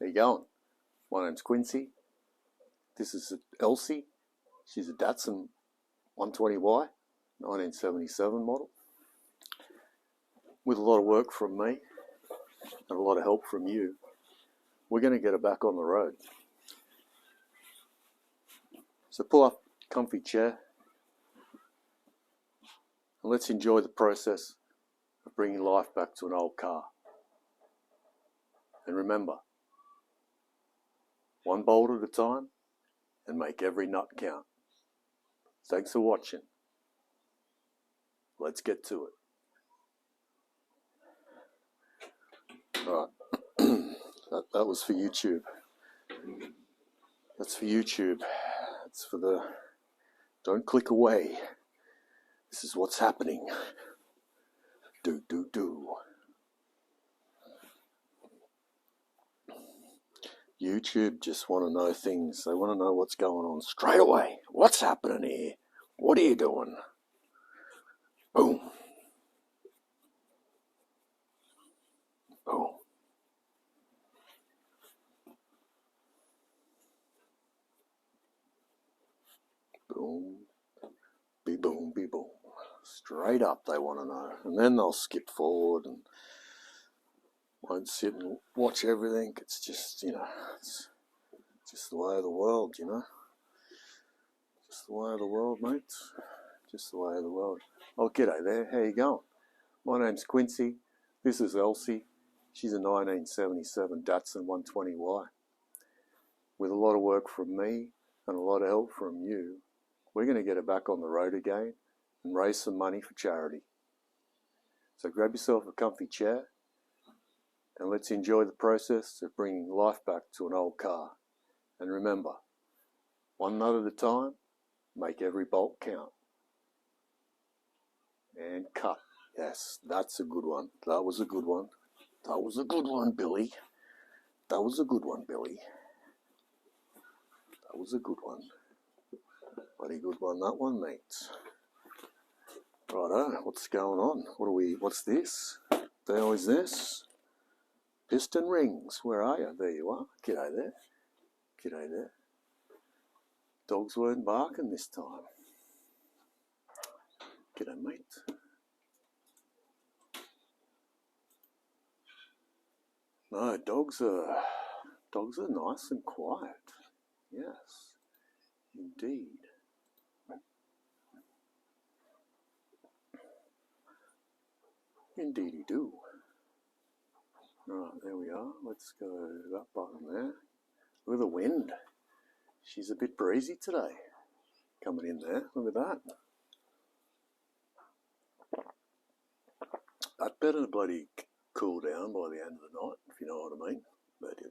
How you going? My name's Quincy. This is Elsie. She's a Datsun 120Y, 1977 model. With a lot of work from me and a lot of help from you, we're going to get her back on the road. So pull up a comfy chair and let's enjoy the process of bringing life back to an old car. And remember, one bolt at a time and make every nut count. Thanks for watching. Let's get to it. All right, that was for YouTube. That's for YouTube. That's for the, don't click away. This is what's happening. Do. YouTube just want to know things. They want to know what's going on straight away. What's happening here? What are you doing? Boom. Boom. Boom. Be boom, be boom. Straight up they want to know. And then they'll skip forward and won't sit and watch everything. It's just, it's just the way of the world, Just the way of the world, mate. Just the way of the world. Oh, g'day there. How you going? My name's Quincy. This is Elsie. She's a 1977 Datsun 120Y. With a lot of work from me and a lot of help from you, we're going to get her back on the road again and raise some money for charity. So grab yourself a comfy chair and let's enjoy the process of bringing life back to an old car. And remember, one nut at a time, make every bolt count. And cut. Yes, that's a good one. That was a good one. That was a good one, Billy. That was a good one, Billy. That was a good one. Bloody good one, that one, mate. Righto, what's going on? What's this? The hell is this? Piston rings. Where are you? There you are. G'day there. G'day there. Dogs weren't barking this time. G'day, mate. No, dogs are nice and quiet. Yes, indeed. Indeedy do. Right, there we are. Let's go to that button there. Look at the wind. She's a bit breezy today. Coming in there. Look at that. That better bloody cool down by the end of the night, if you know what I mean. Better.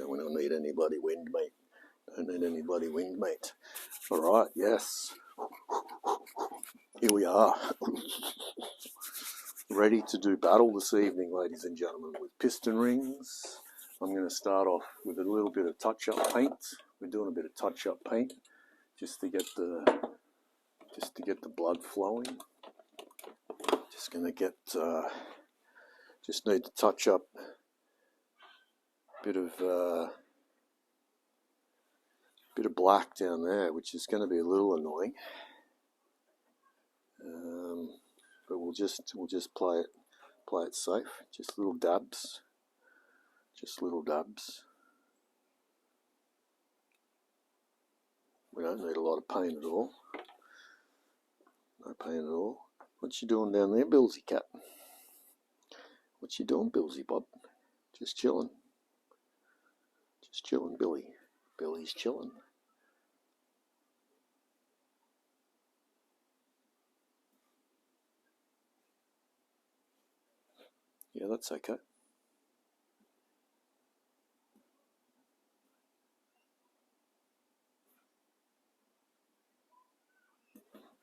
We don't need any bloody wind, mate. Don't need any bloody wind, mate. All right, yes. Here we are. Ready to do battle this evening, ladies and gentlemen, with piston rings. I'm going to start off with a little bit of touch-up paint. We're doing a bit of touch-up paint just to get the blood flowing. Just going to get, just need to touch up a bit of black down there, which is going to be a little annoying. But we'll just play it safe. Just little dabs. We don't need a lot of paint at all. No paint at all. What you doing down there, Billsy cat? What you doing, Billsy Bob? Just chilling. Just chilling, Billy. Billy's chilling. Yeah, that's okay.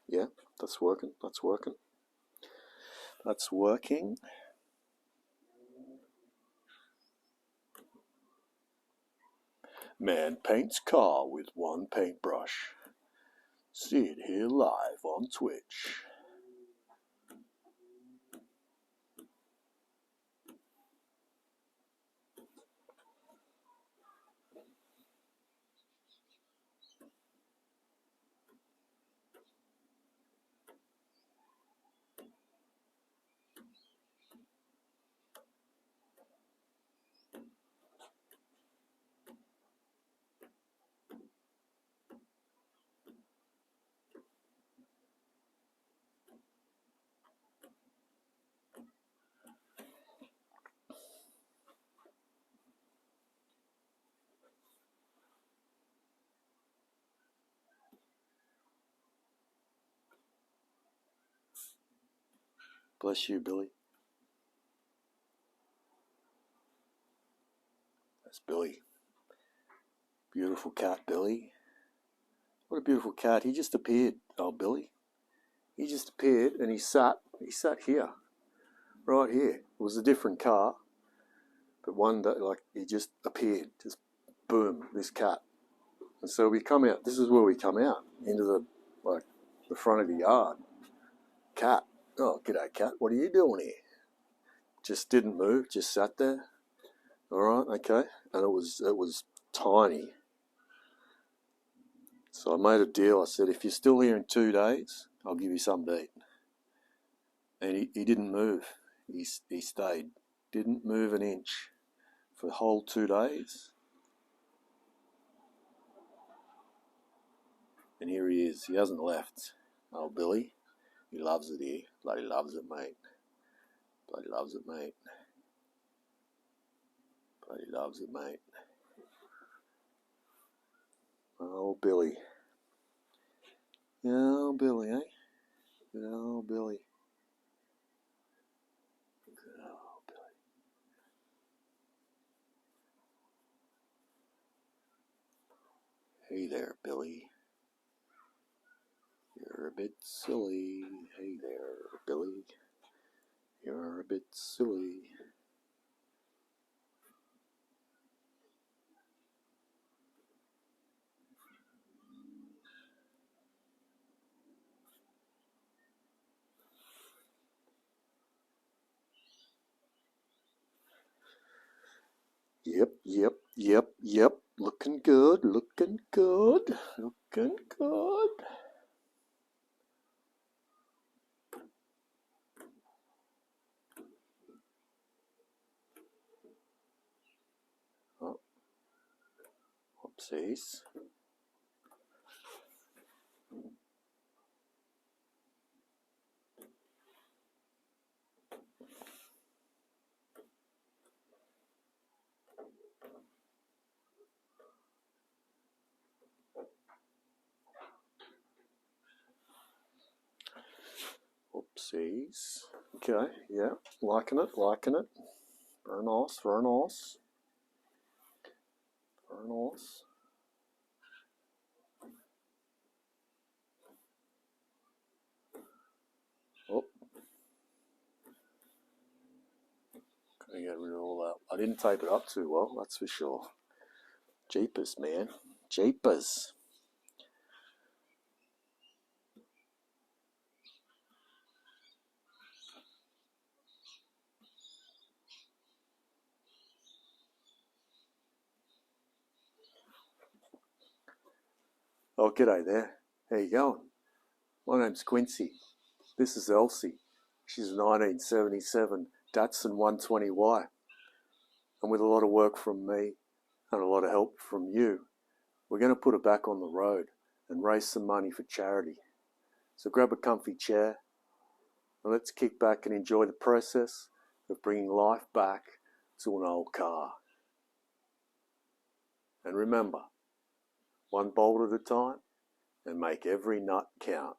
Yeah, that's working. That's working. Man paints car with one paintbrush. See it here live on Twitch. Bless you, Billy. That's Billy. Beautiful cat, Billy. What a beautiful cat. He just appeared, oh Billy. He just appeared and he sat here, right here. It was a different car, but one day, like, he just appeared, just boom, this cat. And so we come out, this is where we come out, into the front of the yard. Cat. Oh, g'day, cat. What are you doing here? Just didn't move, just sat there. All right, okay. And it was tiny. So I made a deal. I said, if you're still here in 2 days, I'll give you something to eat. And he didn't move. He stayed. Didn't move an inch for the whole 2 days. And here he is. He hasn't left. Oh, Billy. He loves it here. Bloody loves it, mate. Bloody loves it, mate. Bloody loves it, mate. Oh, Billy. Oh, Billy, eh? Oh, Billy. Oh, Billy. Hey there, Billy. You're a bit silly. Hey there, Billy. You're a bit silly. Yep. Looking good. Oh, whoopsies. Whoopsies. Okay, yeah, liking it. Very nice. Oh, gotta get rid of all that. I didn't tape it up too well, that's for sure. Jeepers, man. Jeepers. Oh, g'day there. How you going? My name's Quincy. This is Elsie. She's a 1977 Datsun 120Y. And with a lot of work from me and a lot of help from you, we're going to put her back on the road and raise some money for charity. So grab a comfy chair and let's kick back and enjoy the process of bringing life back to an old car. And remember, one bolt at a time and make every nut count.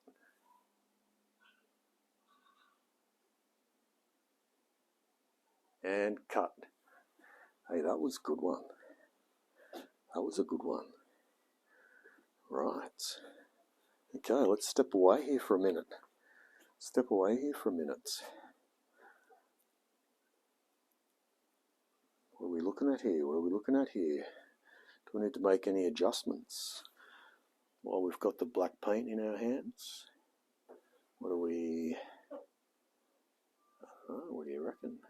And cut. Hey, that was a good one. Right. Okay, let's step away here for a minute. What are we looking at here? Do we need to make any adjustments while we've got the black paint in our hands? What do you reckon?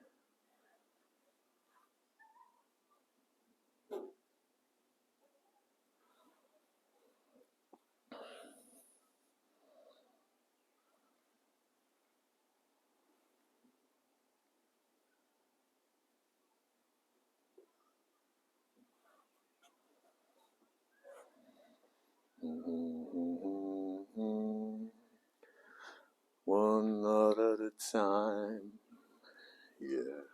One nut at a time, yeah.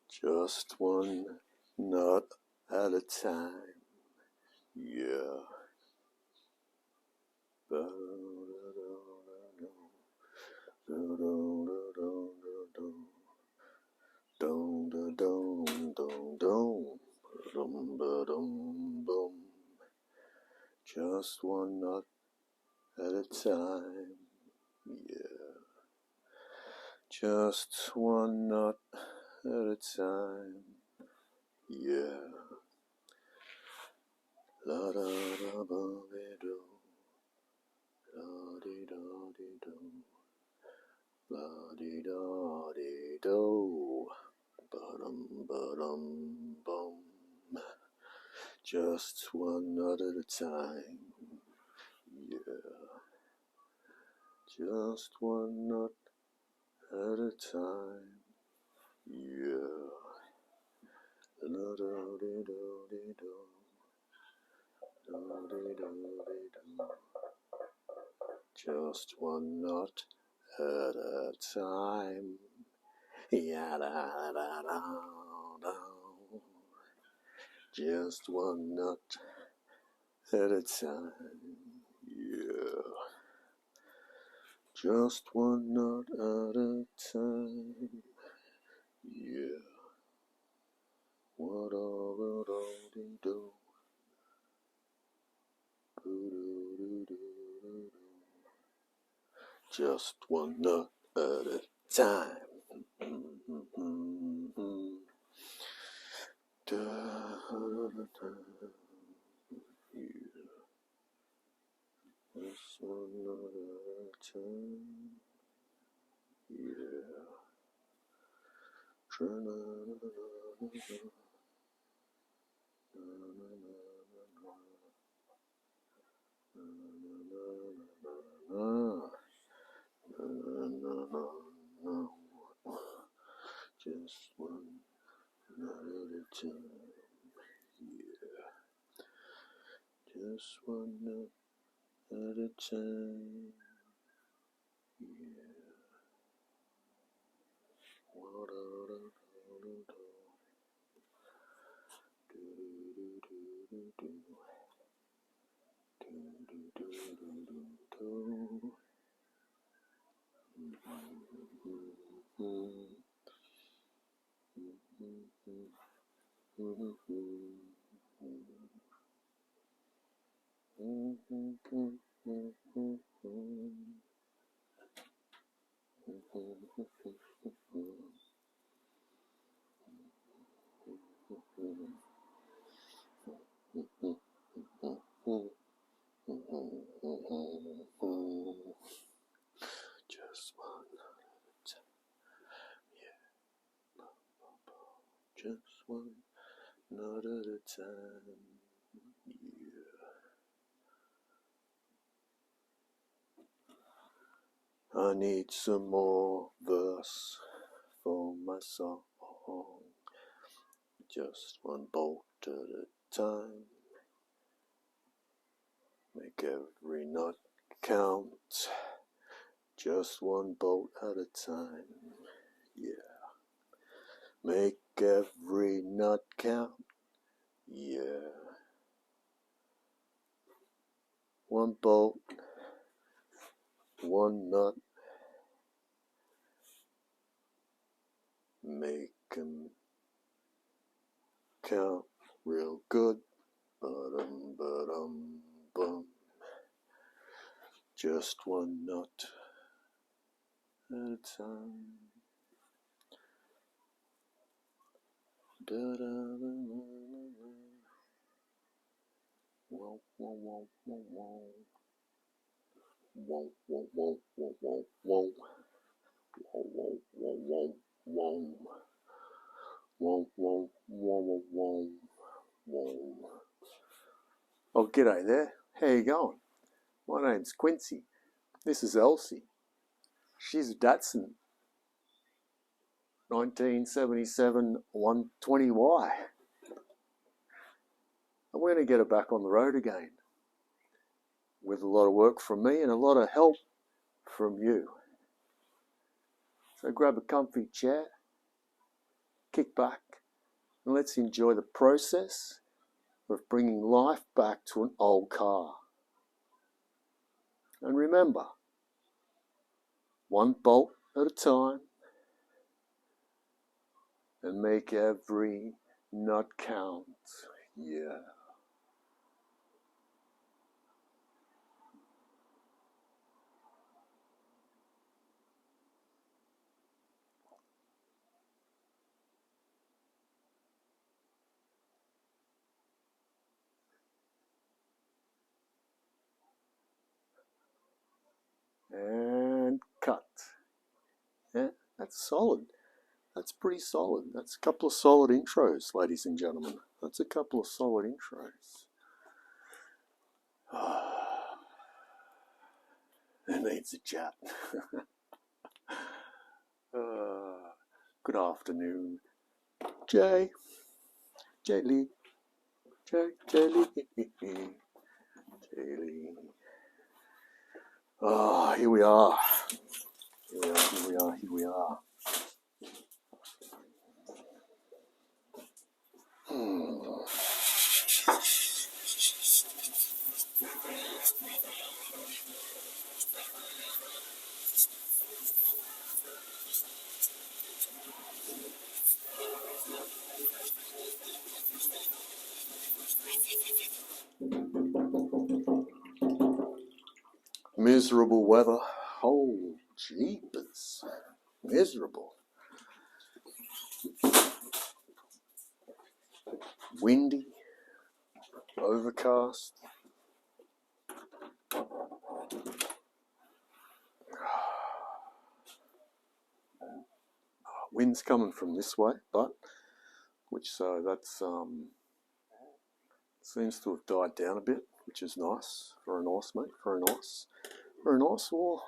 Just one nut at a time, yeah. Just one nut at a time, yeah. Just one nut at a time, yeah. La da da ba do, la di da di do, la di da di do, ba dum bum. Just one nut at a time, yeah. Just one nut at a time, yeah. La da di do di do, la di do di do. Just one nut at a time, yeah da da da da. Just one nut at a time, yeah. Just one nut at a time, yeah. What all do do? Just one nut at a time. Just one nut at a time, yeah. Just one nut at a time, yeah. Just one nut at a time, yeah. Just one time, yeah. Just one nut at a time, yeah. I need some more verse for my song. Just one bolt at a time. Make every nut count. Just one bolt at a time, yeah. Make every nut count, yeah. One bolt, one nut. Make 'em count real good. Bum. Just one nut at a time. Oh, g'day there. How you going? My name's Quincy. This is Elsie. She's a Datsun 1977 120Y. And we're going to get her back on the road again with a lot of work from me and a lot of help from you. So grab a comfy chair, kick back, and let's enjoy the process of bringing life back to an old car. And remember, one bolt at a time, and make every nut count. Yeah. And cut. Yeah, that's solid. That's pretty solid. That's a couple of solid intros, ladies and gentlemen. That's a couple of solid intros. Who needs a chat? Good afternoon, Jay. Jay Lee. Jay Lee. Jay Lee. Oh, here we are. Here we are. Miserable weather. Oh, jeepers. Miserable. Windy. Overcast. Wind's coming from this way, but that's seems to have died down a bit, which is nice for a nice, mate. For a nice. Well,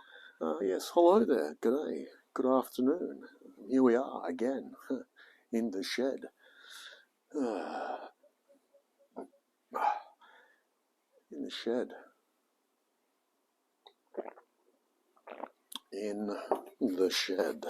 yes. Hello there. G'day. Good afternoon. Here we are again in the shed. In the shed. In the shed.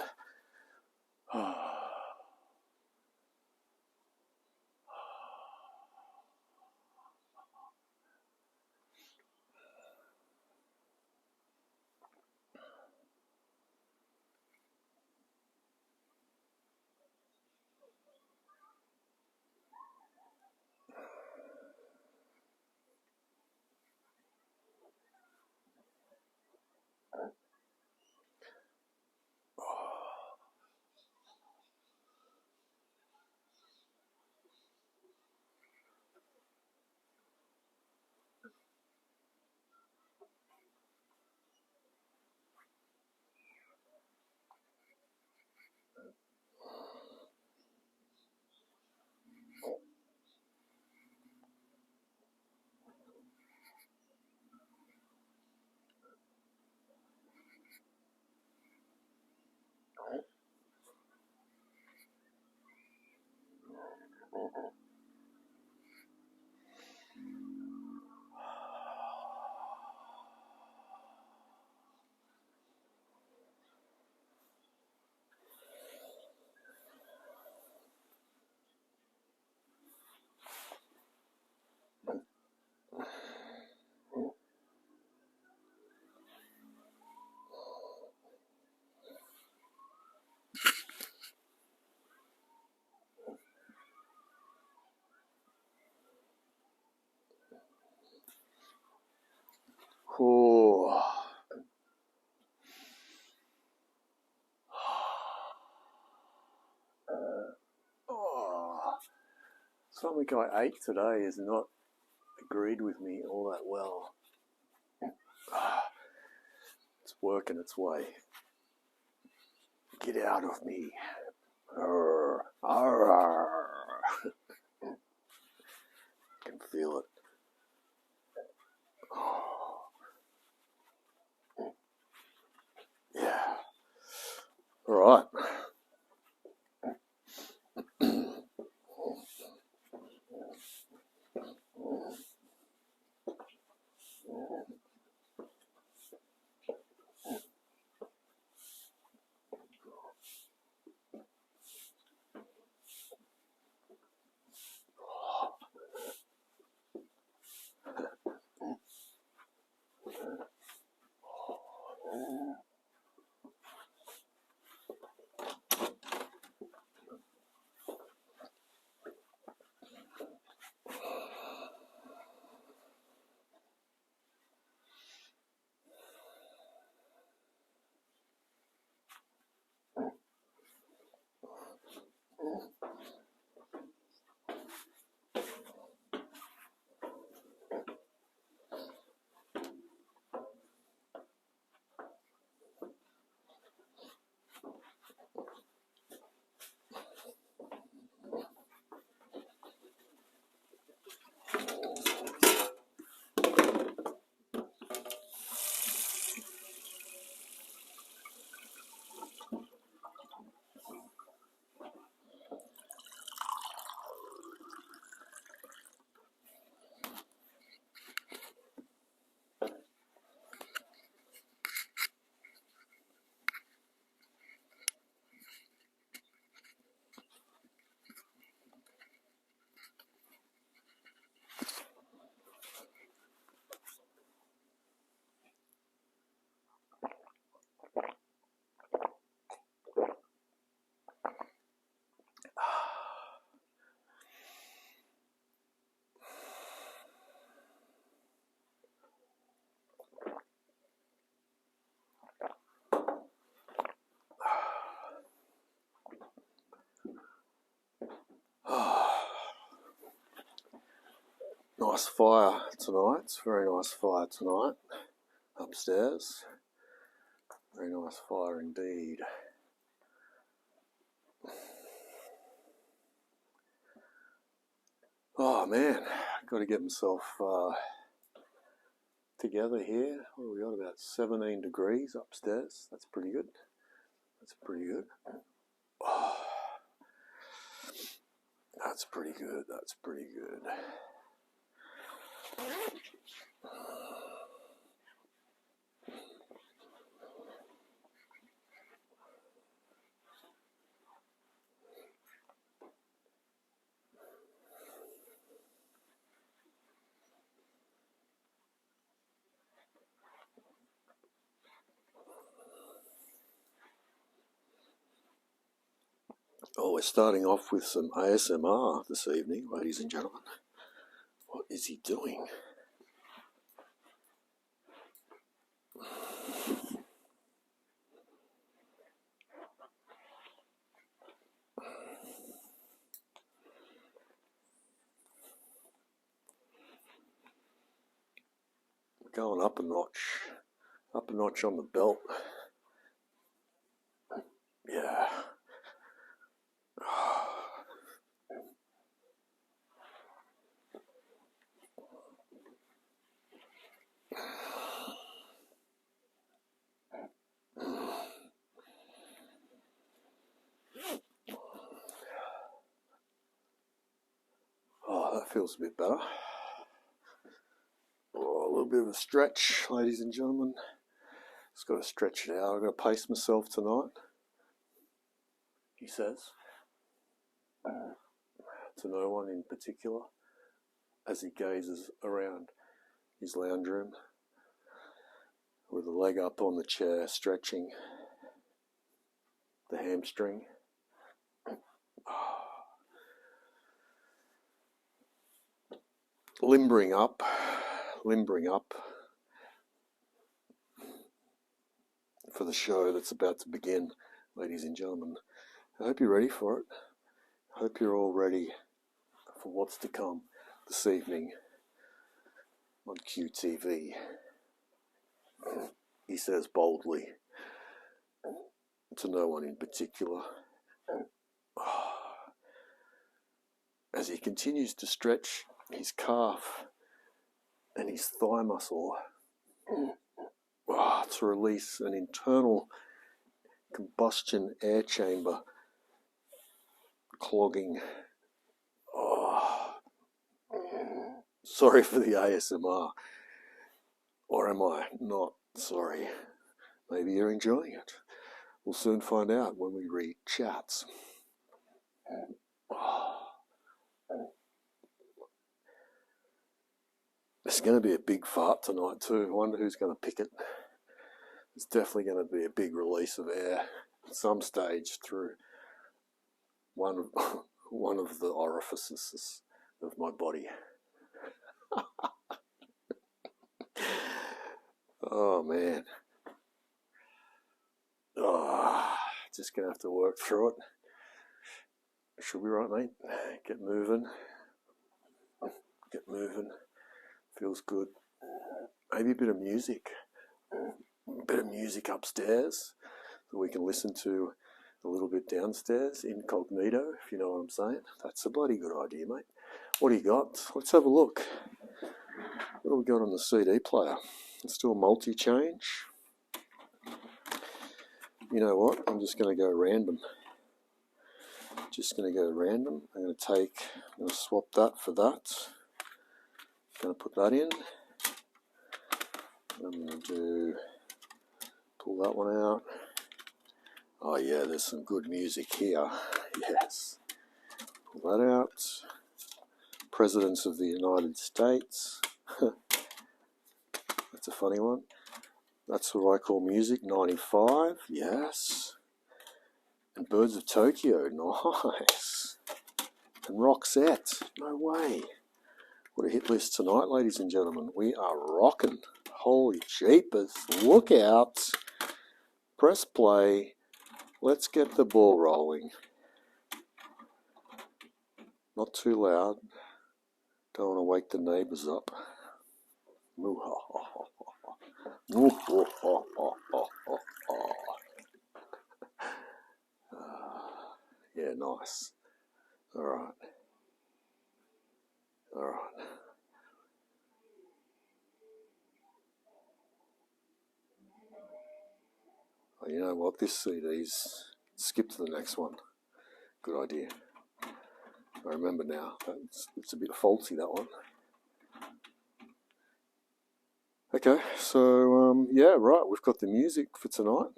Oh. Oh. Something I ate today has not agreed with me all that well. It's working its way. Get out of me. Arr, arr. I can feel it. Oh. Yeah. All right. nice fire tonight. It's a very nice fire tonight upstairs. Very nice fire indeed. Oh man, I've got to get myself together here. What have we got? About 17 degrees upstairs. That's pretty good. That's pretty good. Oh, that's pretty good. That's pretty good. Oh, we're starting off with some ASMR this evening, ladies and gentlemen. What is he doing? Going up a notch on the belt. Yeah. Oh, that feels a bit better. Oh, a little bit of a stretch, ladies and gentlemen. Just got to stretch it out. I've got to pace myself tonight, he says, to no one in particular, as he gazes around his lounge room with a leg up on the chair, stretching the hamstring. Limbering up for the show that's about to begin, ladies and gentlemen. I hope you're ready for it. I hope you're all ready for what's to come this evening on QTV. He says boldly, to no one in particular, as he continues to stretch his calf and his thigh muscle to release an internal combustion air chamber clogging. Sorry for the ASMR. Or am I not sorry? Maybe you're enjoying it. We'll soon find out when we read chats. It's going to be a big fart tonight too. I wonder who's going to pick it. It's definitely going to be a big release of air at some stage through one of the orifices of my body. Oh man. Just going to have to work through it. Should be right, mate. Get moving. Get moving. Feels good. Maybe a bit of music. A bit of music upstairs that we can listen to a little bit downstairs, incognito, if you know what I'm saying. That's a bloody good idea, mate. What do you got? Let's have a look. What do we got on the CD player? Let's do a multi-change. You know what? I'm just going to go random. I'm going to swap that for that. I'm going to put that in. I'm going to pull that one out. Oh yeah, there's some good music here. Yes. Pull that out. Presidents of the United States. That's a funny one. That's what I call music, 95. Yes. And Birds of Tokyo, nice. And Roxette, no way. What a hit list tonight, ladies and gentlemen. We are rocking. Holy jeepers, look out. Press play. Let's get the ball rolling. Not too loud. Don't want to wake the neighbours up. Yeah, nice. All right. All right. Oh, you know what? This CD's... Skip to the next one. Good idea. I remember now. It's a bit faulty, that one. Okay, so yeah, right. We've got the music for tonight.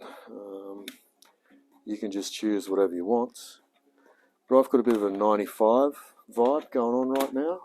You can just choose whatever you want. But I've got a bit of a 95 vibe going on right now.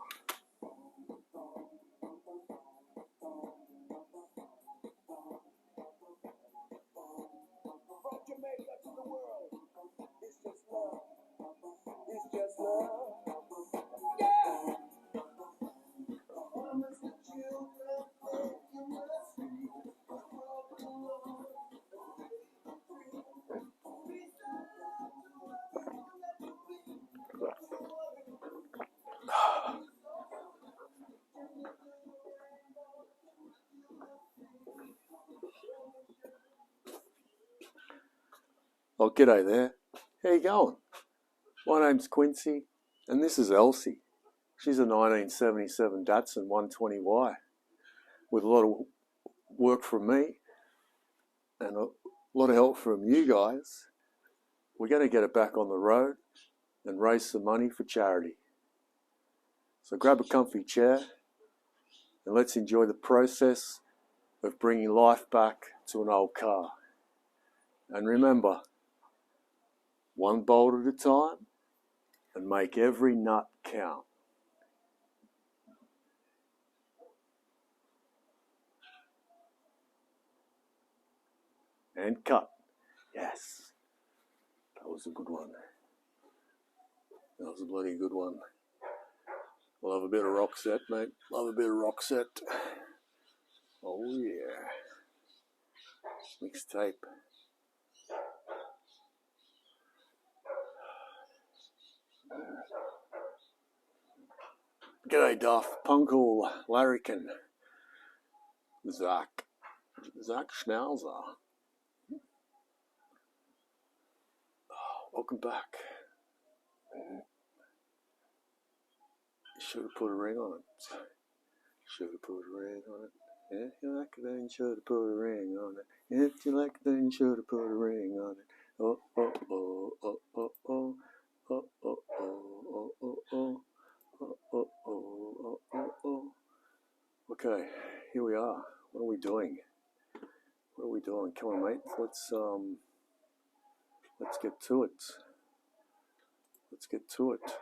Oh, g'day there. How you going? My name's Quincy, and this is Elsie. She's a 1977 Datsun 120Y with a lot of work from me and a lot of help from you guys. We're going to get it back on the road and raise some money for charity. So grab a comfy chair and let's enjoy the process of bringing life back to an old car. And remember, one bolt at a time, and make every nut count. And cut. Yes. That was a good one. That was a bloody good one. Love a bit of Roxette, mate. Love a bit of Roxette. Oh yeah. Mixtape. G'day, Duff. Punkle Larrikin. Zach Schnauzer. Welcome back. Should have put a ring on it. Should have put a ring on it. If you like it, then should have put a ring on it. If you like it, then should have put a ring on it. Oh, oh, oh, oh, oh, oh. Oh, oh, oh, oh, oh, oh. Oh, oh, oh, oh, oh. Okay, here we are. What are we doing? What are we doing? Come on, mate. Let's get to it. Let's get to it.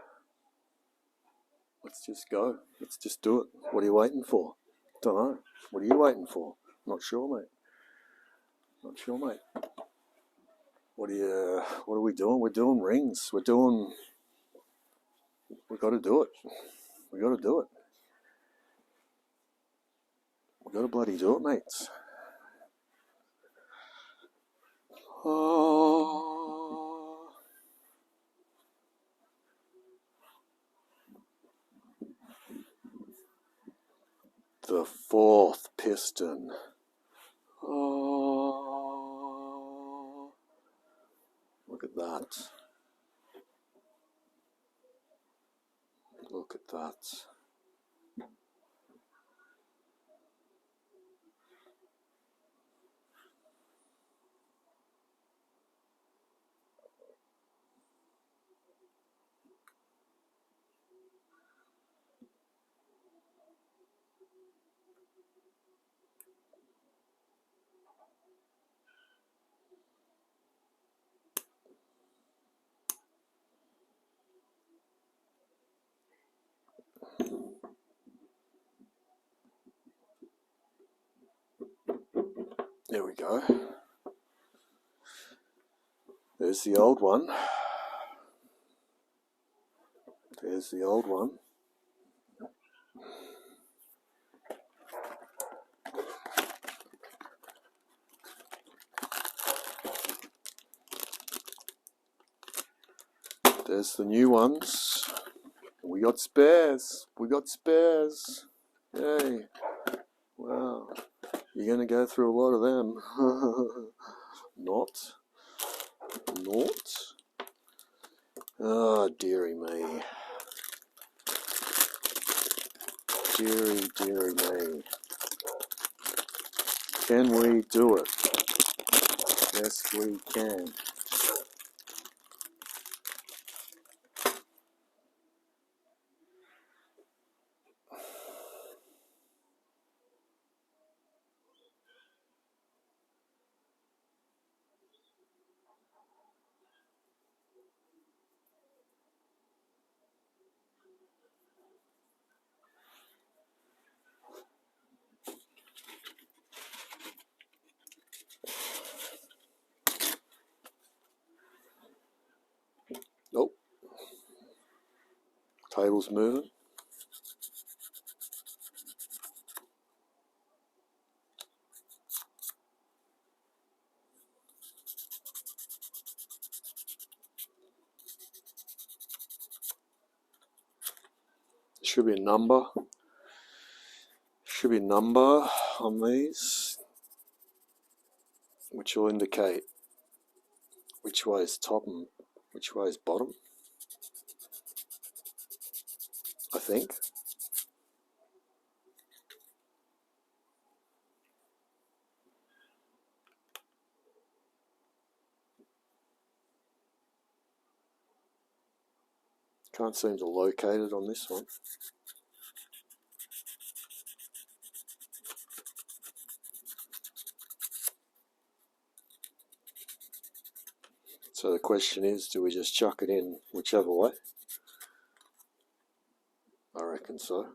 Let's just go. Let's just do it. What are you waiting for? Don't know. What are you waiting for? Not sure, mate. Not sure, mate. What are we doing? We're doing rings. We've got to do it. We got to do it. We got to bloody do it, mates. Oh. The fourth piston. Oh. Look at that. Look at that. There we go. There's the old one. There's the old one. There's the new ones. We got spares. We got spares. Yay. Wow. You're going to go through a lot of them. Not. Oh, dearie me. Dearie me. Can we do it? Yes, we can. Oh, table's moving. Should be a number. Should be a number on these, which will indicate which way is top and which way is bottom, I think. Can't seem to locate it on this one. So the question is, do we just chuck it in whichever way? I reckon so.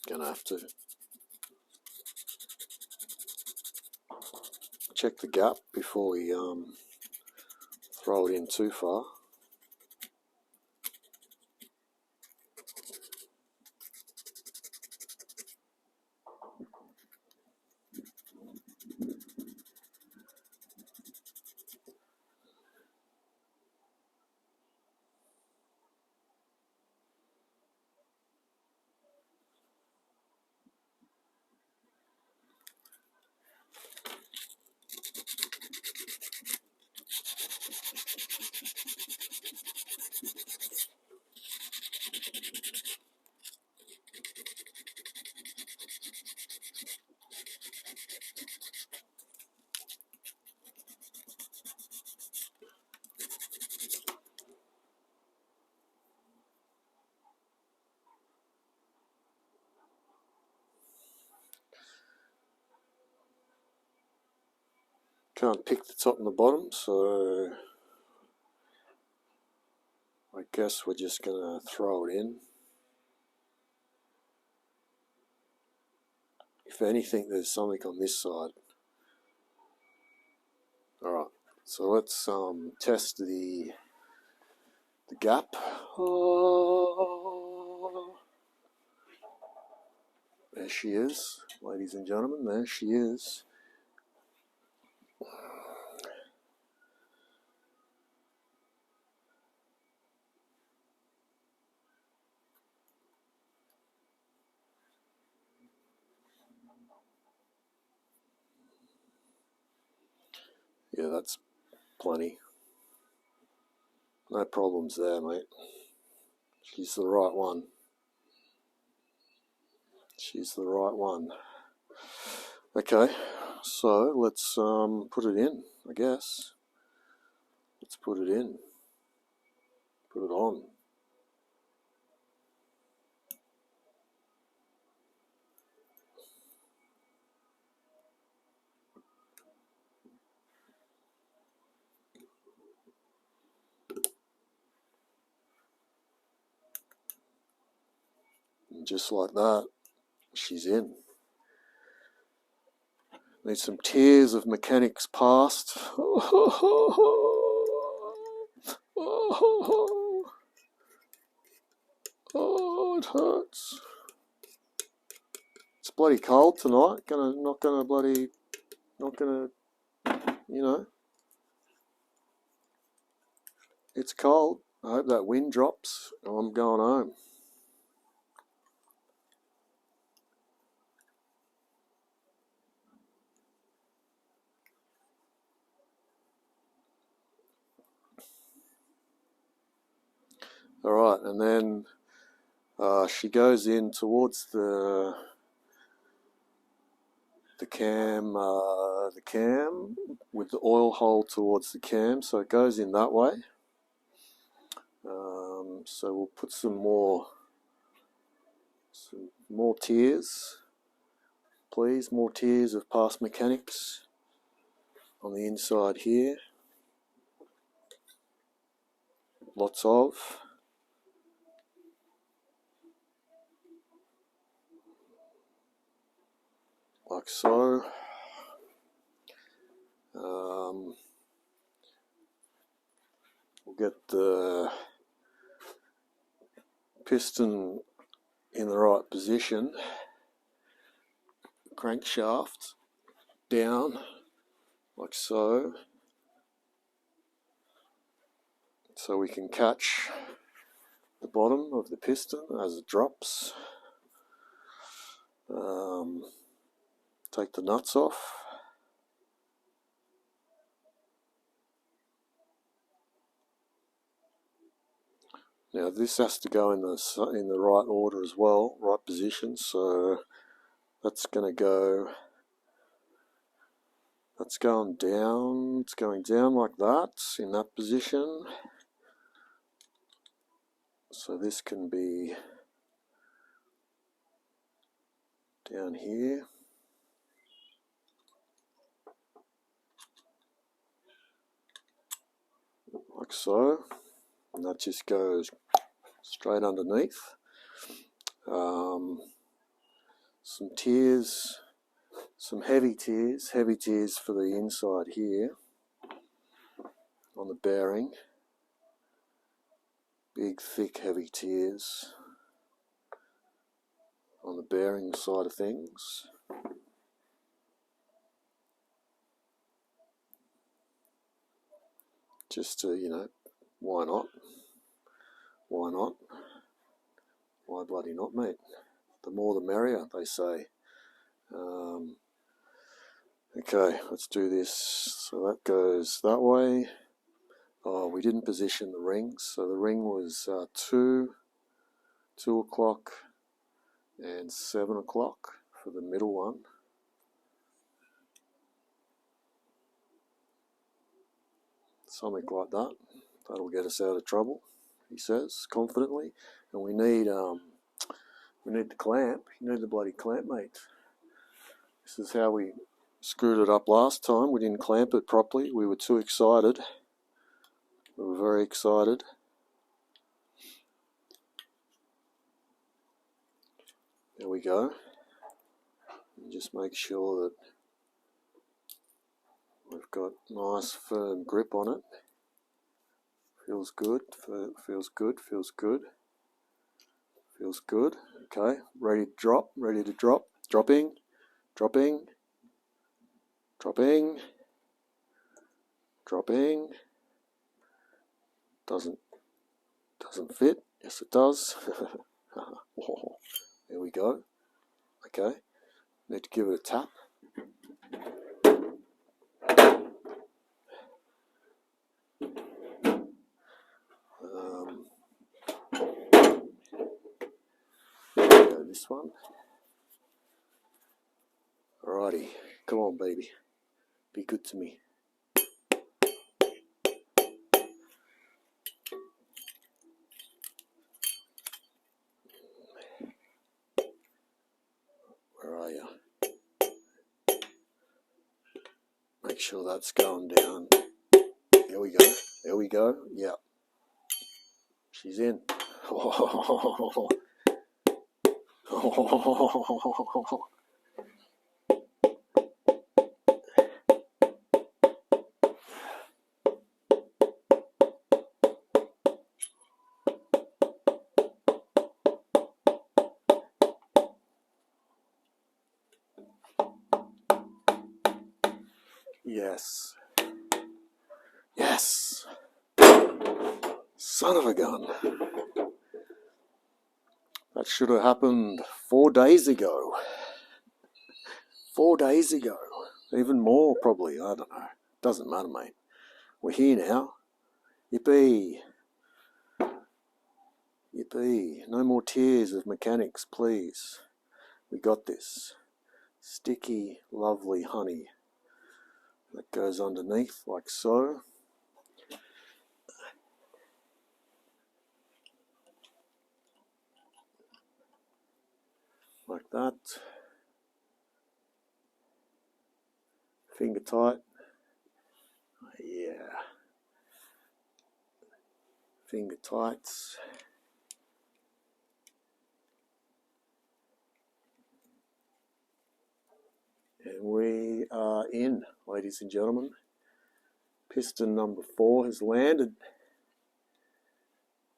Gonna have to check the gap before we throw it in too far. Can't pick the top and the bottom, so I guess we're just gonna throw it in. If anything, there's something on this side. Alright, so let's test the gap. Oh, there she is, ladies and gentlemen, there she is. Yeah, that's plenty. No problems there, mate. She's the right one. She's the right one. Okay, so let's put it in, I guess. Let's put it in. Put it on. And just like that, she's in. Need some tears of mechanics past. Oh, it hurts. It's bloody cold tonight. Not gonna, you know. It's cold. I hope that wind drops and I'm going home. Alright, and then she goes in towards the cam with the oil hole towards the cam, so it goes in that way. So we'll put some more tiers, please, more tiers of Past Mechanics on the inside here. Lots of. Like so. We'll get the piston in the right position, crankshaft down like so, so we can catch the bottom of the piston as it drops. Take the nuts off. Now this has to go in the right order as well, right position. So that's going to go. That's going down. It's going down like that in that position. So this can be down here. Like so. And that just goes straight underneath. Some tiers, some heavy tiers for the inside here on the bearing. Big, thick, heavy tiers on the bearing side of things. Just to, you know, why not? Why not? Why bloody not, mate? The more the merrier, they say. Okay, let's do this. So that goes that way. Oh, we didn't position the rings. So the ring was 2 o'clock and 7 o'clock for the middle one. Something like that. That'll get us out of trouble, he says confidently. And we need the clamp. You need the bloody clamp, mate. This is how we screwed it up last time. We didn't clamp it properly. We were too excited. We were very excited. There we go. And just make sure that we've got nice firm grip on it. Feels good, feels good, feels good. Feels good. Okay, ready to drop, dropping, dropping, dropping, dropping. Doesn't fit. Yes, it does. There we go. Okay, need to give it a tap. There we go, this one. Alrighty, come on, baby. Be good to me. Where are you? Make sure that's going down. There we go. There we go. Yeah. She's in. Yes. Yes. Son of a gun. That should have happened 4 days ago. 4 days ago. Even more, probably. I don't know. Doesn't matter, mate. We're here now. Yippee. Yippee. No more tears of mechanics, please. We got this. Sticky, lovely honey that goes underneath like so. Like that. Finger tight. Yeah. Finger tights. And we are in, ladies and gentlemen. Piston number 4 has landed.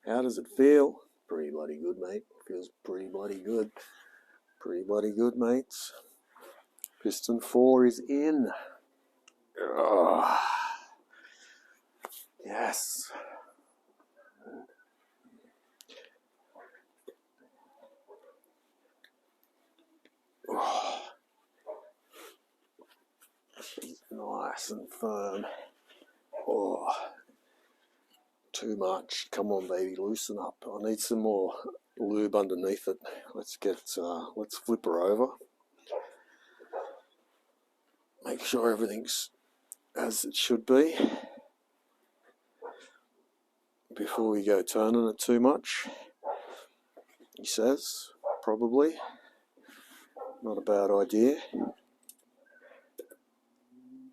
How does it feel? Pretty bloody good, mate. Feels pretty bloody good. Pretty bloody good, mates. Piston 4 is in. Oh, yes. Oh, she's nice and firm. Oh, too much. Come on, baby, loosen up. I need some more lube underneath it. Let's flip her over. Make sure everything's as it should be before we go turning it too much. He says, probably. Not a bad idea.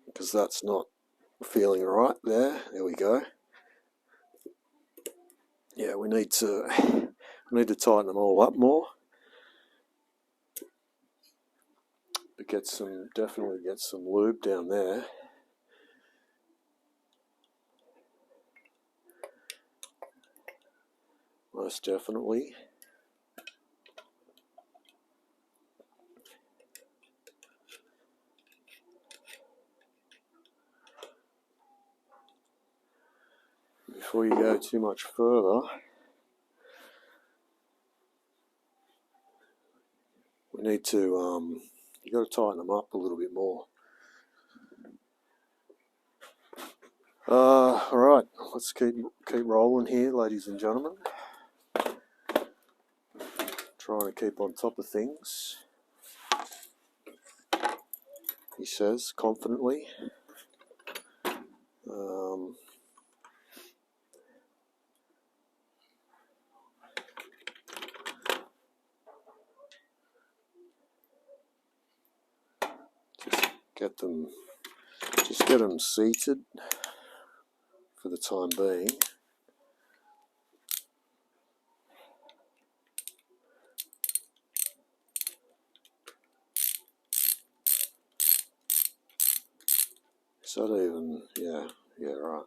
Because that's not feeling right there. There we go. Yeah, we need to tighten them all up more. But definitely get some lube down there. Most definitely. Before you go too much further, we need to, you got to tighten them up a little bit more. All right, let's keep rolling here, ladies and gentlemen. Trying to keep on top of things, he says confidently. Just get them seated for the time being. Is that even? Yeah, right.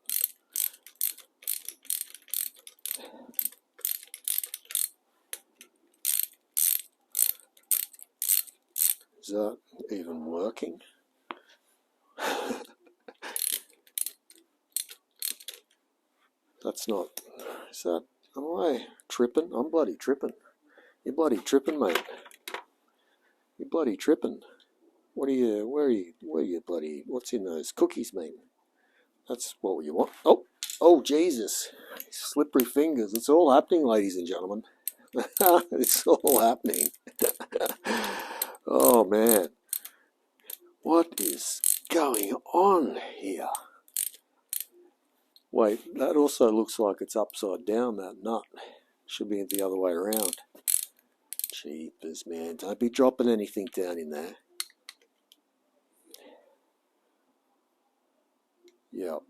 Is that even working? That's not. Is that? Am I tripping? I'm bloody tripping. You're bloody tripping, mate. You're bloody tripping. Where are you bloody, what's in those cookies, mate? That's what you want. Oh, Jesus. Slippery fingers. It's all happening, ladies and gentlemen. It's all happening. Oh, man. What is going on here? Wait, that also looks like it's upside down, that nut. Should be the other way around. Jeepers, man. Don't be dropping anything down in there. Yep.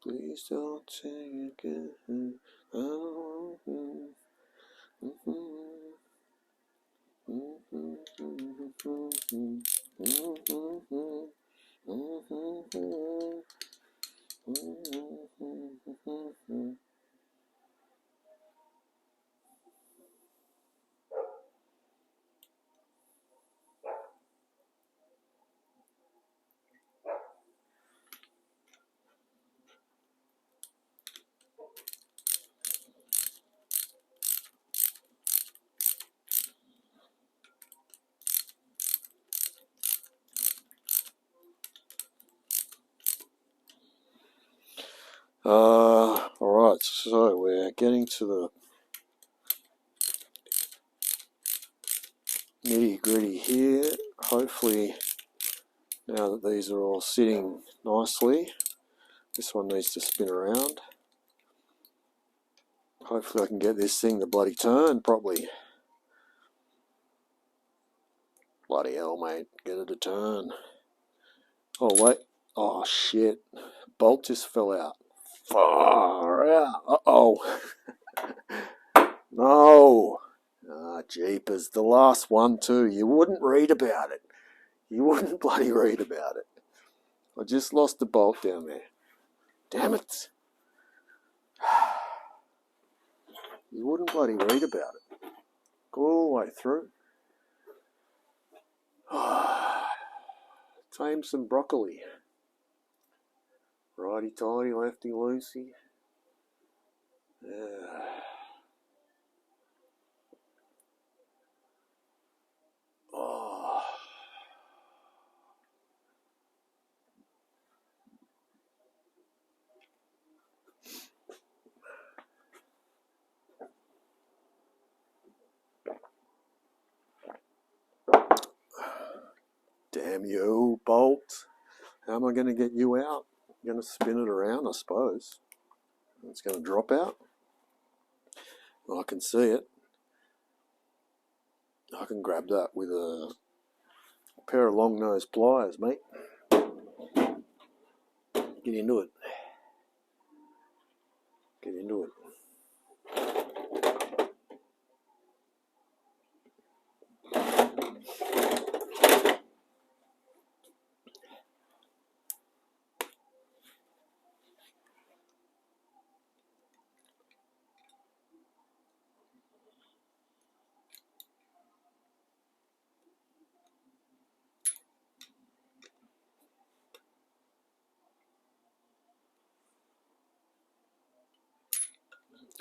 Please don't take it. Alright, so we're getting to the nitty gritty here. Hopefully, now that these are all sitting nicely, this one needs to spin around. Hopefully I can get this thing to bloody turn properly. Bloody hell, mate. Get it to turn. Oh, wait. Oh, shit. Bolt just fell out. Far out. Uh-oh. No. Ah, jeepers. The last one, too. You wouldn't read about it. You wouldn't bloody read about it. I just lost the bolt down there. Damn it. You wouldn't bloody read about it. Go all the way through. Tame some broccoli. Righty tighty, lefty loosey. Oh. Damn you, Bolt. How am I going to get you out? I'm going to spin it around, I suppose. It's going to drop out. I can see it. I can grab that with a pair of long nose pliers, mate. Get into it. Get into it.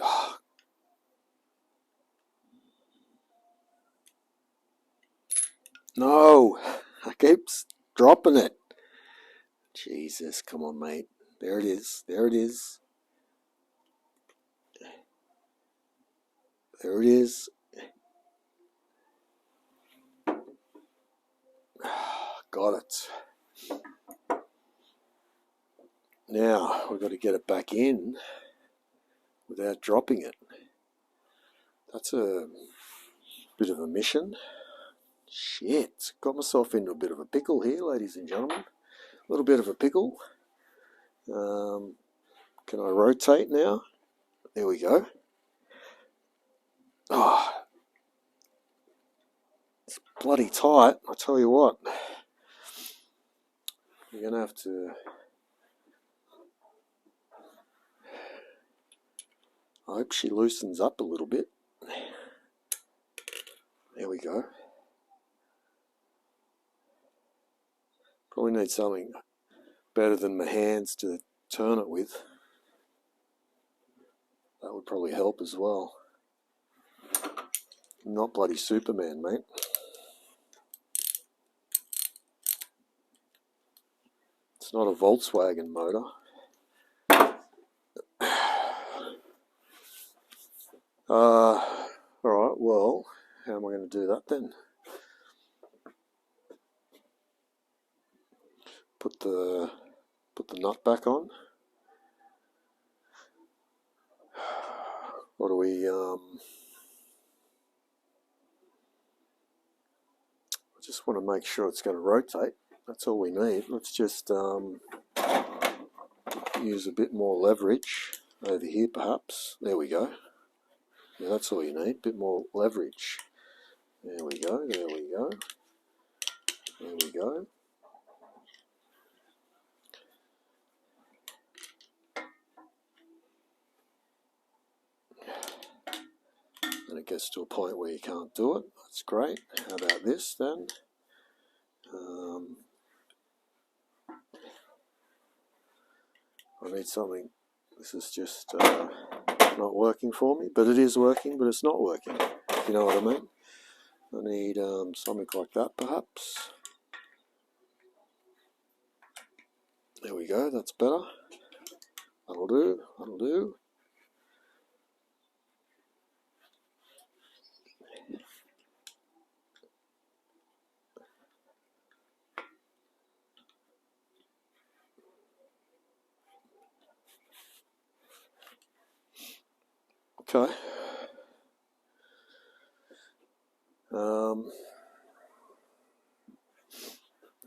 Oh. No, I keep dropping it. Jesus, come on, mate. There it is. There it is. There it is. Got it. Now, we've got to get it back in without dropping it. That's a bit of a mission. Shit, got myself into a bit of a pickle here, ladies and gentlemen. A little bit of a pickle. Can I rotate now? There we go. Oh, it's bloody tight, I tell you what. You're going to have to... I hope she loosens up a little bit. There we go. Probably need something better than my hands to turn it with. That would probably help as well. Not bloody Superman, mate. It's not a Volkswagen motor. Alright, well, how am I going to do that then? Put the nut back on. What do we, I just want to make sure it's going to rotate. That's all we need. Let's just, use a bit more leverage over here perhaps. There we go. Yeah, that's all you need, a bit more leverage. There we go, there we go. There we go. And it gets to a point where you can't do it. That's great. How about this then? I need something. This is just not working for me, but it is working, but it's not working. You know what I mean? I need something like that perhaps. There we go, that's better. That'll do, that'll do. Okay.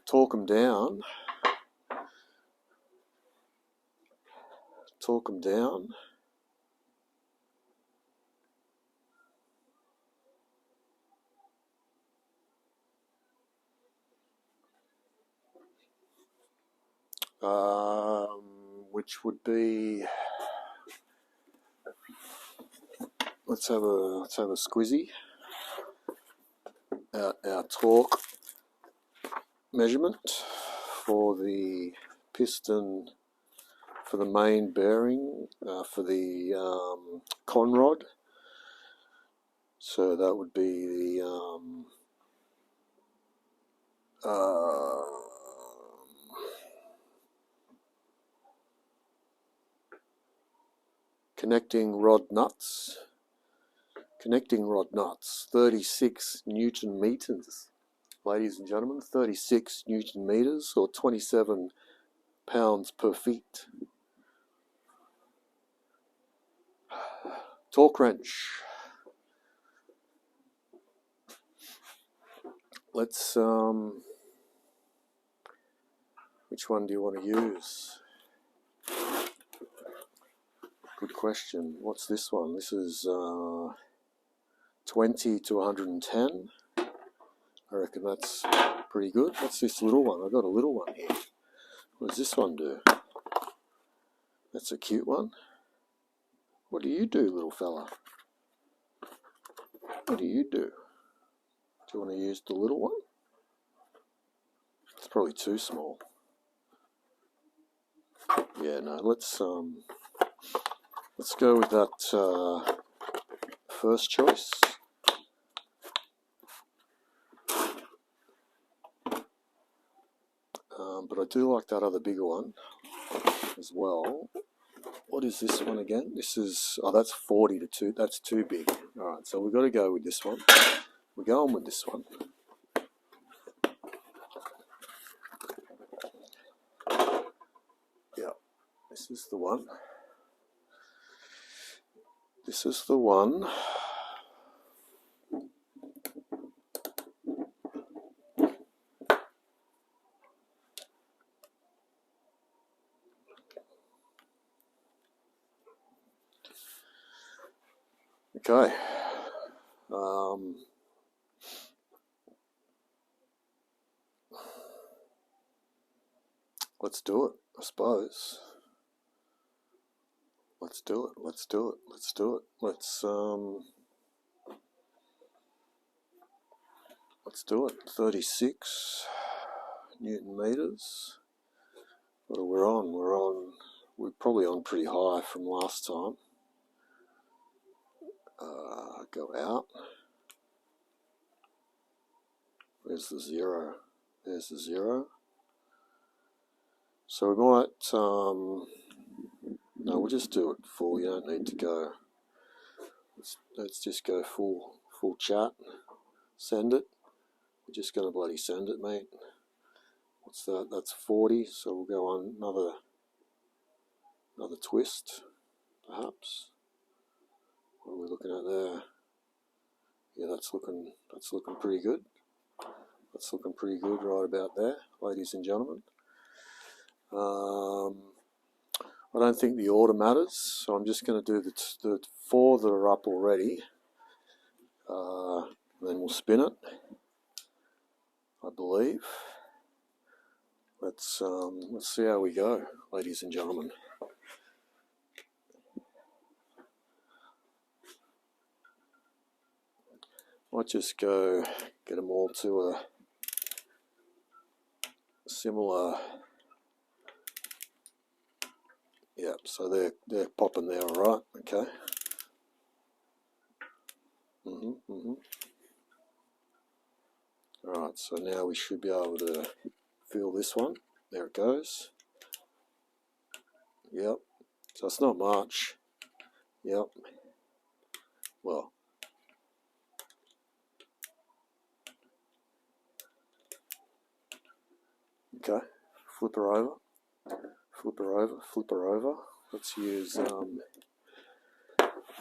Torque them down. Torque them down. Which would be, let's have a squizzy. Our torque measurement for the piston, for the main bearing, for the conrod. So that would be the connecting rod nuts. Connecting rod nuts, 36 Newton meters. Ladies and gentlemen, 36 Newton meters, or 27 pounds per feet. Torque wrench. Let's, which one do you want to use? Good question. What's this one? This is 20 to 110. I reckon that's pretty good. What's this little one? I've got a little one here. What does this one do? That's a cute one. What do you do, little fella? What do you do? Do you want to use the little one? It's probably too small. Yeah, no, let's go with that first choice. But I do like that other bigger one as well. What is this one again? This is, oh, that's 40 to 2. That's too big. All right, so we've got to go with this one. We're going with this one. Yeah, this is the one. This is the one. Okay. Let's do it, I suppose. Let's do it, let's do it, let's do it. Let's do it. 36 Newton meters. What are we on? We're probably on pretty high from last time. Go out. Where's the zero? There's the zero. So we might, no, we'll just do it full. You don't need to go. Let's just go full chat. Send it. We're just going to bloody send it, mate. What's that? That's 40. So we'll go on another twist, perhaps. What are we looking at there? Yeah, that's looking pretty good. That's looking pretty good right about there, ladies and gentlemen. I don't think the order matters, so I'm just going to do the 4 that are up already. Then we'll spin it, I believe. Let's see how we go, ladies and gentlemen. Might just go get them all to a similar. Yeah, so they're popping there, all right. Okay. All right, so now we should be able to feel this one. There it goes. Yep. So it's not much. Yep. Well. Okay. Flip her over. Flip her over. Flip her over. Let's use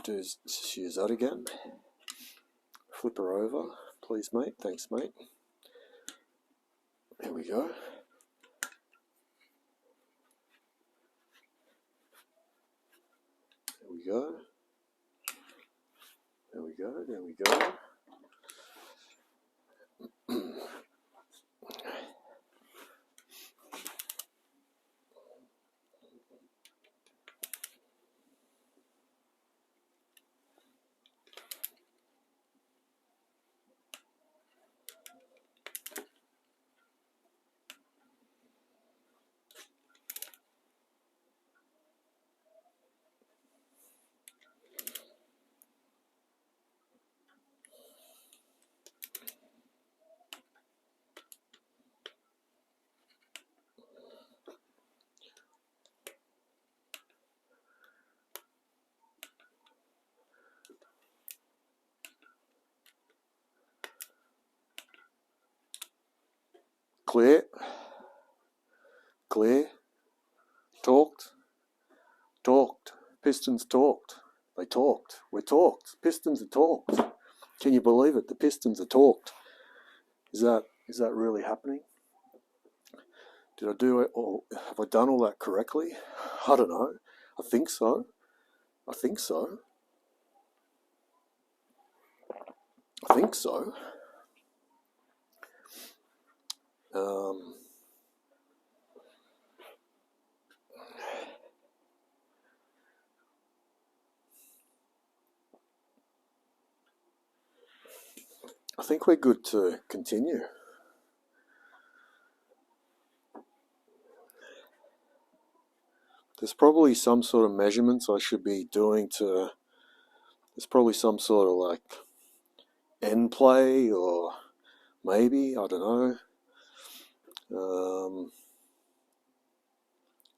just use that again. Flip her over, please, mate. Thanks, mate. There we go. There we go. There we go. There we go. Clear. Clear. Talked. Talked. Pistons talked. They talked. We're talked. Pistons are talked. Can you believe it? The Pistons are talked. Is that really happening? Did I do it, or have I done all that correctly? I don't know. I think so. I think so. I think so. I think we're good to continue. There's probably some sort of measurements I should be doing to. There's probably some sort of like end play, or maybe, I don't know.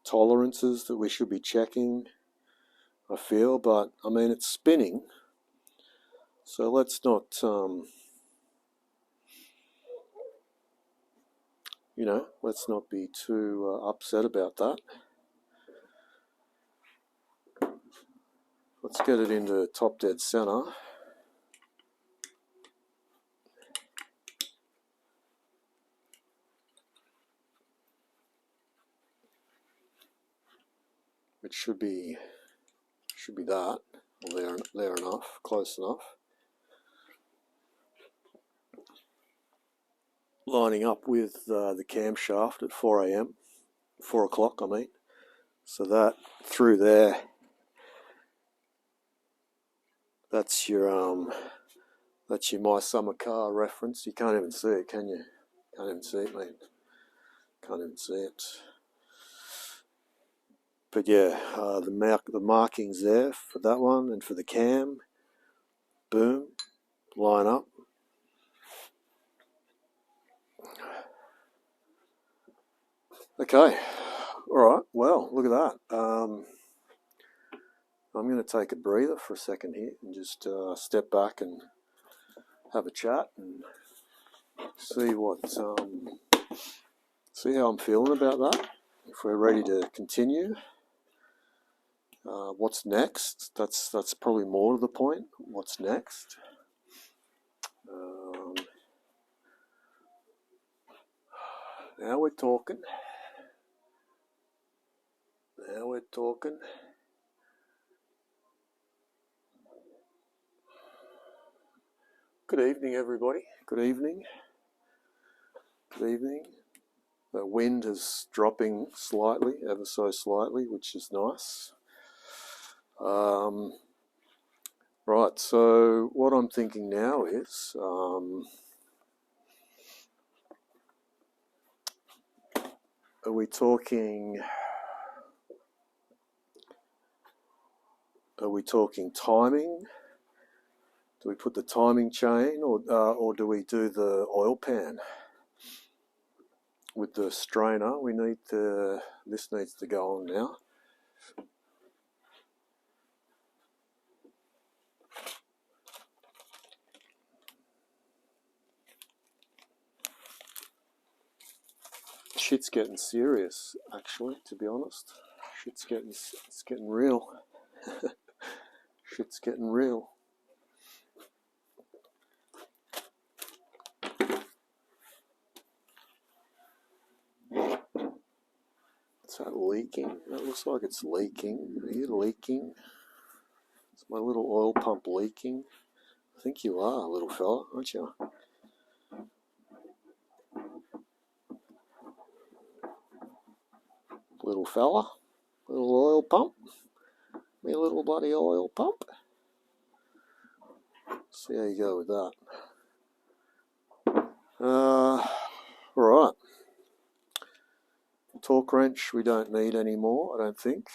Tolerances that we should be checking, I feel, but I mean, it's spinning, so let's not, let's not be too upset about that. Let's get it into top dead center. It should be that, or there enough, close enough. Lining up with the camshaft at 4 a.m., 4 o'clock, I mean. So that through there, that's your My Summer Car reference. You can't even see it, can you? Can't even see it, mate. Can't even see it. But yeah, the markings there for that one and for the cam. Boom, line up. Okay, all right. Well, look at that. I'm going to take a breather for a second here and just step back and have a chat and see how I'm feeling about that. If we're ready to continue, what's next? That's probably more to the point. What's next? Now we're talking. Now we're talking. Good evening, everybody. Good evening. Good evening. The wind is dropping slightly, ever so slightly, which is nice. Right, so what I'm thinking now is are we talking timing? Do we put the timing chain, or do we do the oil pan with the strainer? This needs to go on now. Shit's getting serious, actually, to be honest. It's getting real. Shit's getting real. Is that leaking? That looks like it's leaking. Are you leaking? Is my little oil pump leaking? I think you are, little fella, aren't you? Little fella? Little oil pump? Me little bloody oil pump? See how you go with that. Right. Torque wrench we don't need anymore, I don't think.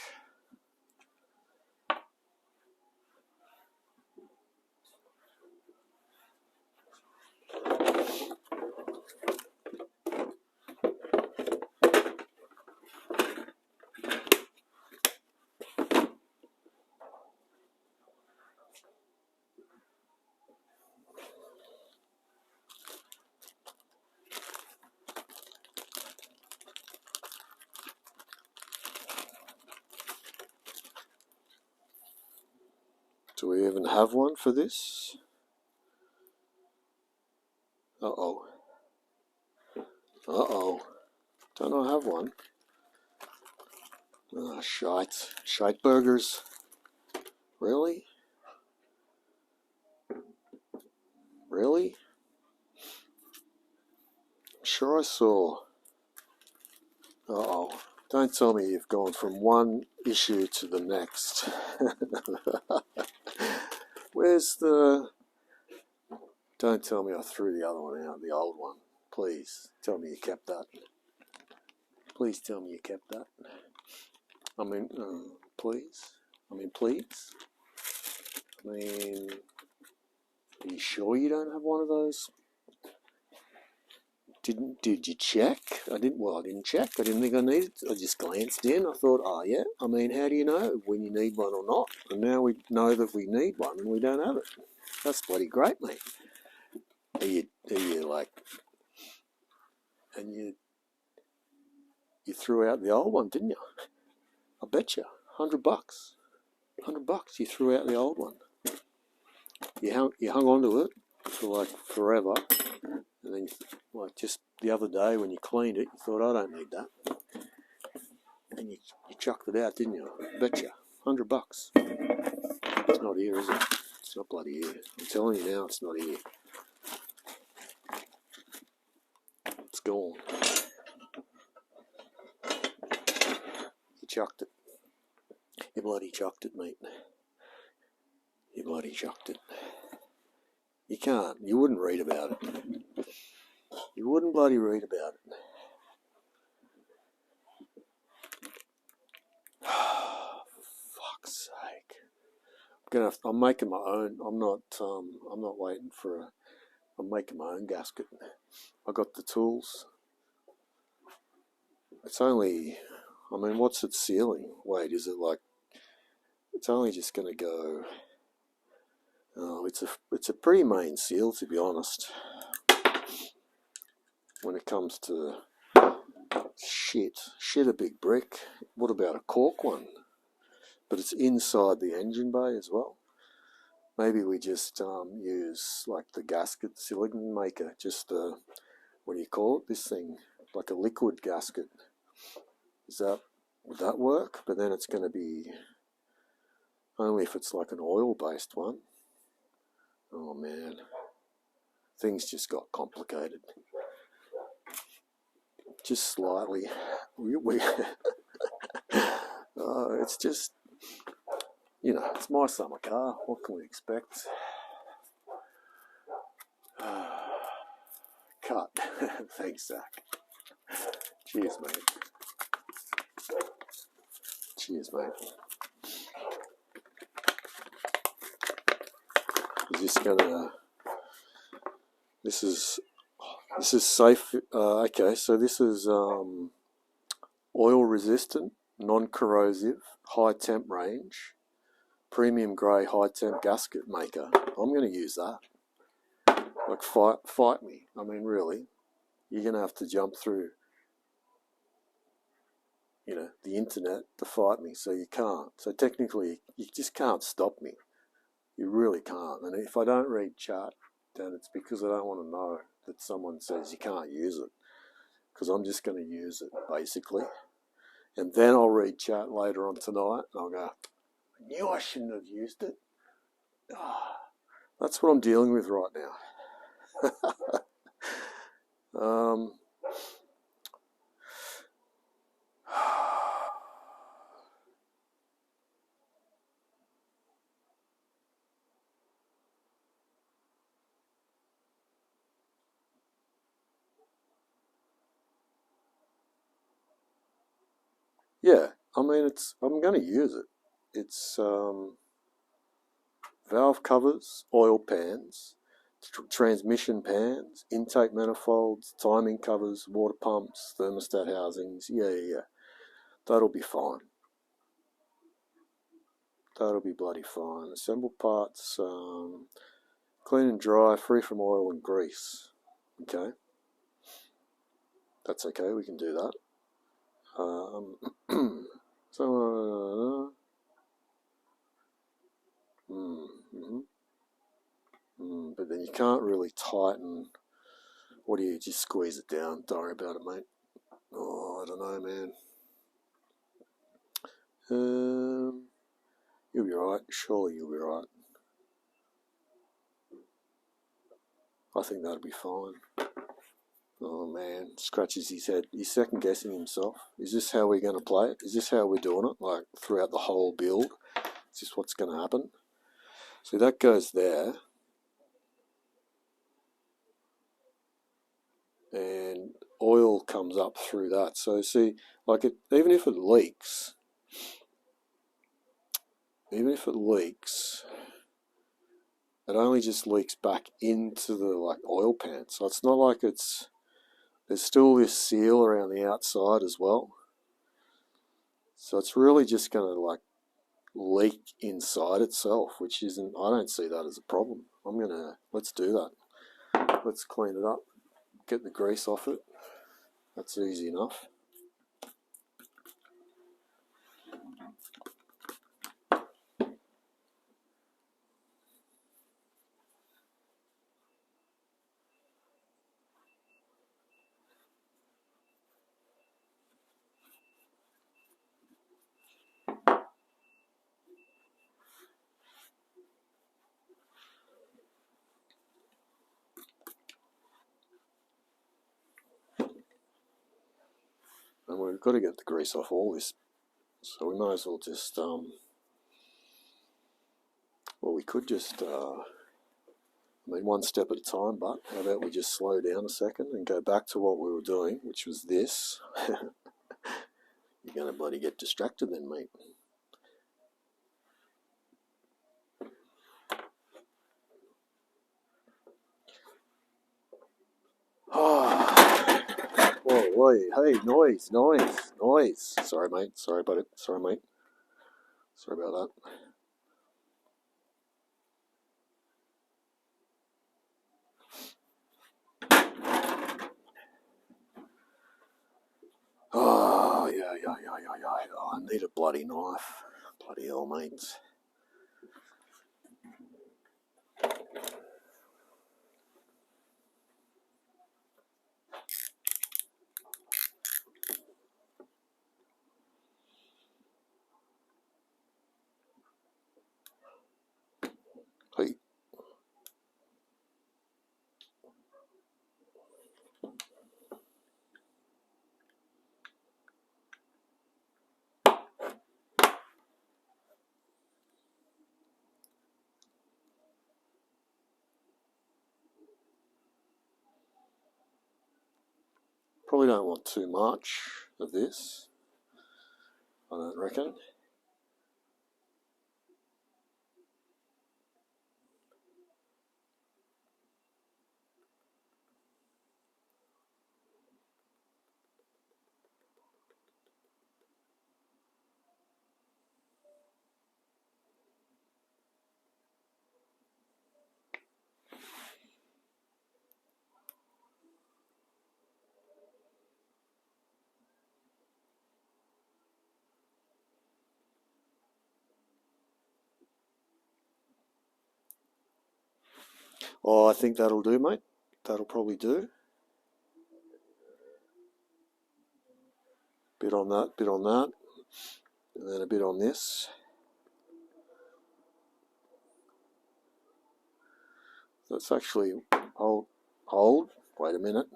Do we even have one for this? Uh-oh. Uh-oh. Don't I have one? Oh, shite. Shite burgers. Really? Really? I'm sure I saw. Uh-oh. Don't tell me you've gone from one issue to the next. Where's the... Don't tell me I threw the other one out, the old one. Please, tell me you kept that. Please tell me you kept that. I mean, please. I mean, please. I mean, are you sure you don't have one of those? Did you check? I didn't check. I didn't think I needed to. I just glanced in. I thought, oh yeah. I mean, how do you know when you need one or not? And now we know that we need one and we don't have it. That's bloody great, mate. Are you like, and you threw out the old one, didn't you? I bet you, $100. $100. You threw out the old one. You hung on to it for like forever, and then like just the other day when you cleaned it, you thought, I don't need that, and you chucked it out, didn't you? I bet you, $100. It's not here, is it? It's not bloody here. I'm telling you now, it's not here. It's gone. You chucked it. You bloody chucked it, mate. You bloody chucked it. You can't. You wouldn't read about it. You wouldn't bloody read about it. Fuck's sake. I'm making my own. I'm not waiting for I'm making my own gasket. I got the tools. It's only, I mean, what's its ceiling? Wait, is it like, it's only just going to go, oh, it's a pretty main seal, to be honest, when it comes to shit a big brick. What about a cork one? But it's inside the engine bay as well. Maybe we just use like the gasket silicon maker, just what do you call it? This thing, like a liquid gasket. Is that Would that work? But then it's going to be only if it's like an oil-based one. Oh man, things just got complicated. Just slightly. It's just, it's my summer car. What can we expect? Cut. Thanks, Zach. Cheers, mate. Cheers, mate. This is safe. Okay, so this is oil resistant, non-corrosive, high temp range, premium grey high temp gasket maker. I'm going to use that. Like, fight me. I mean, really, you're going to have to jump through, the internet to fight me. So you can't. So technically, you just can't stop me. You really can't. And if I don't read chat, then it's because I don't want to know that someone says you can't use it. Because I'm just going to use it, basically. And then I'll read chat later on tonight, and I'll go, I knew I shouldn't have used it. That's what I'm dealing with right now. Yeah, I mean, I'm going to use it. It's valve covers, oil pans, transmission pans, intake manifolds, timing covers, water pumps, thermostat housings. Yeah. That'll be fine. That'll be bloody fine. Assemble parts, clean and dry, free from oil and grease. Okay. That's okay, we can do that. But then you can't really tighten. What do you just squeeze it down? Don't worry about it, mate. Oh, I don't know, man. You'll be right. Surely you'll be right. I think that'll be fine. Oh man, scratches his head. He's second guessing himself. Is this how we're going to play it? Is this how we're doing it? Like throughout the whole build? Is this what's going to happen? So that goes there. And oil comes up through that. So see, like even if it leaks, it only just leaks back into the oil pan. So it's not like there's still this seal around the outside as well. So it's really just going to leak inside itself, which isn't, I don't see that as a problem. Let's do that. Let's clean it up, get the grease off it. That's easy enough. And we've got to get the grease off all this. So we might as well just, we could just, one step at a time, but how about we just slow down a second and go back to what we were doing, which was this. You're going to bloody get distracted then, mate. Whoa, hey, noise. Sorry, mate. Sorry about it. Sorry, mate. Sorry about that. Oh, yeah. Oh, I need a bloody knife. Bloody hell, mates. Probably don't want too much of this, I don't reckon. Oh, I think that'll do, mate. That'll probably do. Bit on that, and then a bit on this. That's actually hold. Wait a minute.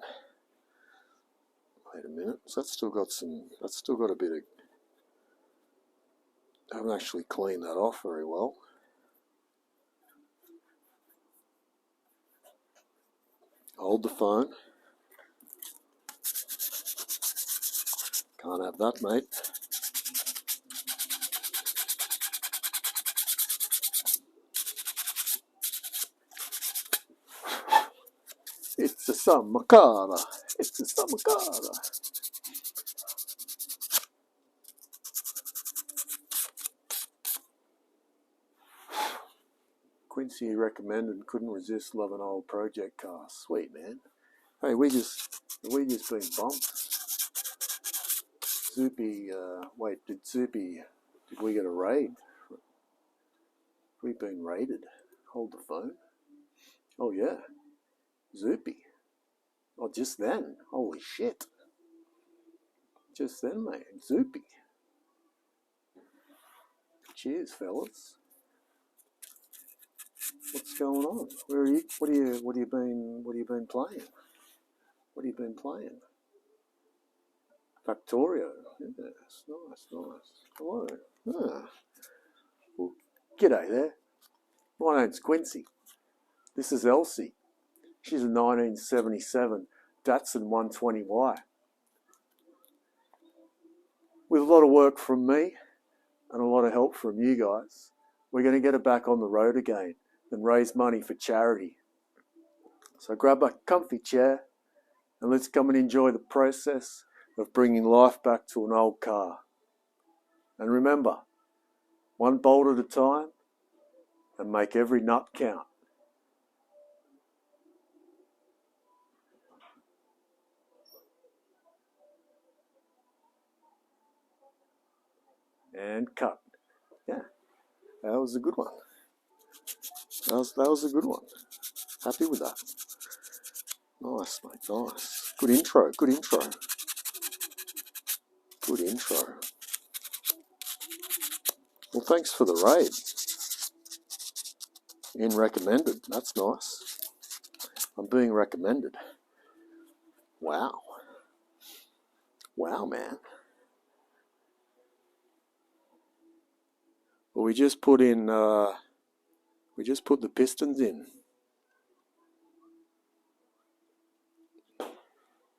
So that's still got a bit of. I haven't actually cleaned that off very well. Hold the phone. Can't have that, mate. It's a Samakara. It's a Samakara. Quincy recommended and couldn't resist loving old project car. Sweet, man. Hey, we just been bumped. Zoopy, did we get a raid? We've been raided. Hold the phone. Oh yeah, Zoopy. Oh, just then. Holy shit. Just then, mate. Zoopy. Cheers, fellas. What's going on? Where are you? What have you been playing? What have you been playing? Factorio. Yes, nice. Hello. Ah. Well, g'day there. My name's Quincy. This is Elsie. She's a 1977 Datsun 120Y. With a lot of work from me and a lot of help from you guys, we're going to get her back on the road again and raise money for charity. So grab a comfy chair and let's come and enjoy the process of bringing life back to an old car. And remember, one bolt at a time and make every nut count. And cut. Yeah, that was a good one. That was a good one. Happy with that. Nice, mate, nice. Good intro. Well, thanks for the raid. In recommended. That's nice. I'm being recommended. Wow. Wow, man. Well, we just put the pistons in.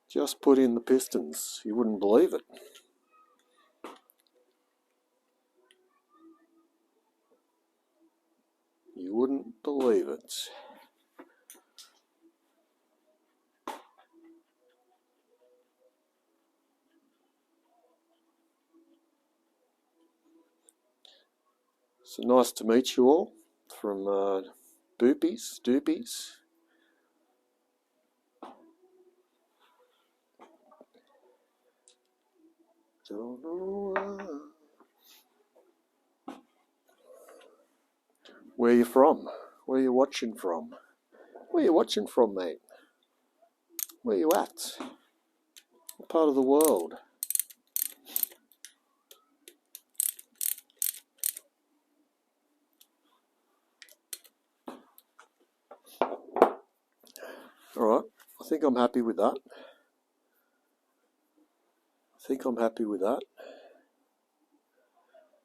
Just put in the pistons. You wouldn't believe it. You wouldn't believe it. So nice to meet you all from Doopies. Don't know where you from? Where you watching from? Where you watching from, mate? Where you at? What part of the world? Alright, I think I'm happy with that.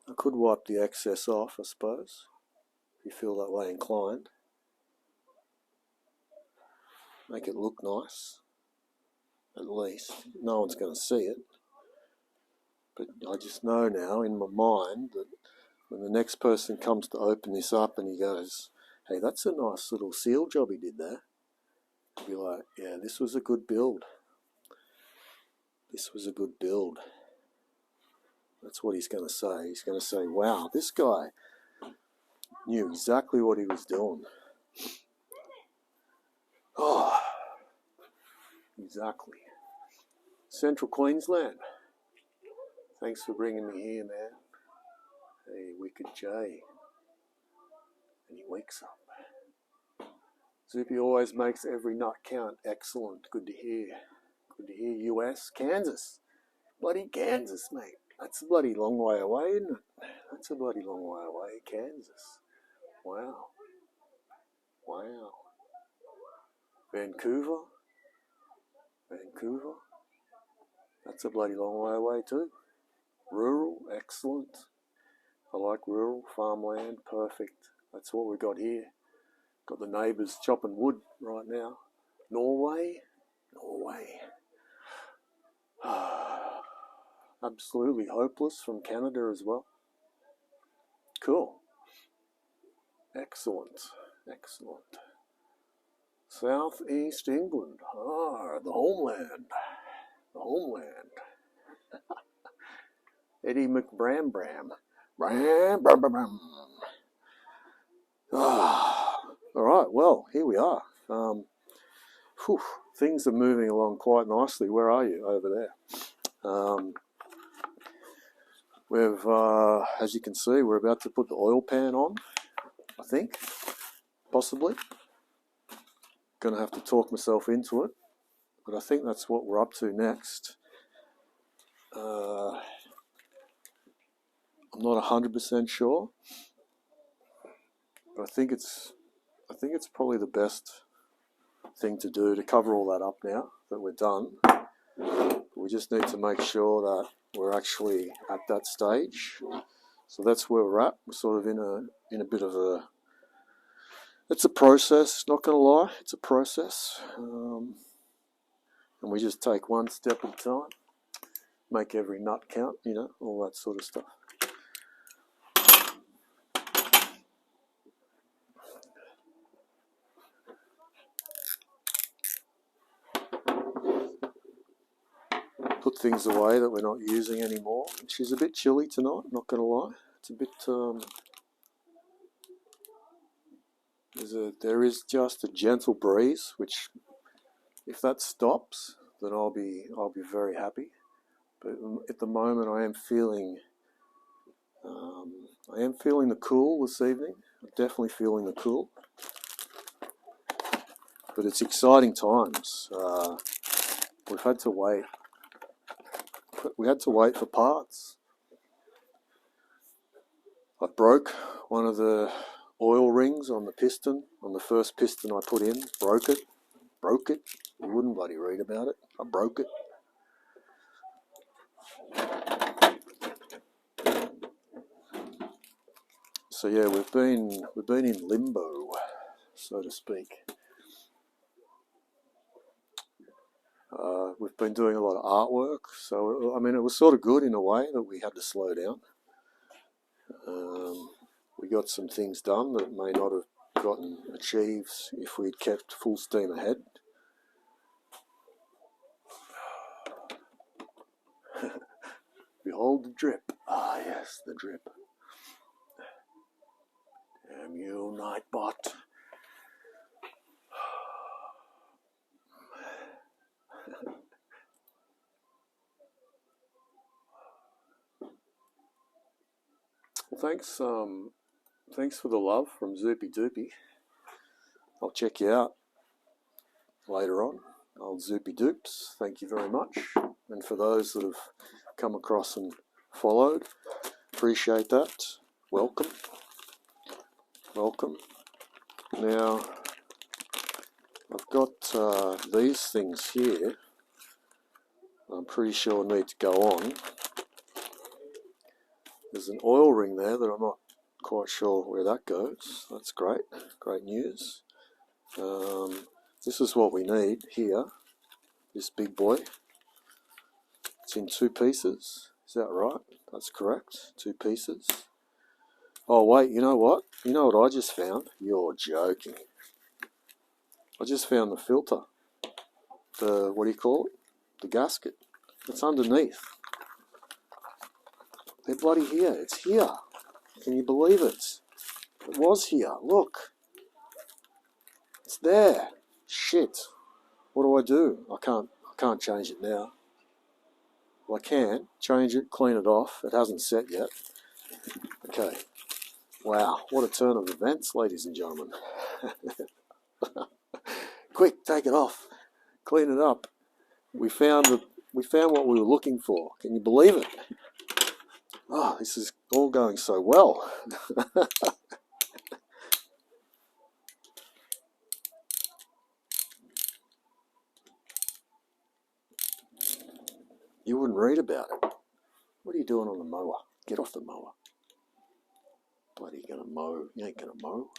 I could wipe the excess off, I suppose, if you feel that way inclined. Make it look nice. It at least. No one's going to see it. But I just know now in my mind that when the next person comes to open this up and he goes, hey, that's a nice little seal job he did there, I'll be like, yeah, this was a good build. This was a good build. That's what he's going to say. He's going to say, wow, this guy knew exactly what he was doing. Oh, exactly. Central Queensland. Thanks for bringing me here, man. Hey, Wicked J. And he wakes up. Zoopy always makes every nut count. Excellent. Good to hear. Good to hear. US. Kansas. Bloody Kansas, mate. That's a bloody long way away, isn't it? That's a bloody long way away. Kansas. Wow. Wow. Vancouver. Vancouver. That's a bloody long way away too. Rural. Excellent. I like rural. Farmland. Perfect. That's what we've got here. Got the neighbours chopping wood right now. Norway. Norway. Absolutely hopeless from Canada as well. Cool. Excellent. Excellent. South East England. The homeland. The homeland. Eddie McBram Bram. Bram Bram Bram Bram. All right, well, here we are. Things are moving along quite nicely. Where are you over there? We've, as you can see, we're about to put the oil pan on, I think, possibly. Going to have to talk myself into it, but I think that's what we're up to next. I'm not 100% sure, but I think it's probably the best thing to do to cover all that up now that we're done. We just need to make sure that we're actually at that stage. So that's where we're at. We're sort of in a bit of a. It's a process. Not going to lie, it's a process, and we just take one step at a time. Make every nut count, all that sort of stuff. Put things away that we're not using anymore. She's a bit chilly tonight, not going to lie. It's a bit, there is just a gentle breeze, which if that stops, then I'll be very happy. But at the moment I am feeling the cool this evening. I'm definitely feeling the cool. But it's exciting times. We've had to wait. We had to wait for parts. I broke one of the oil rings on the piston, on the first piston I put in. Broke it. You wouldn't bloody read about it. I broke it. So yeah, we've been in limbo, so to speak. We've been doing a lot of artwork, so I mean it was sort of good in a way that we had to slow down. We got some things done that may not have gotten achieved if we'd kept full steam ahead. Behold the drip. Ah yes, the drip. Damn you, Nightbot. Well, thanks for the love from Zoopy Doopy. I'll check you out later on. Old Zoopy Doops, thank you very much. And for those that have come across and followed, appreciate that. Welcome. Welcome. Now, I've got these things here. I'm pretty sure need to go on. There's an oil ring there that I'm not quite sure where that goes. That's great. Great news. This is what we need here. this big boy. It's in 2 pieces. Is that right? That's correct. 2 pieces. Oh wait, you know what? You know what I just found? You're joking. I just found the filter. The, what do you call it? The gasket. It's underneath. They're bloody here. It's here. Can you believe it? It was here. Look. It's there. Shit. What do I do? I can't change it now. Well, I can change it, clean it off. It hasn't set yet. Okay. Wow, what a turn of events, ladies and gentlemen. Quick, take it off. Clean it up. We found what we were looking for. Can you believe it? Oh, this is all going so well. You wouldn't read about it. What are you doing on the mower? Get off the mower. Bloody gonna mow. You ain't gonna mow.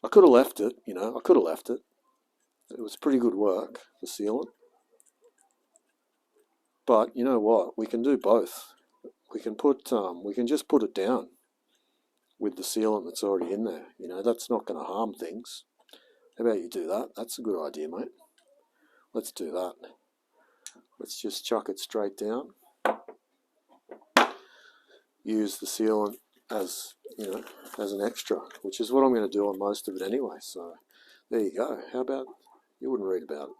I could have left it, you know. I could have left it. It was pretty good work, the sealant. But you know what? We can do both. We can just put it down with the sealant that's already in there. You know, that's not going to harm things. How about you do that? That's a good idea, mate. Let's do that. Let's just chuck it straight down. Use the sealant as, you know, as an extra, which is what I'm going to do on most of it anyway. So there you go. How about, you wouldn't read about it.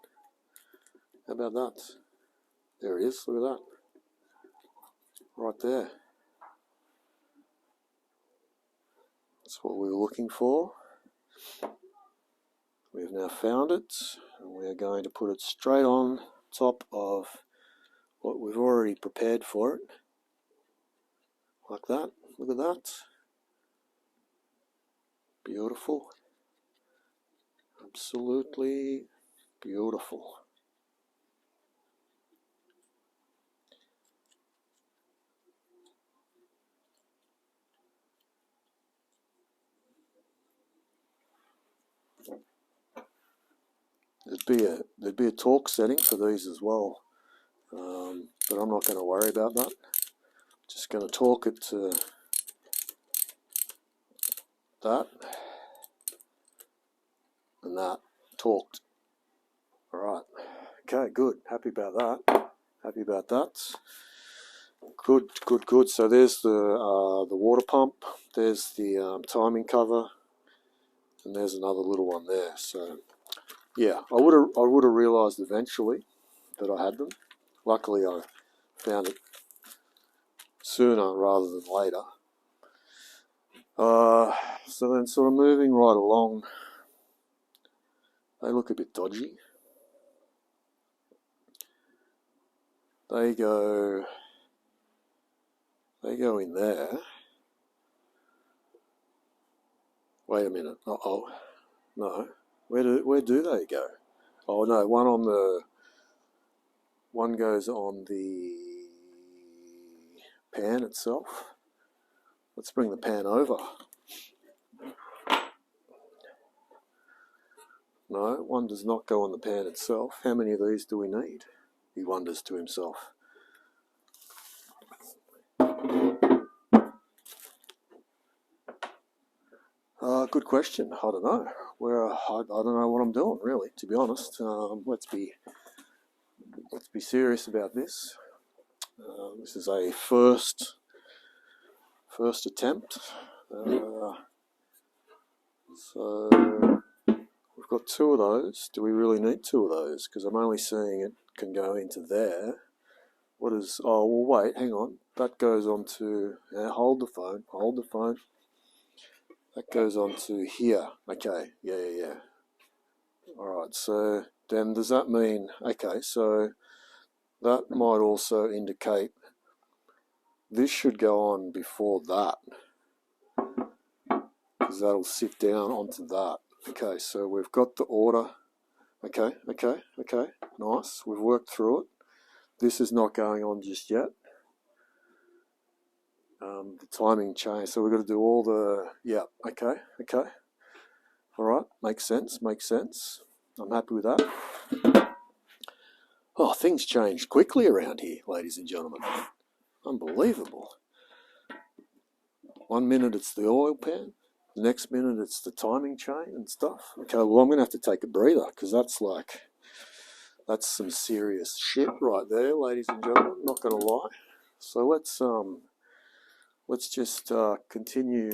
How about that? There it is. Look at that. Right there. That's what we were looking for. We have now found it, and we are going to put it straight on top of what we've already prepared for it. Like that. Look at that. Beautiful. Absolutely beautiful. There'd be a torque setting for these as well, but I'm not going to worry about that. Just going to torque it to that and that. Torqued. All right. Okay, good. Happy about that. Happy about that. Good, good, good. So there's the water pump. There's the timing cover, and there's another little one there. So yeah, I would have realised eventually that I had them. Luckily, I found it sooner rather than later. So then, sort of moving right along, they look a bit dodgy. They go in there. Wait a minute. Uh-oh. No. Where do they go? Oh no, one goes on the pan itself. Let's bring the pan over. No, one does not go on the pan itself. How many of these do we need? He wonders to himself. Good question. I don't know. I don't know what I'm doing, really, to be honest. Let's be serious about this. This is a first attempt. So we've got 2 of those. Do we really need 2 of those? Because I'm only seeing it can go into there. What is? Oh well, wait. Hang on. That goes on to. Hold the phone. Hold the phone. That goes on to here. Okay. Yeah. All right. So then, does that mean? Okay. So that might also indicate this should go on before that, because that'll sit down onto that. Okay. So we've got the order. Okay. Nice. We've worked through it. This is not going on just yet. The timing change. So we've got to do all the. Yeah. Okay. All right. Makes sense. I'm happy with that. Oh, things change quickly around here, ladies and gentlemen. Unbelievable. 1 minute it's the oil pan, the next minute it's the timing chain and stuff. Okay, well I'm going to have to take a breather because that's some serious shit right there, ladies and gentlemen. Not going to lie. So let's just continue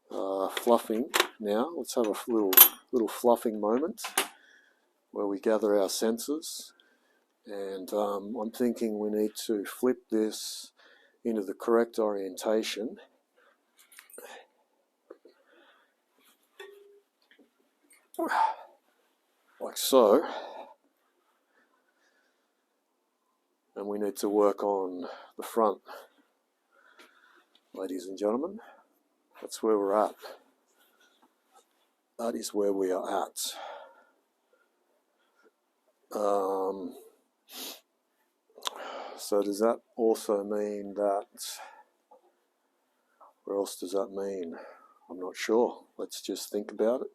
fluffing now. Let's have a little fluffing moment where we gather our senses. And I'm thinking we need to flip this into the correct orientation. Like so. And we need to work on the front, ladies and gentlemen. That's where we're at. That is where we are at. So does that also mean that, what else does that mean? I'm not sure. Let's just think about it.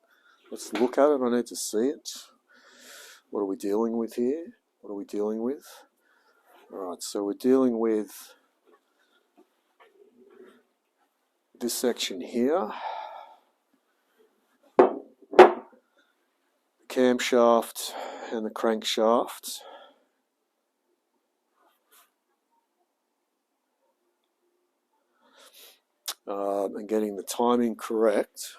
Let's look at it. I need to see it. What are we dealing with here? What are we dealing with? Alright, so we're dealing with this section here. The camshaft and the crankshaft. And getting the timing correct.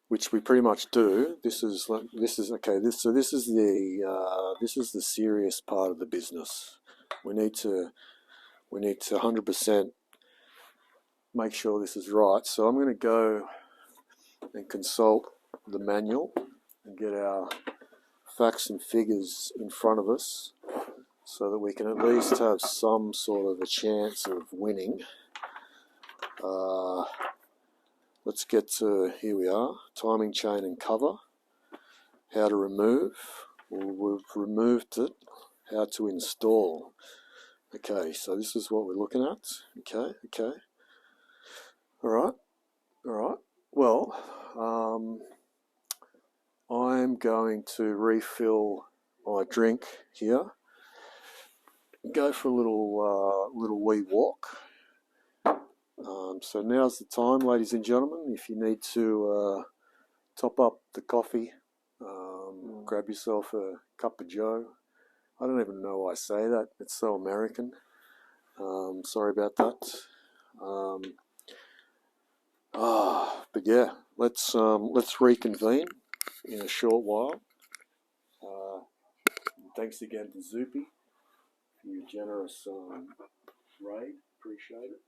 Which we pretty much do. This is okay. This is the serious part of the business. We need to 100% make sure this is right. So I'm going to go and consult the manual and get our facts and figures in front of us, so that we can at least have some sort of a chance of winning. Let's get to, here we are, timing chain and cover, how to remove, well, we've removed it, how to install. Okay, so this is what we're looking at. Okay. Alright. Well, I'm going to refill my drink here, go for a little wee walk. So now's the time, ladies and gentlemen. If you need to top up the coffee, grab yourself a cup of joe. I don't even know why I say that. It's so American. Sorry about that. But yeah, let's reconvene in a short while. Thanks again to Zoopy for your generous raid. Appreciate it.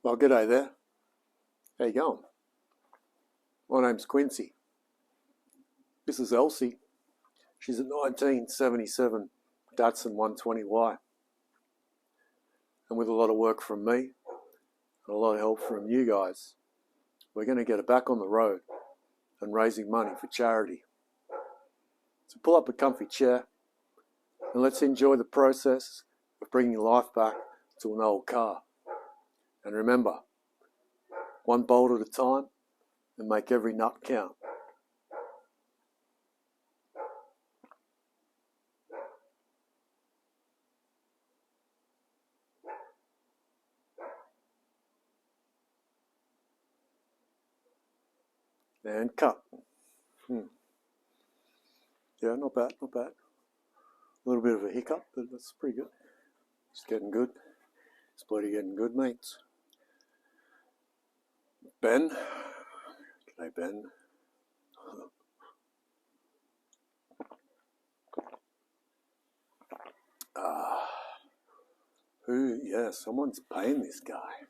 Well, g'day there. How you going? My name's Quincy. This is Elsie. She's a 1977 Datsun 120Y. And with a lot of work from me and a lot of help from you guys, we're going to get her back on the road and raising money for charity. So pull up a comfy chair and let's enjoy the process of bringing life back to an old car. And remember, one bolt at a time and make every nut count. And cut. Yeah, not bad, not bad. A little bit of a hiccup, but that's pretty good. It's getting good. It's bloody getting good, mates. Ben. G'day, Ben. Yeah, someone's paying this guy.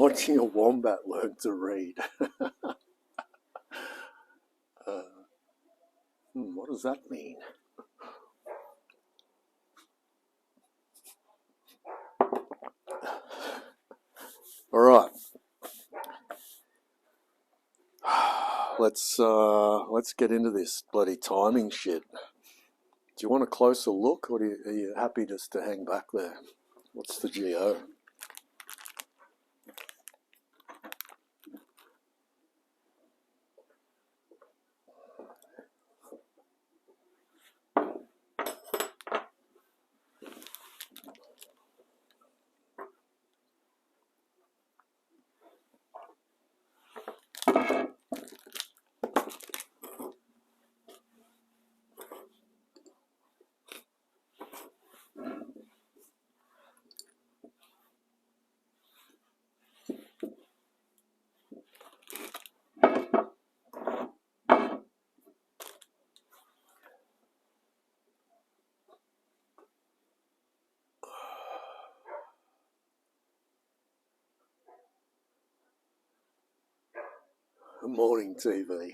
watching a wombat learn to read. What does that mean? All right. Let's get into this bloody timing shit. Do you want a closer look, or are you happy just to hang back there? What's the GO? Morning TV.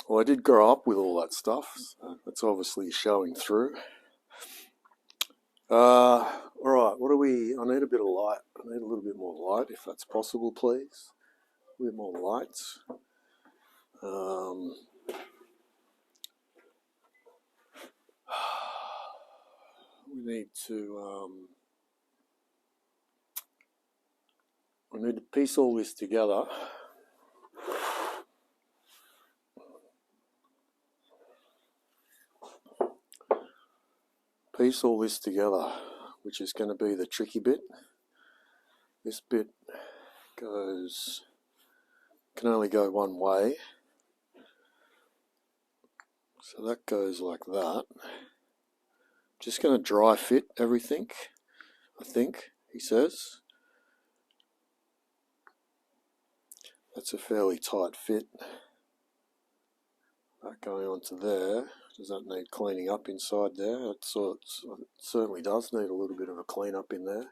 Well, I did grow up with all that stuff. So that's obviously showing through. All right, what do we... I need a bit of light. I need a little bit more light, if that's possible, please. A bit more light. We need to piece all this together. Piece all this together, which is going to be the tricky bit. This bit can only go one way. So that goes like that. Just going to dry fit everything, I think, he says. That's a fairly tight fit. That going onto there. Does that need cleaning up inside there? It certainly does need a little bit of a clean up in there.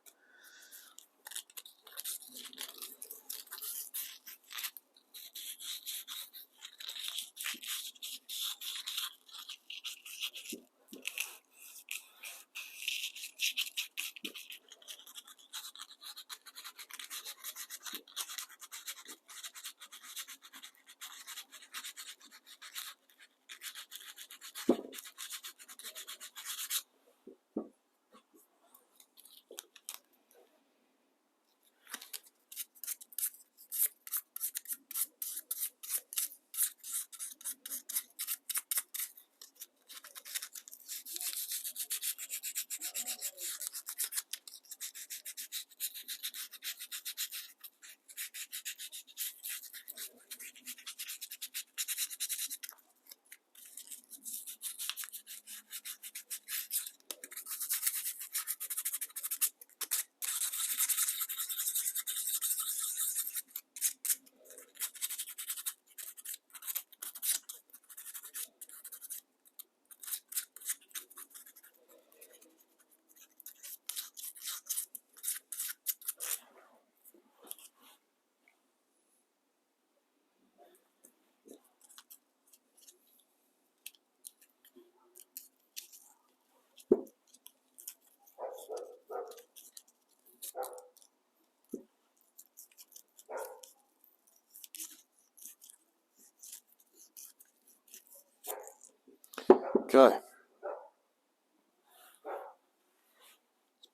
Okay.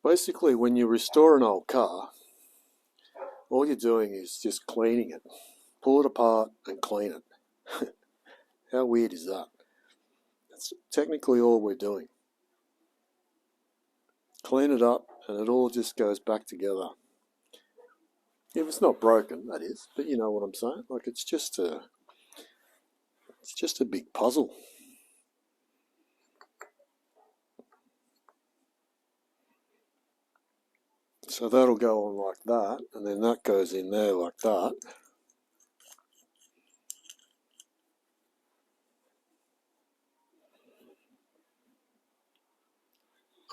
Basically, when you restore an old car, all you're doing is just cleaning it. Pull it apart and clean it. How weird is that? That's technically all we're doing. Clean it up and it all just goes back together. If it's not broken, that is, but you know what I'm saying? Like it's just a big puzzle. So that'll go on like that, and then that goes in there like that.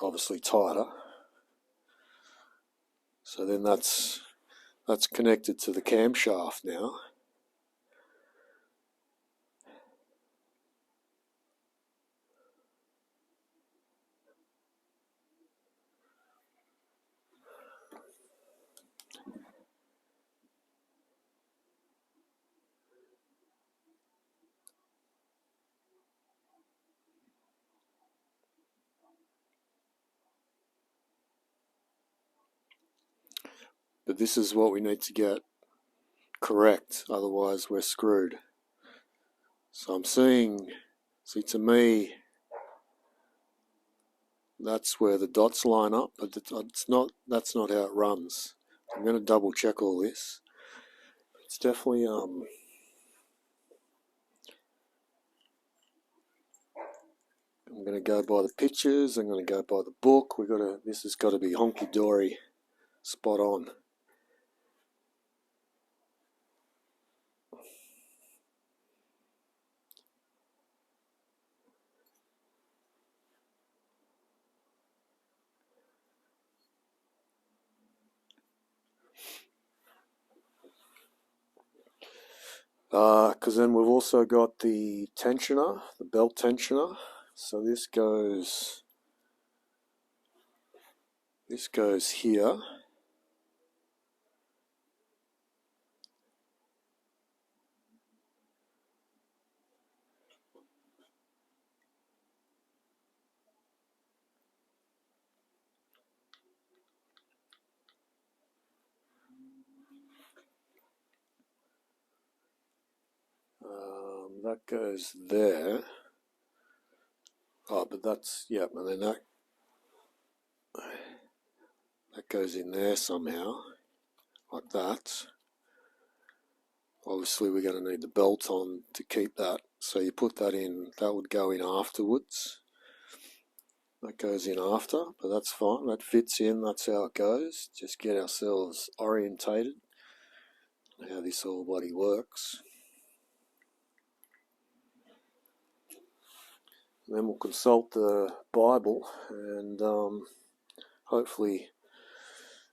Obviously tighter. So then that's connected to the camshaft now. But this is what we need to get correct, otherwise we're screwed. So I'm seeing, see, to me, that's where the dots line up, but it's not. That's not how it runs. I'm going to double check all this. It's definitely I'm going to go by the pictures. I'm going to go by the book. This has got to be honky dory, spot on. Because then we've also got the tensioner, the belt tensioner. So this goes here. That goes there. Oh, but that's, yeah, and then that goes in there somehow, like that. Obviously we're going to need the belt on to keep that, so you put that in, that would go in afterwards. That goes in after, but that's fine, that fits in, that's how it goes. Just get ourselves orientated on how this all bloody works. And then we'll consult the Bible and hopefully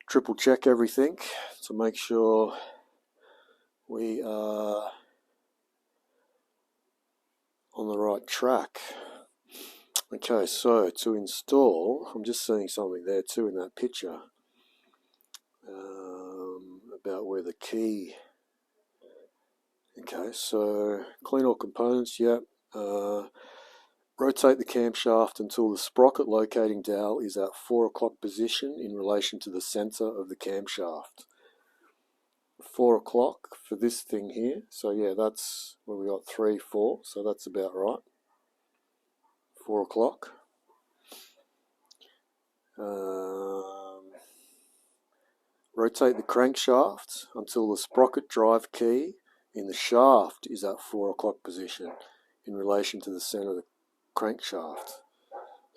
triple check everything to make sure we are on the right track. Okay, so to install, I'm just seeing something there too in that picture about where the key. Okay, so clean all components, yep. Rotate the camshaft until the sprocket locating dowel is at 4 o'clock position in relation to the center of the camshaft. 4 o'clock for this thing here, so yeah, that's where we got 3, 4, so that's about right. 4 o'clock. Rotate the crankshaft until the sprocket drive key in the shaft is at 4 o'clock position in relation to the center of the crankshaft.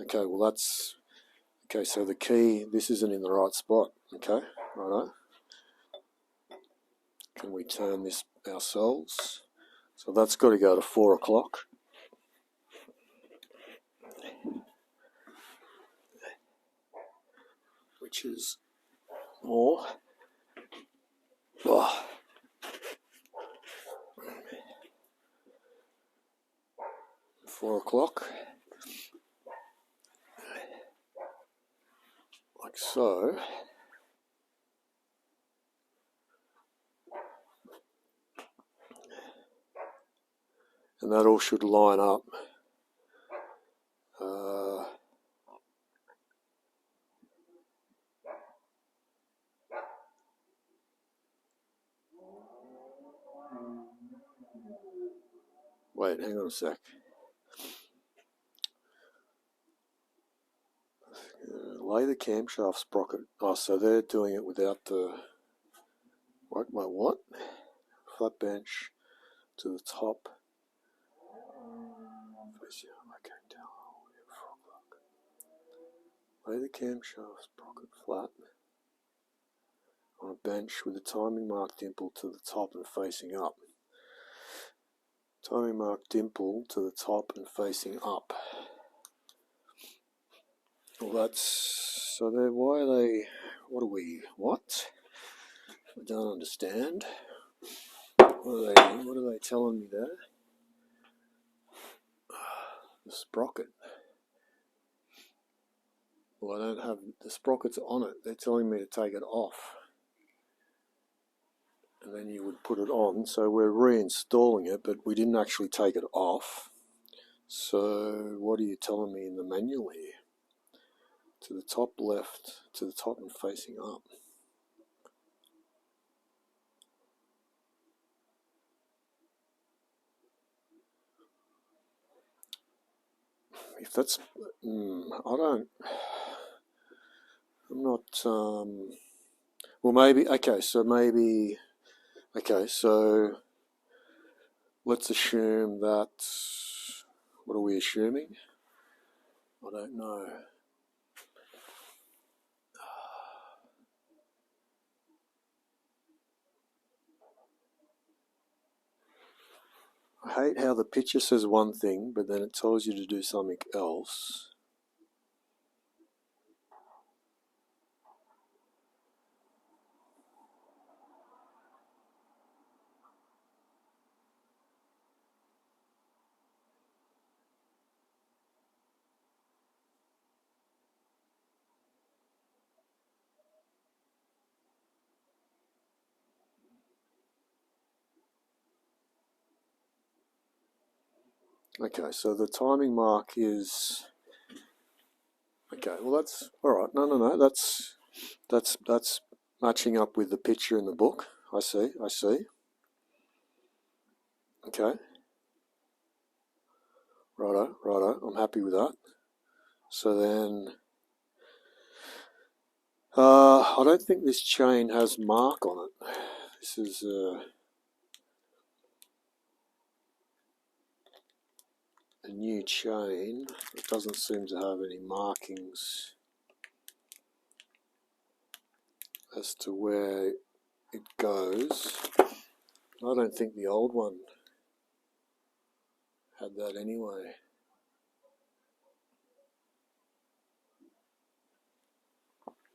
Okay, well that's, okay, so the key, this isn't in the right spot. Okay, righto. Can we turn this ourselves? So that's got to go to 4 o'clock. Which is more. Oh. 4 o'clock. Like so. And that all should line up. Wait, hang on a sec. Lay the camshaft sprocket. Oh, so they're doing it without the. Wait, what? Flat bench to the top. Lay the camshaft sprocket flat on a bench with the timing mark dimple to the top and facing up. Timing mark dimple to the top and facing up. Well, that's so. Why What? I don't understand. What are they telling me there? The sprocket. Well, I don't have the sprockets on it. They're telling me to take it off. And then you would put it on. So we're reinstalling it, but we didn't actually take it off. So what are you telling me in the manual here? To the top left, to the top and facing up. If that's, I'm not, well maybe, okay, so let's assume that, what are we assuming? I don't know. I hate how the picture says one thing, but then it tells you to do something else. Okay, so the timing mark is, okay, well that's, alright, no, that's matching up with the picture in the book. I see. Okay. Righto, I'm happy with that. So then, I don't think this chain has mark on it. This is, a new chain. It doesn't seem to have any markings as to where it goes. I don't think the old one had that anyway.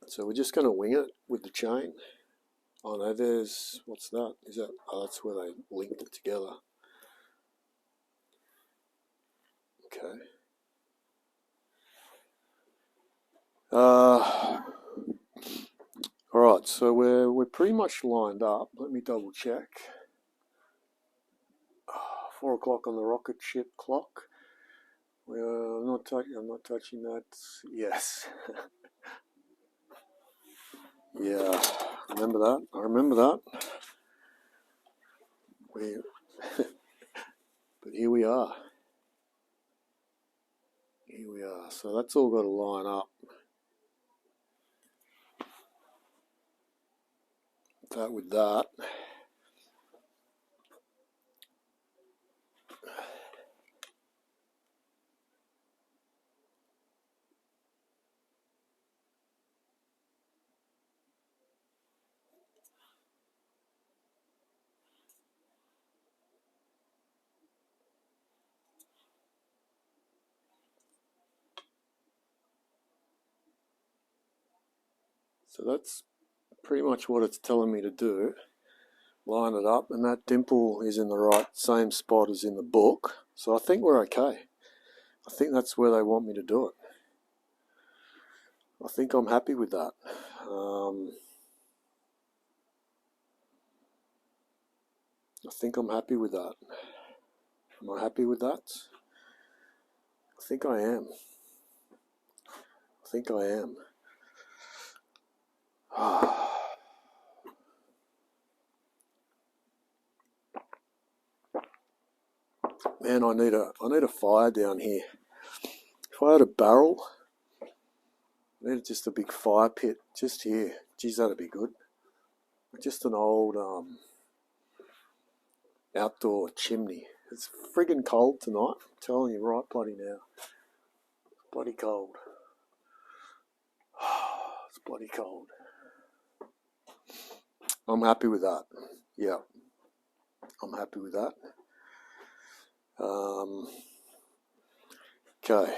So we're just going to wing it with the chain. Oh no, there's, what's that? Is that, oh, that's where they linked it together. Okay. Alright, so we're pretty much lined up. Let me double check. 4 o'clock on the rocket ship clock. I'm not touching that. Yes. Yeah, remember that? I remember that. But here we are. So that's all got to line up. That with that. So that's pretty much what it's telling me to do. Line it up, and that dimple is in the right same spot as in the book. So I think we're okay. I think that's where they want me to do it. I think I'm happy with that. I think I'm happy with that. Am I happy with that? I think I am. Man, I need a fire down here. If I had a barrel, I need just a big fire pit just here. Geez, that'd be good. Just an old outdoor chimney. It's friggin' cold tonight. I'm telling you right bloody now. It's bloody cold. It's bloody cold. I'm happy with that. Yeah. I'm happy with that. Okay.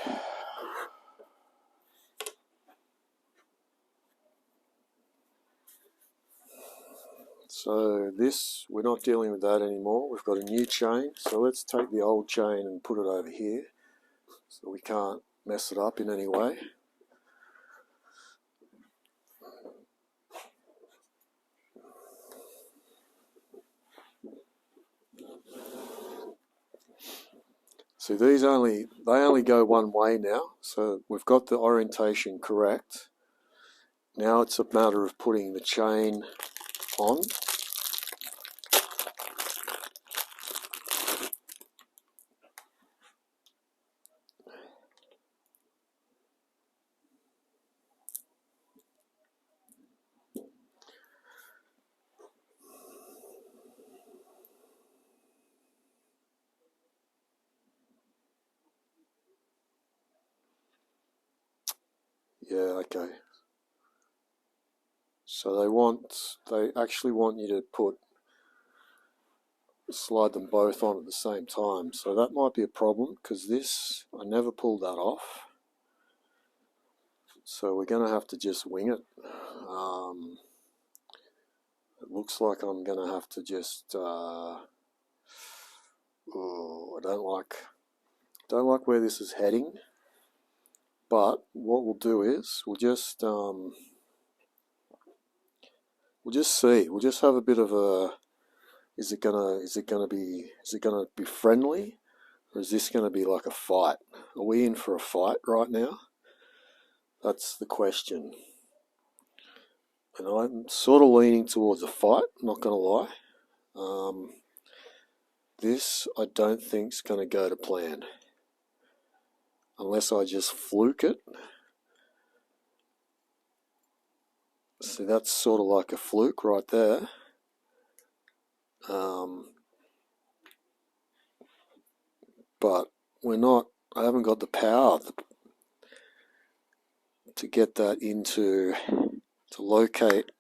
So this, we're not dealing with that anymore. We've got a new chain. So let's take the old chain and put it over here so we can't mess it up in any way. See, they only go one way now. So we've got the orientation correct. Now it's a matter of putting the chain on. Yeah, okay. So they actually want you to slide them both on at the same time. So that might be a problem because this, I never pulled that off. So we're going to have to just wing it. It looks like I'm going to have to just, I don't like where this is heading. But what we'll do is we'll just see. We'll just have a bit of a. Is it gonna be friendly, or is this gonna be like a fight? Are we in for a fight right now? That's the question. And I'm sort of leaning towards a fight. Not gonna lie. This I don't think's gonna go to plan, unless I just fluke it. See, that's sort of like a fluke right there. But I haven't got the power to get that to locate.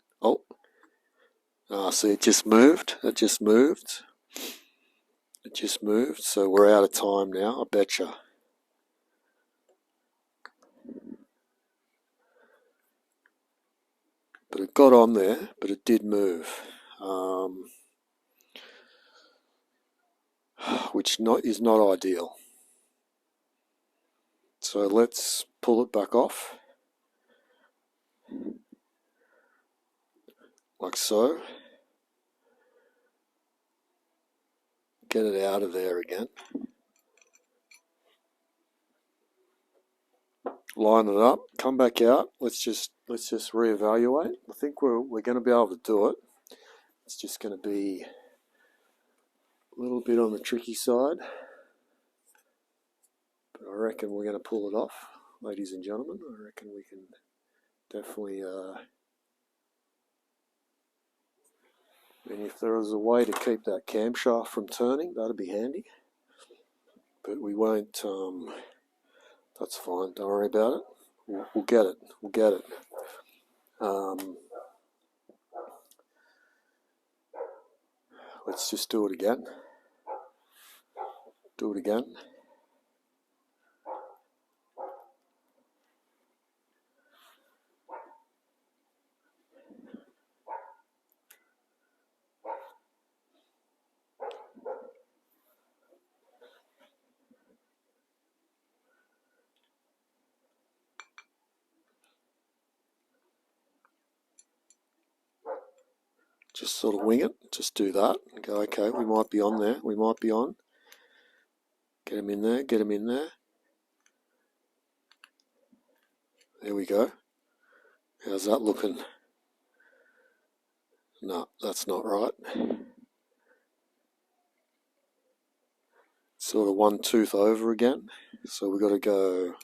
See, it just moved. It just moved. So we're out of time now, I betcha. But it got on there, but it did move. Which is not ideal. So let's pull it back off. Like so. Get it out of there again. Line it up, come back out. Let's just reevaluate. I think we're going to be able to do it. It's just going to be a little bit on the tricky side. But I reckon we're going to pull it off, ladies and gentlemen. I reckon we can definitely. And if there was a way to keep that camshaft from turning, that'd be handy. But we won't. That's fine. Don't worry about it. We'll get it. We'll get it. Let's just do it again. Do it again. Just sort of wing it. Just do that. And go, okay, we might be on there. We might be on. Get him in there. Get him in there. There we go. How's that looking? No, that's not right. Sort of one tooth over again. So we've got to go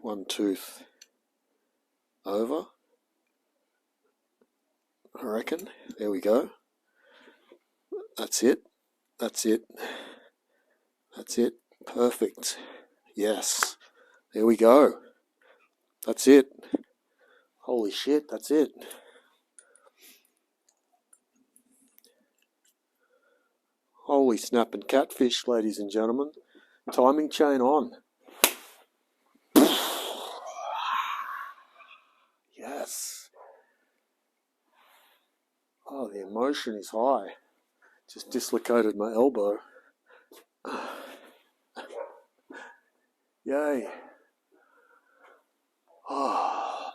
one tooth over. I reckon. There we go. That's it. That's it. That's it. Perfect. Yes. There we go. That's it. Holy shit, that's it. Holy snapping catfish, ladies and gentlemen. Timing chain on. Yes. emotion is high. Just dislocated my elbow. Yay. Oh.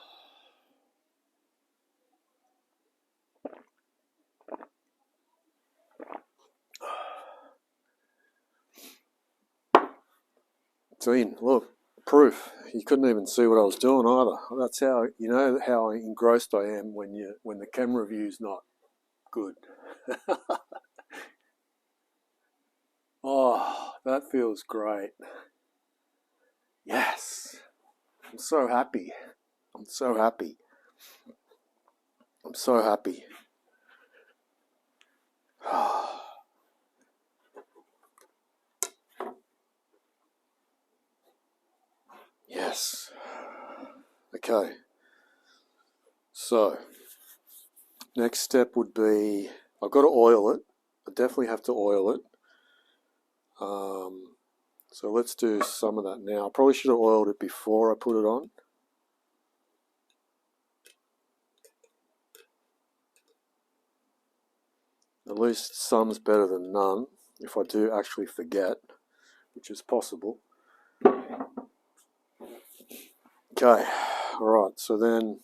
It's in. Look, proof. You couldn't even see what I was doing either. That's how you know how engrossed I am when the camera view's not good. Oh, that feels great. Yes. I'm so happy. I'm so happy. I'm so happy. Yes. Okay. So, next step would be, I've got to oil it. I definitely have to oil it. So let's do some of that now. I probably should have oiled it before I put it on. At least some's better than none, if I do actually forget, which is possible. Okay, alright, so then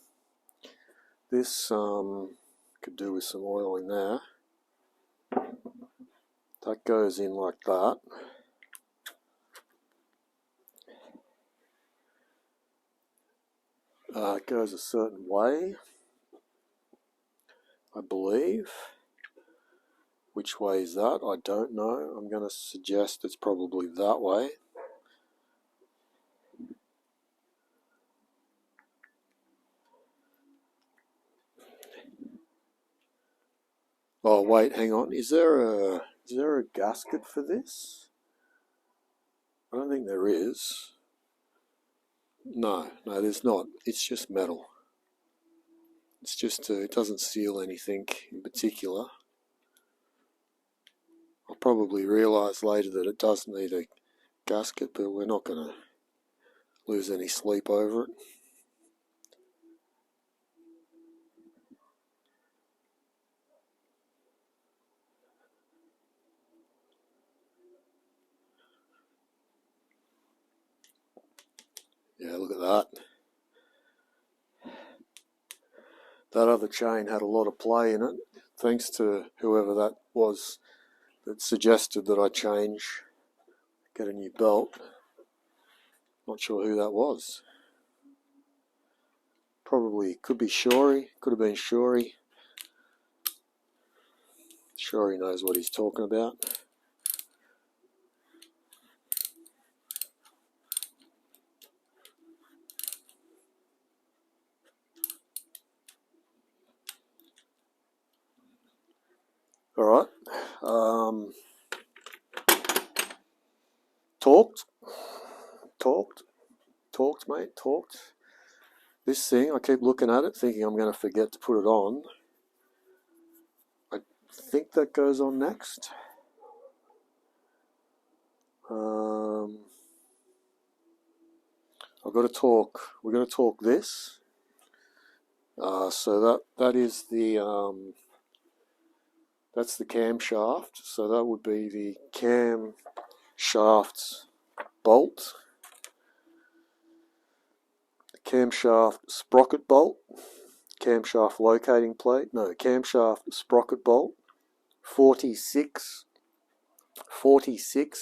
this could do with some oil in there. That goes in like that. It goes a certain way, I believe. Which way is that? I don't know. I'm going to suggest it's probably that way. Oh wait, hang on. Is there a gasket for this? I don't think there is. No, there's not. It's just metal. It's just it doesn't seal anything in particular. I'll probably realise later that it does need a gasket, but we're not going to lose any sleep over it. Yeah, look at that. That other chain had a lot of play in it, thanks to whoever that was that suggested that I get a new belt. Not sure who that was. Probably could be Shory, could have been Shory. Shory knows what he's talking about. Alright. Talked, mate, talked. This thing, I keep looking at it, thinking I'm going to forget to put it on. I think that goes on next. I've got to talk. We're going to talk this. So that is the that's the camshaft. So that would be the camshaft bolt, the camshaft sprocket bolt, camshaft locating plate. No, camshaft sprocket bolt. 46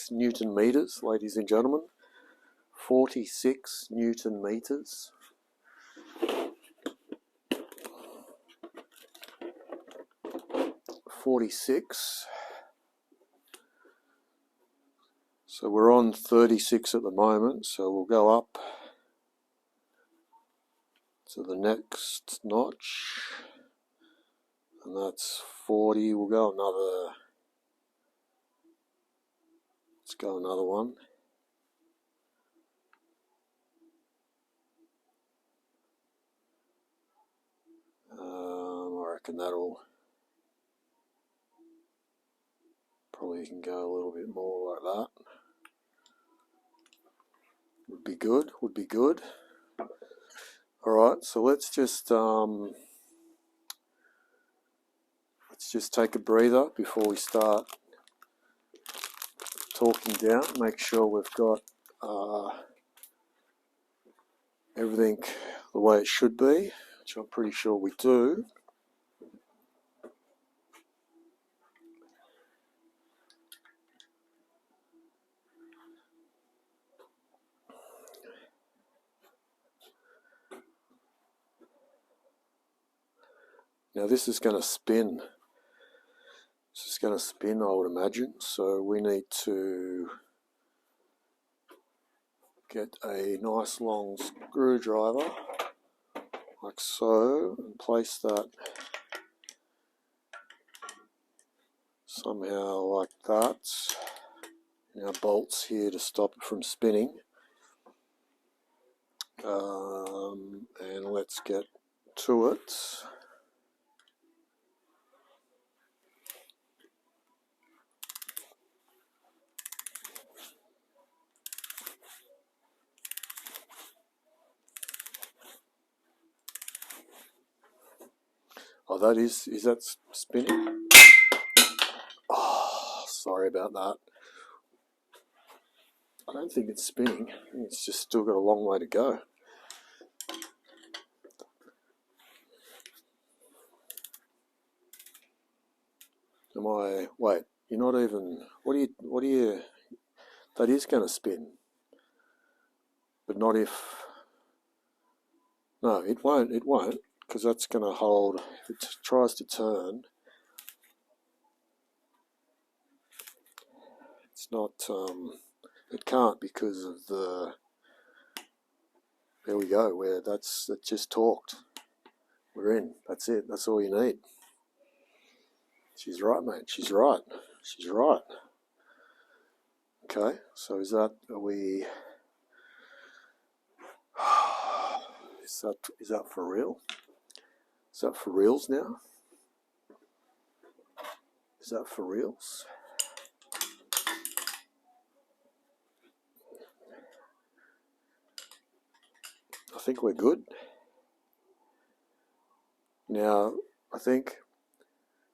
Newton meters, ladies and gentlemen. 46 Newton meters. So we're on 36 at the moment, so we'll go up to the next notch, and that's 40. We'll go another, let's go another one. I reckon that'll probably can go a little bit more like that. Would be good, would be good. Alright, so let's just let's just take a breather before we start talking down. Make sure we've got everything the way it should be, which I'm pretty sure we do. Now this is going to spin. This is going to spin, I would imagine. So we need to get a nice long screwdriver, like so, and place that somehow like that. Now bolts here to stop it from spinning. And let's get to it. Oh, that is that spinning? Oh, sorry about that. I don't think it's spinning. I think it's just still got a long way to go. Wait, you're not even, what do you, that is going to spin. But not if, no, it won't, because that's going to hold, if it tries to turn, it's not, it can't because of the, there we go, where it just talked. We're in, that's it, that's all you need. She's right, mate, she's right. Okay, so is that for real? Is that for reals now? Is that for reals? I think we're good. Now, I think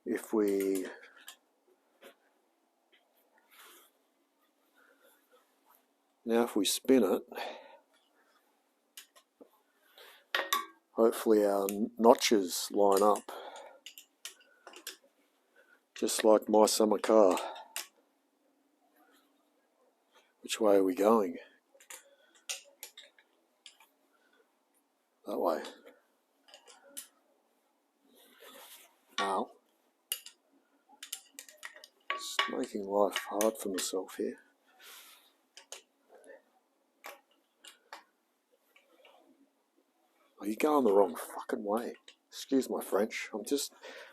if we spin it, hopefully our notches line up, just like my summer car. Which way are we going? That way. Now, just making life hard for myself here. Oh, you're going the wrong fucking way. Excuse my French.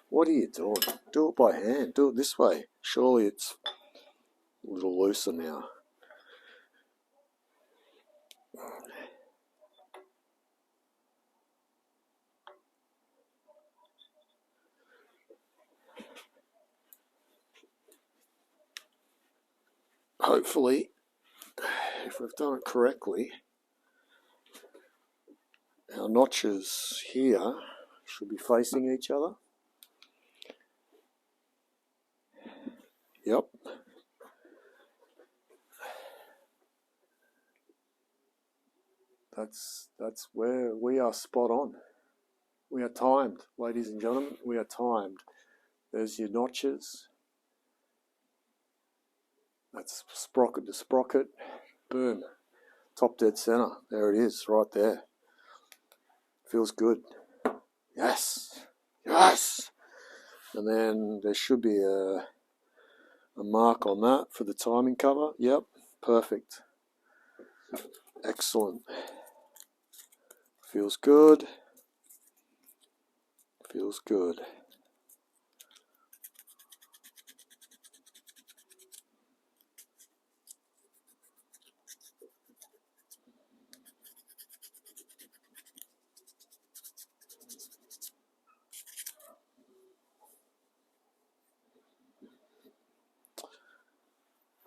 What are you doing? Do it by hand. Do it this way. Surely it's a little looser now. Hopefully, if we've done it correctly, our notches here should be facing each other. Yep. That's where we are spot on. We are timed, ladies and gentlemen. We are timed. There's your notches. That's sprocket to sprocket. Boom. Top dead center. There it is, right there. Feels good. Yes. Yes. And then there should be a mark on that for the timing cover. Yep. Perfect. Excellent. Feels good. Feels good.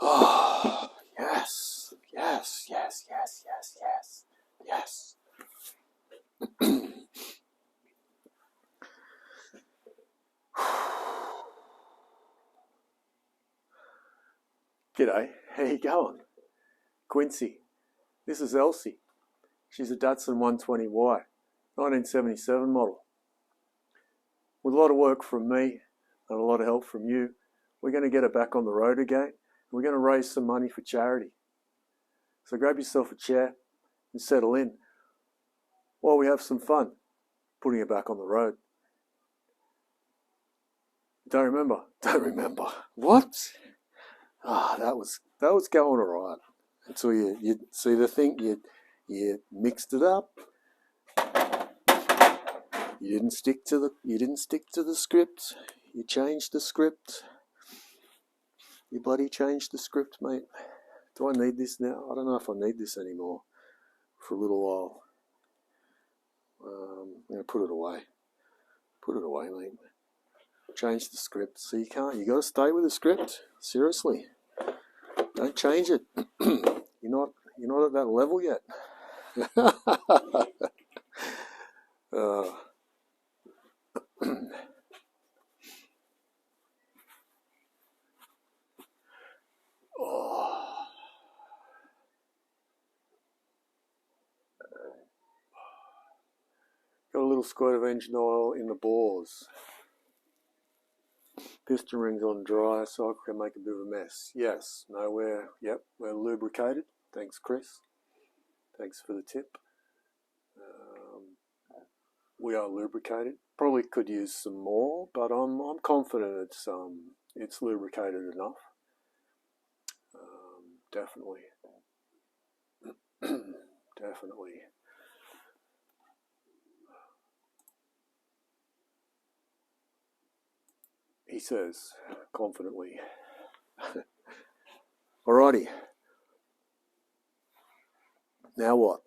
Oh, yes. Yes, yes, yes, yes, yes, yes. G'day, how you going? Quincy, this is Elsie. She's a Datsun 120Y, 1977 model. With a lot of work from me and a lot of help from you, we're going to get her back on the road again. We're going to raise some money for charity. So grab yourself a chair and settle in while we have some fun putting her back on the road. Don't remember? Don't remember. What? That was going all right until you see the thing. You mixed it up. You didn't stick to the script. You changed the script. You bloody changed the script, mate. Do I need this now? I don't know if I need this anymore for a little while. I'm going to put it away. Put it away, mate. Change the script. So you can't. You got to stay with the script. Seriously, don't change it. You're not at that level yet. Got a little squirt of engine oil in the bores. Piston rings on dry, so I can make a bit of a mess. Yes, no, we're lubricated. Thanks, Chris. Thanks for the tip. We are lubricated. Probably could use some more, but I'm confident it's lubricated enough. Definitely. Definitely. He says confidently. Alrighty. Now what?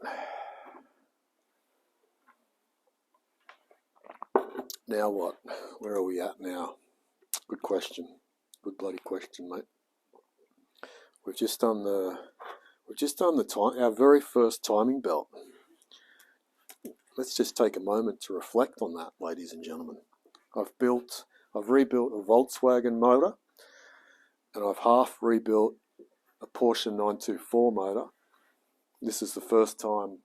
Now what? Where are we at now? Good question. Good bloody question, mate. We've just done our very first timing belt. Let's just take a moment to reflect on that, ladies and gentlemen. I've rebuilt a Volkswagen motor, and I've half rebuilt a Porsche 924 motor. This is the first time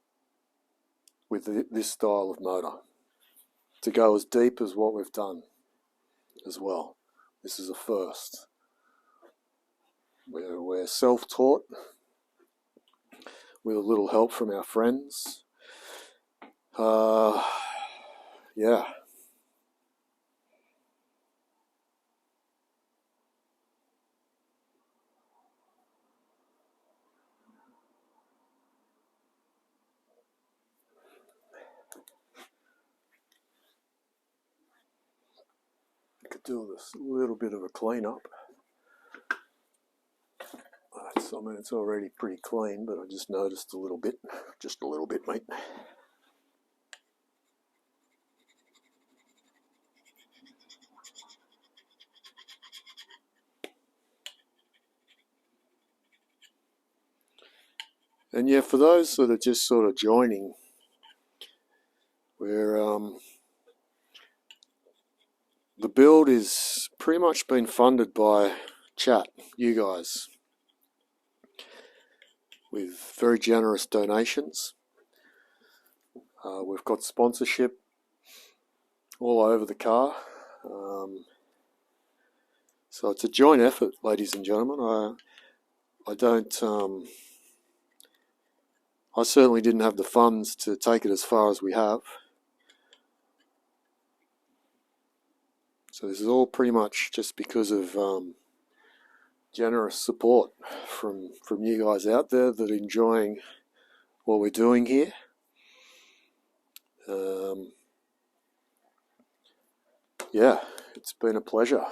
with this style of motor to go as deep as what we've done as well. This is a first. We're self-taught with a little help from our friends. Yeah. I could do this little bit of a clean-up. It's already pretty clean, but I just noticed a little bit. Just a little bit, mate. And yeah, for those that are just sort of joining, the build is pretty much been funded by chat, you guys, with very generous donations. We've got sponsorship all over the car. So it's a joint effort, ladies and gentlemen. I certainly didn't have the funds to take it as far as we have. So this is all pretty much just because of generous support from you guys out there that are enjoying what we're doing here. Yeah, it's been a pleasure.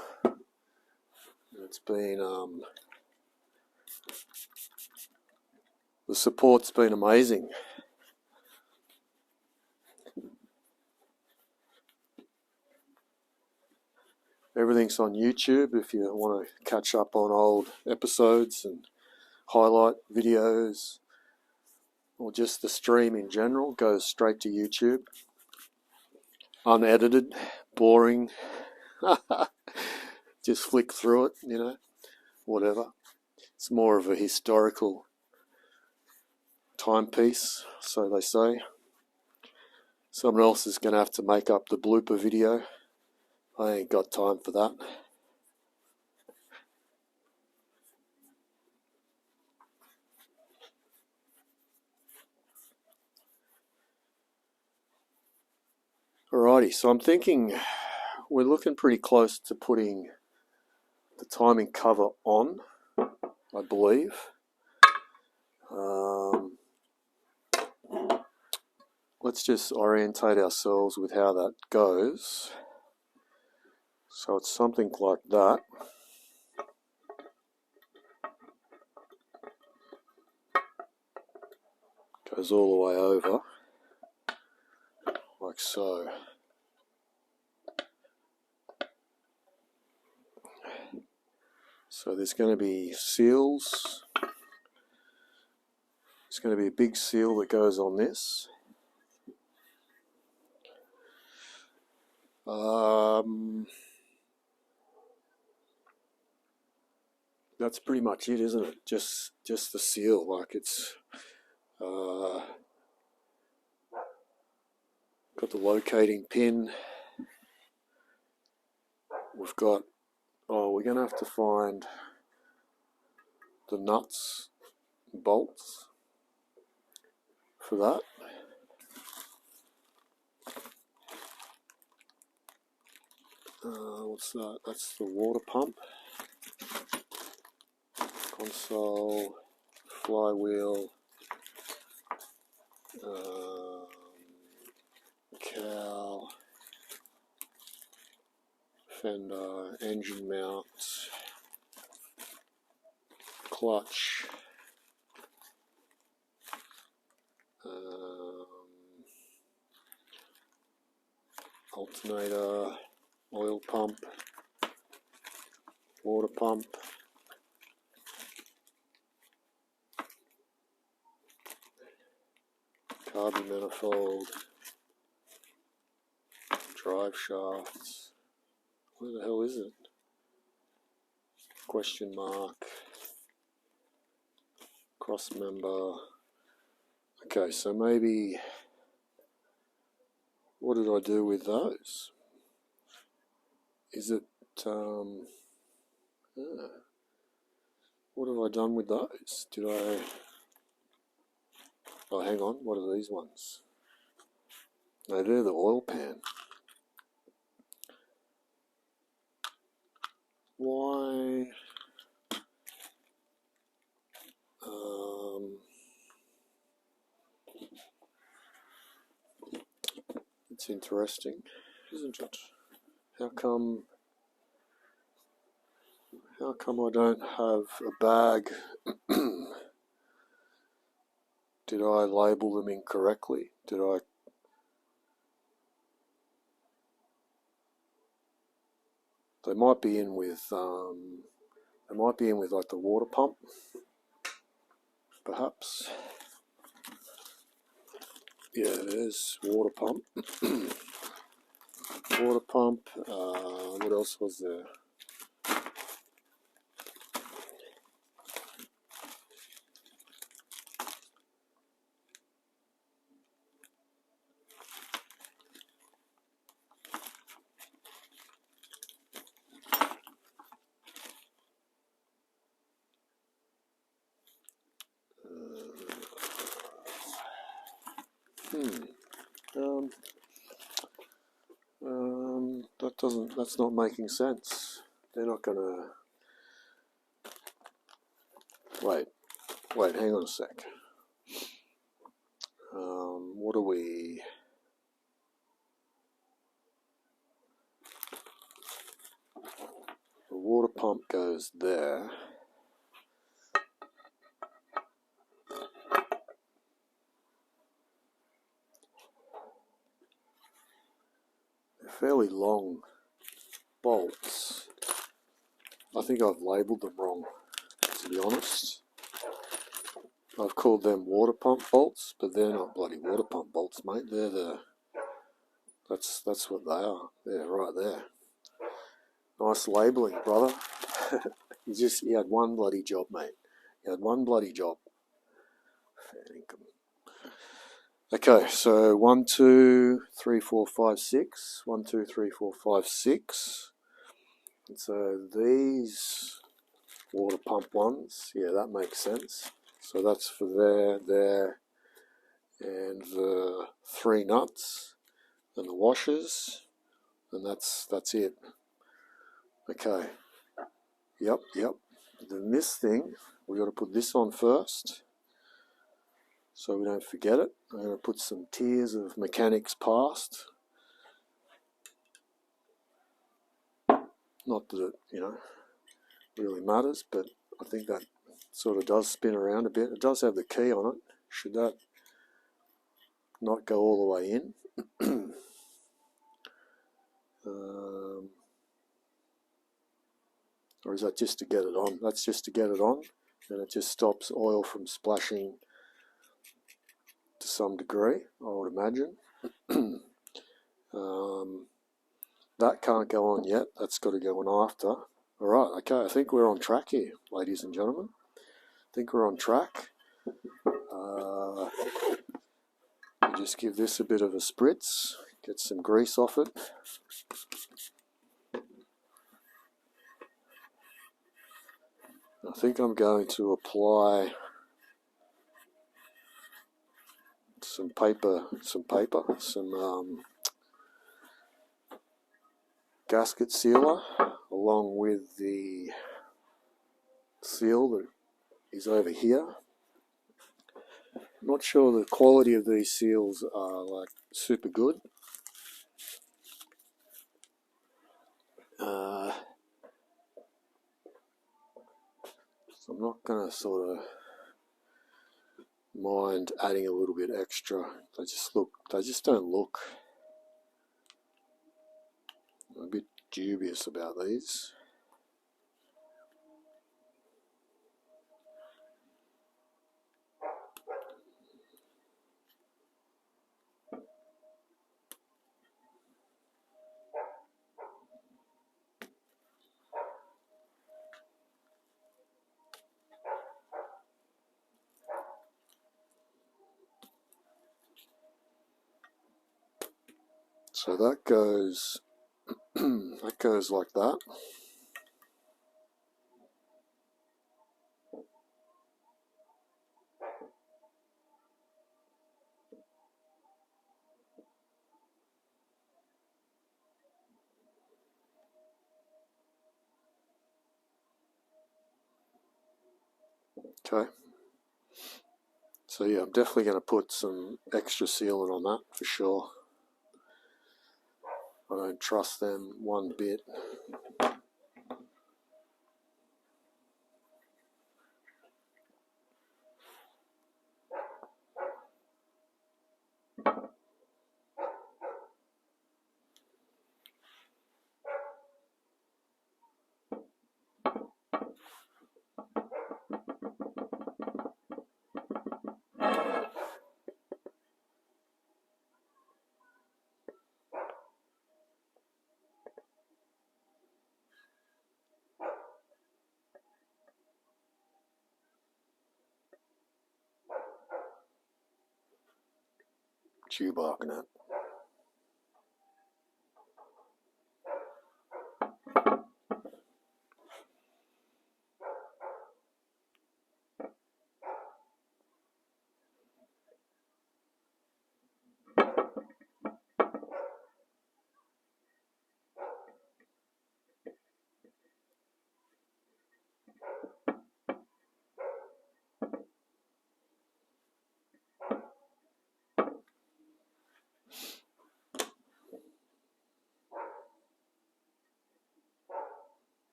It's been the support's been amazing. Everything's on YouTube if you want to catch up on old episodes and highlight videos, or just the stream in general goes straight to YouTube. Unedited, boring. Just flick through it, whatever. It's more of a historical timepiece, so they say. Someone else is going to have to make up the blooper video. I ain't got time for that. Alrighty, so I'm thinking we're looking pretty close to putting the timing cover on, I believe. Let's just orientate ourselves with how that goes. So it's something like that. Goes all the way over, like so. So there's going to be seals. There's going to be a big seal that goes on this. That's pretty much it, isn't it? Just the seal, like it's got the locating pin. We've got, we're going to have to find the nuts and bolts for that. What's that? That's the water pump. Console, flywheel, cowl, fender, engine mount, clutch, alternator, oil pump, water pump, carbon manifold, drive shafts. Where the hell is it? Question mark. Cross member. Okay, so maybe, what did I do with those? Is it, what have I done with those? Did I, oh hang on, what are these ones? No, they're the oil pan. Why? It's interesting, isn't it? How come I don't have a bag? Did I label them incorrectly? Did I? They might be in with like the water pump, perhaps. Yeah, there's water pump. Water pump. What else was there? That's not making sense. They're not gonna, wait, hang on a sec. What are we, the water pump goes there. They're fairly long bolts. I think I've labelled them wrong, to be honest. I've called them water pump bolts, but they're not bloody water pump bolts, mate. They're the, that's what they are. They're right there. Nice labelling, brother. You had one bloody job, mate. had one bloody job. Fair income. Okay, so 1, 2, 3, 4, 5, 6. 1, 2, 3, 4, 5, 6. And so these water pump ones, yeah, that makes sense. So that's for there, and the 3 nuts and the washers, and that's it. Okay. Yep. Then this thing, we got to put this on first, so we don't forget it. I'm going to put some Tears of Mechanics Past. Not that it, really matters, but I think that sort of does spin around a bit. It does have the key on it. Should that not go all the way in? Or is that just to get it on? That's just to get it on, and it just stops oil from splashing to some degree, I would imagine. That can't go on yet. That's got to go on after. All right, okay, I think we're on track here, ladies and gentlemen. I think we're on track. Just give this a bit of a spritz, get some grease off it. I think I'm going to apply some gasket sealer along with the seal that is over here. Not sure the quality of these seals are like super good. So I'm not going to sort of mind adding a little bit extra. They just don't look. I'm a bit dubious about these. So that goes like that. Okay. So yeah, I'm definitely going to put some extra sealant on that for sure. I don't trust them one bit. Chew barking at.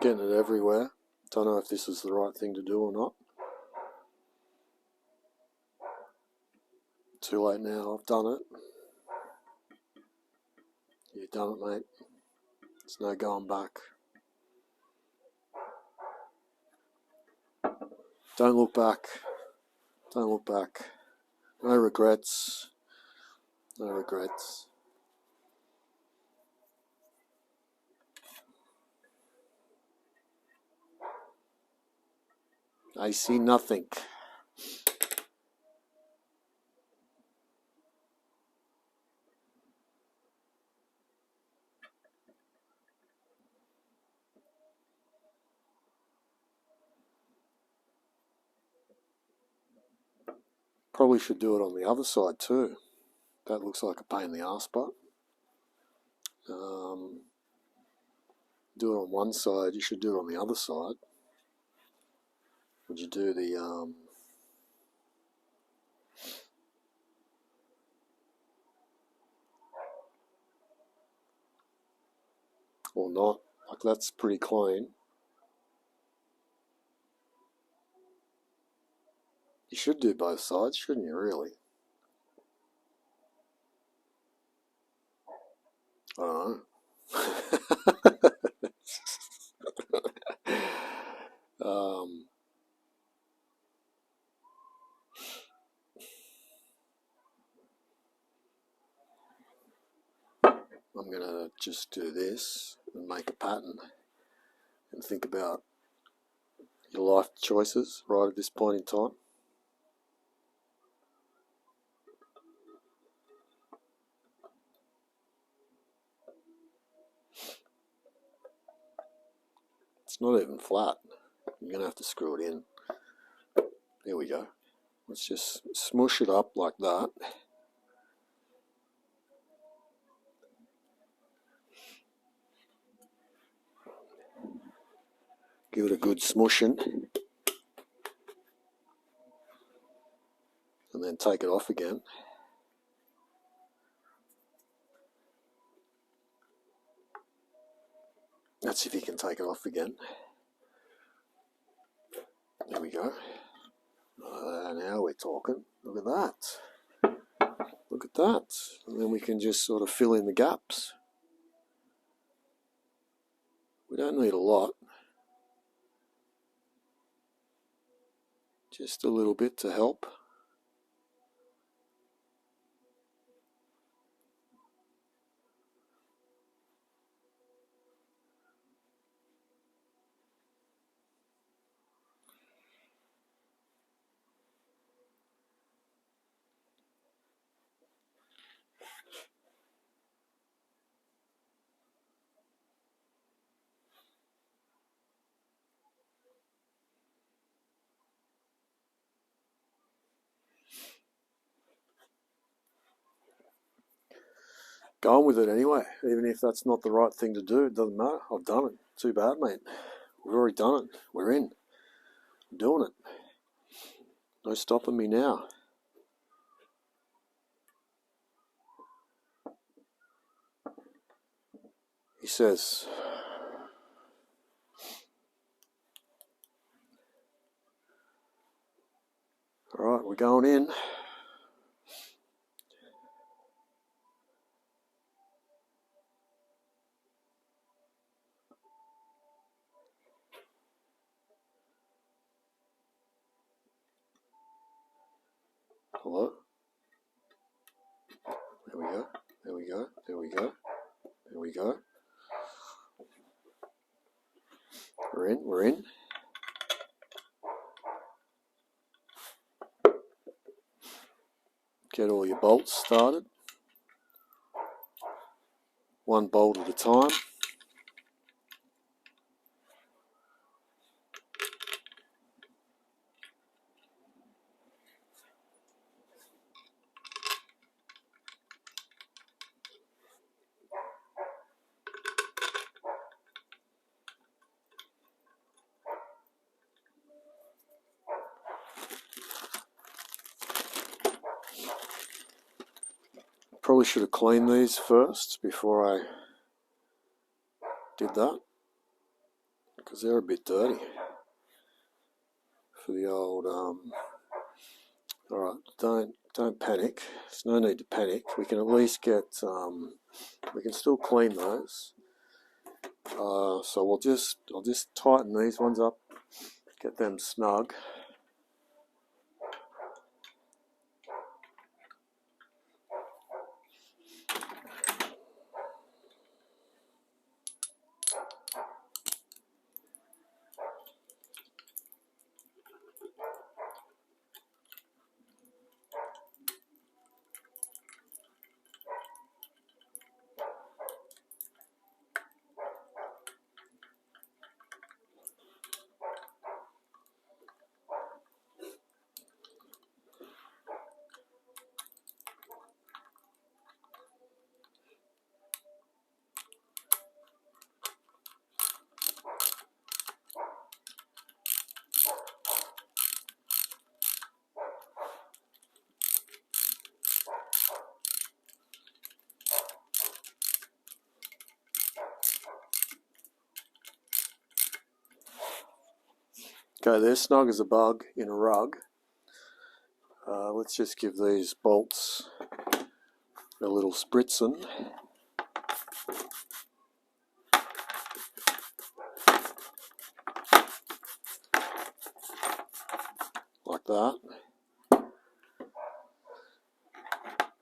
Getting it everywhere. Don't know if this is the right thing to do or not. Too late now, I've done it. You've done it, mate. There's no going back. Don't look back. Don't look back. No regrets. No regrets. I see nothing. Probably should do it on the other side too. That looks like a pain in the arse, but do it on one side, you should do it on the other side. Would you do the or not? Like, that's pretty clean. You should do both sides, shouldn't you, really? I don't know. I'm going to just do this and make a pattern and think about your life choices right at this point in time. It's not even flat. You're going to have to screw it in. There we go. Let's just smush it up like that. Give it a good smushing. And then take it off again. That's if you can take it off again. There we go. Now we're talking. Look at that. Look at that. And then we can just sort of fill in the gaps. We don't need a lot. Just a little bit to help. Go on with it anyway. Even if that's not the right thing to do, it doesn't matter. I've done it. Too bad, mate. We've already done it. We're in. I'm doing it. No stopping me now. He says, all right, we're going in. Hello? There we go. There we go. There we go. There we go. We're in. We're in. Get all your bolts started. One bolt at a time. Probably should have cleaned these first before I did that. because they're a bit dirty for the old. All right, don't panic. There's no need to panic. We can at least get. We can still clean those. So I'll just tighten these ones up, get them snug. Okay, they're snug as a bug in a rug. Let's just give these bolts a little spritzing. Like that.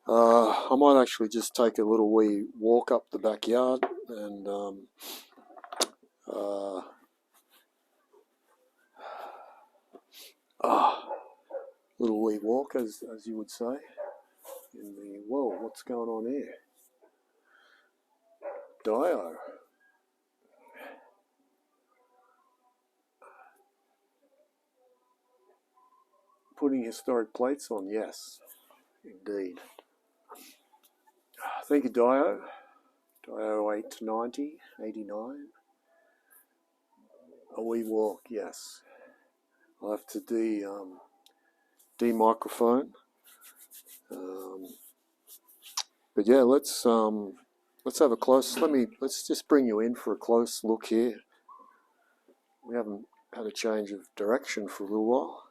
I might actually just take a little wee walk up the backyard and little wee walk, as you would say. In the whoa, what's going on here? Dio. Putting historic plates on, yes, indeed. Thank you, Dio. Dio 890, 89. A wee walk, yes. I'll have to de-microphone. But yeah, let's have a close. Let's just bring you in for a close look here. We haven't had a change of direction for a little while.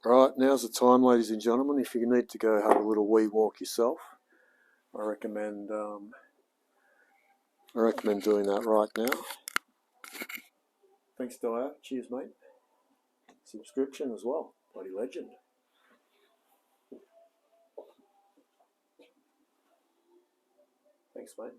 Right, now's the time, ladies and gentlemen. If you need to go have a little wee walk yourself, I recommend doing that right now. Thanks, Dio. Cheers, mate. Subscription as well. Bloody legend. Thanks, mate.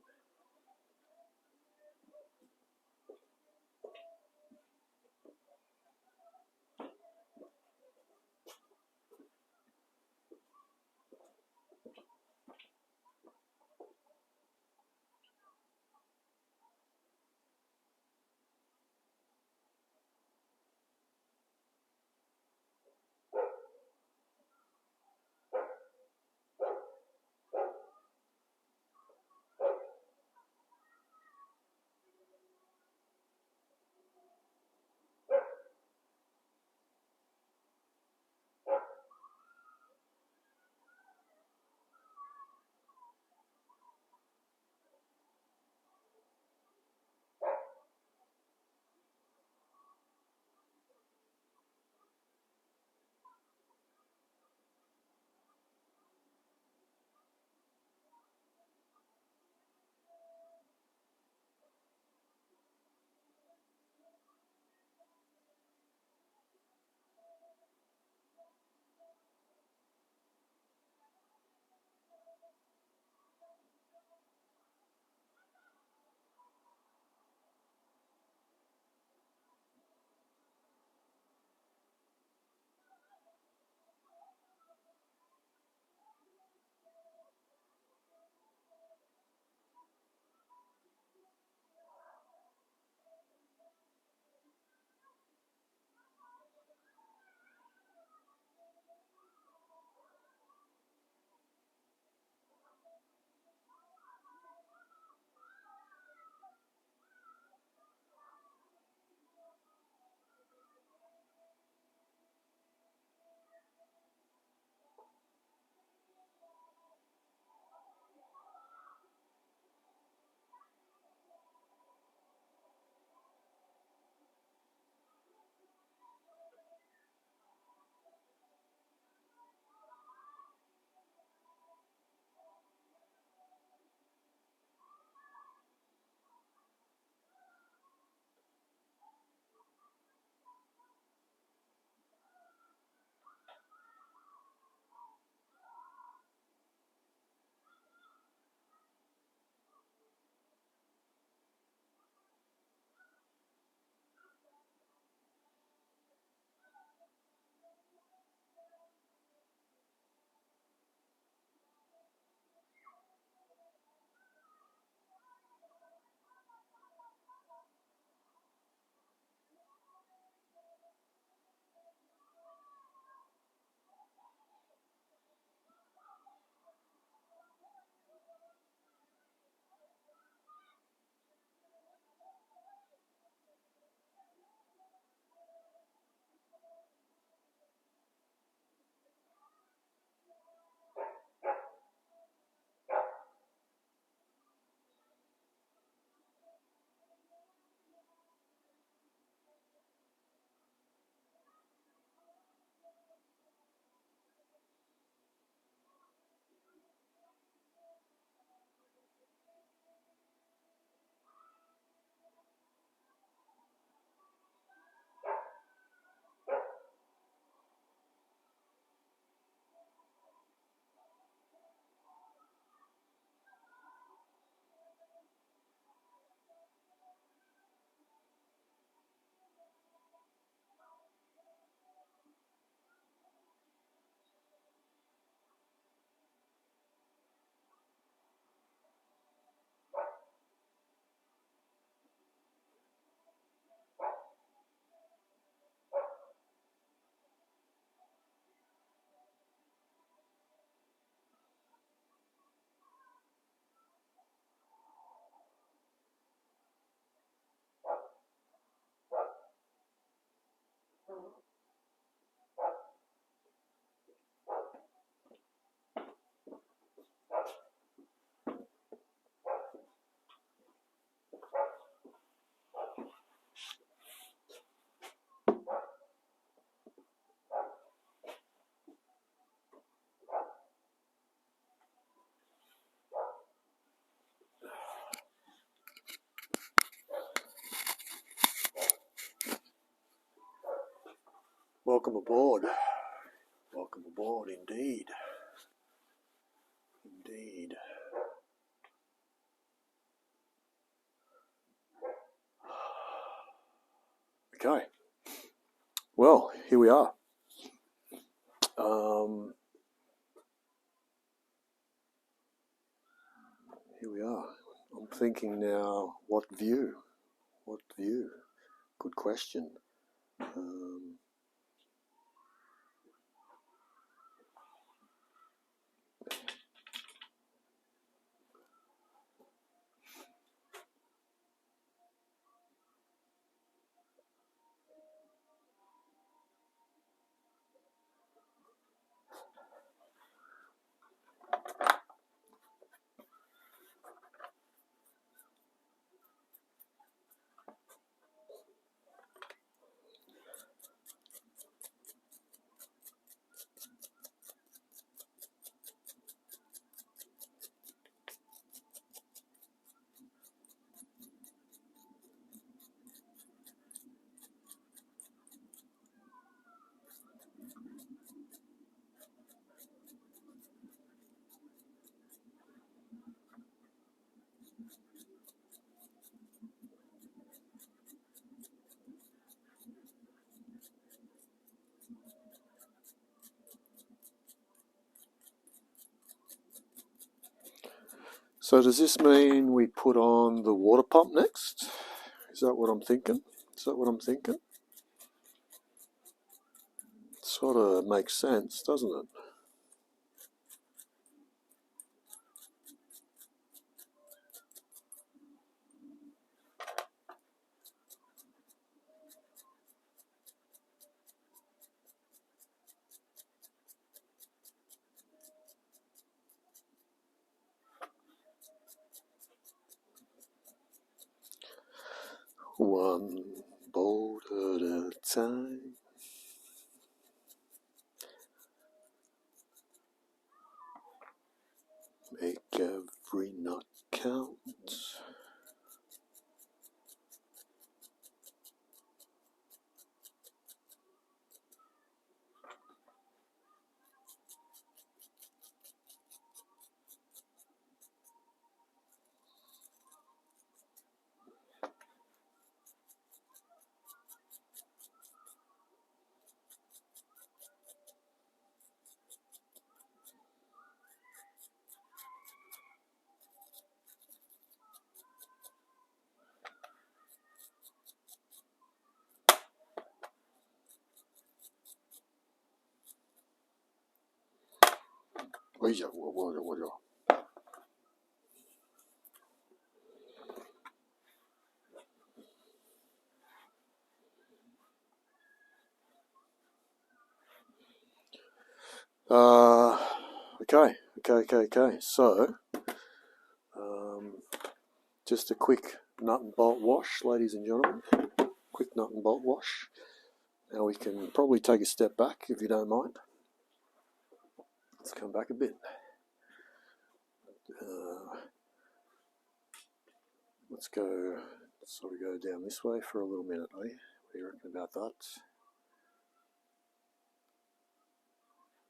Welcome aboard. Welcome aboard, indeed. Indeed. Okay. Well, here we are. Here we are. I'm thinking now, what view? What view? Good question. So does this mean we put on the water pump next? Is that what I'm thinking? Sort of makes sense, doesn't it? One bolt at a time. Make every knot count. Okay. So, just a quick nut and bolt wash, ladies and gentlemen. Quick nut and bolt wash. Now we can probably take a step back, if you don't mind. Let's come back a bit. Let's go, sort of go down this way for a little minute, eh? What do you reckon about that?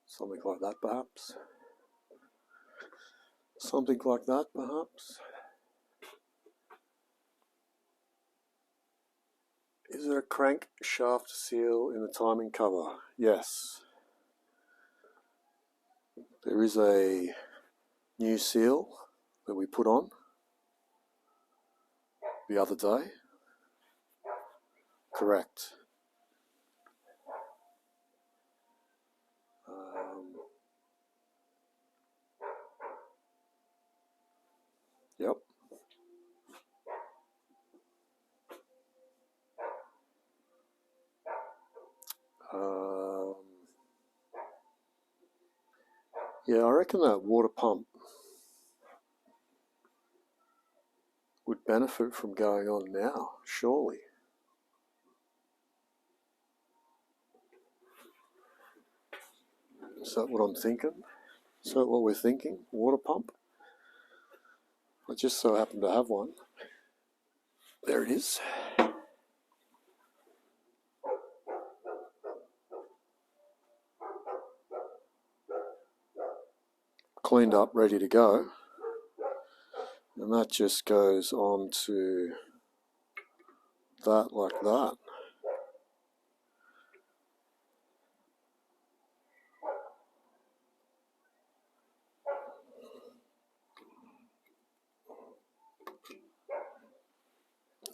Something like that, perhaps? Something like that, perhaps? Is there a crank shaft seal in the timing cover? Yes. There is a new seal that we put on the other day. Correct. Yep. Yeah, I reckon that water pump would benefit from going on now, surely. Is that what I'm thinking? Is that what we're thinking? Water pump? I just so happen to have one. There it is. cleaned up, ready to go. And that just goes on to that like that.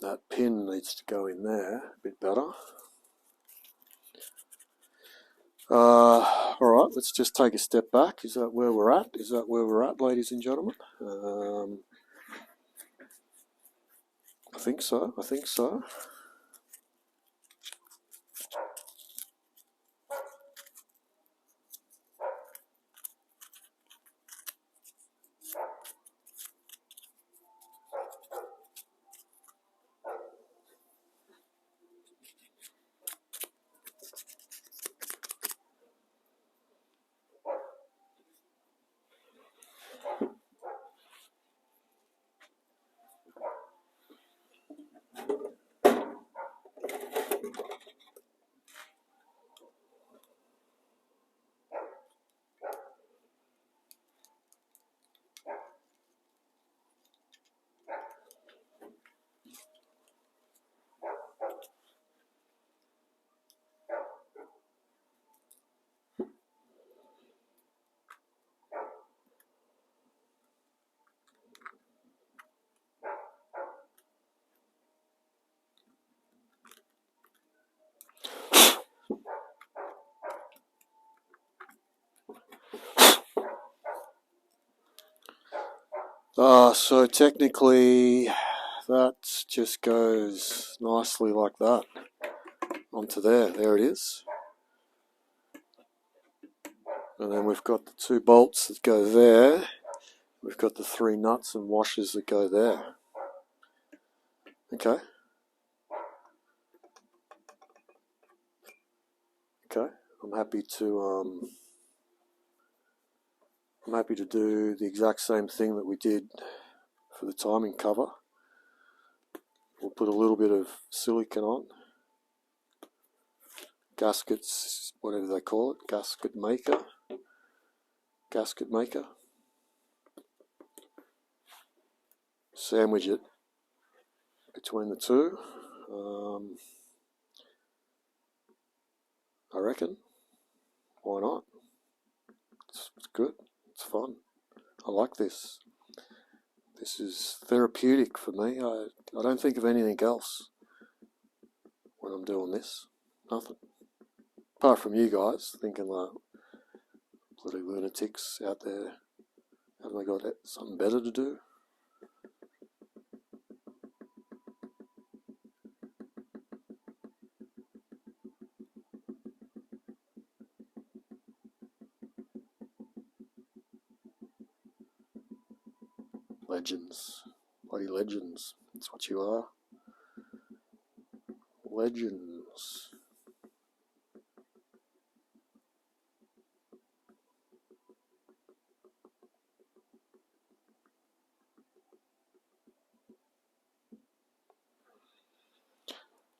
That pin needs to go in there a bit better. Alright, let's just take a step back. Is that where we're at? Is that where we're at, ladies and gentlemen? I think so. So technically that just goes nicely like that onto there. There it is. And then we've got the 2 bolts that go there. We've got the 3 nuts and washers that go there. Okay. Okay. I'm happy to do the exact same thing that we did for the timing cover. We'll put a little bit of silicone on. Gaskets, whatever they call it, gasket maker. Sandwich it between the 2. I reckon. Why not? It's good. It's fun. I like this. This is therapeutic for me. I don't think of anything else when I'm doing this. Nothing. Apart from you guys thinking like bloody lunatics out there. Haven't they got something better to do? Legends. Bloody legends. That's what you are. Legends.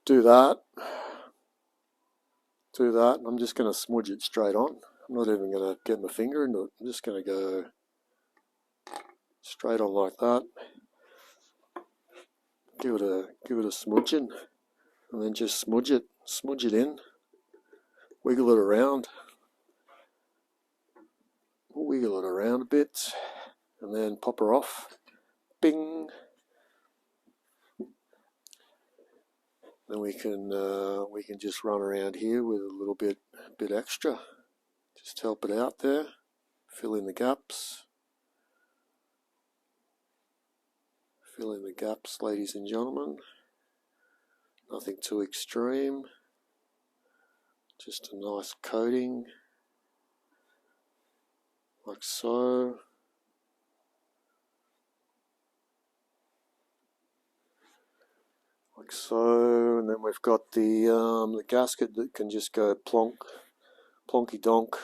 Do that. And I'm just going to smudge it straight on. I'm not even going to get my finger into it. I'm just going to go straight on like that. Give it a smudging, and then just smudge it in. Wiggle it around. We'll wiggle it around a bit, and then pop her off. Bing. Then we can just run around here with a little bit extra. Just help it out there. Fill in the gaps. Fill in the gaps, ladies and gentlemen. Nothing too extreme. Just a nice coating. Like so. Like so, and then we've got the gasket that can just go plonky donk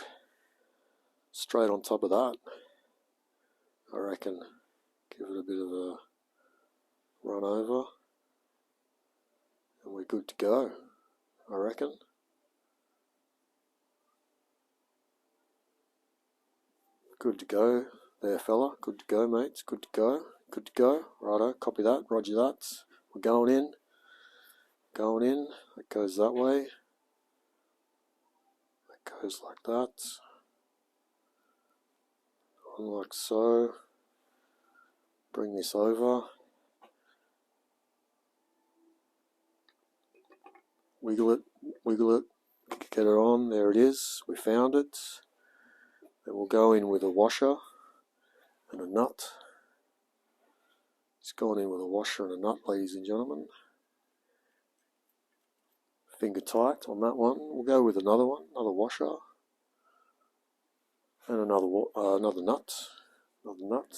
straight on top of that. I reckon. Give it a bit of a run over, and we're good to go. I reckon. Good to go. There, fella. Good to go, mates. Good to go. Good to go. Righto, copy that. Roger that. We're going in. Going in. That goes that way. That goes like that. And like so. Bring this over. Wiggle it. Wiggle it. Get it on. There it is. We found it. Then we'll go in with a washer and a nut. It's gone in with a washer and a nut, ladies and gentlemen. Finger tight on that one. We'll go with another one, another washer, and another nut. Another nut.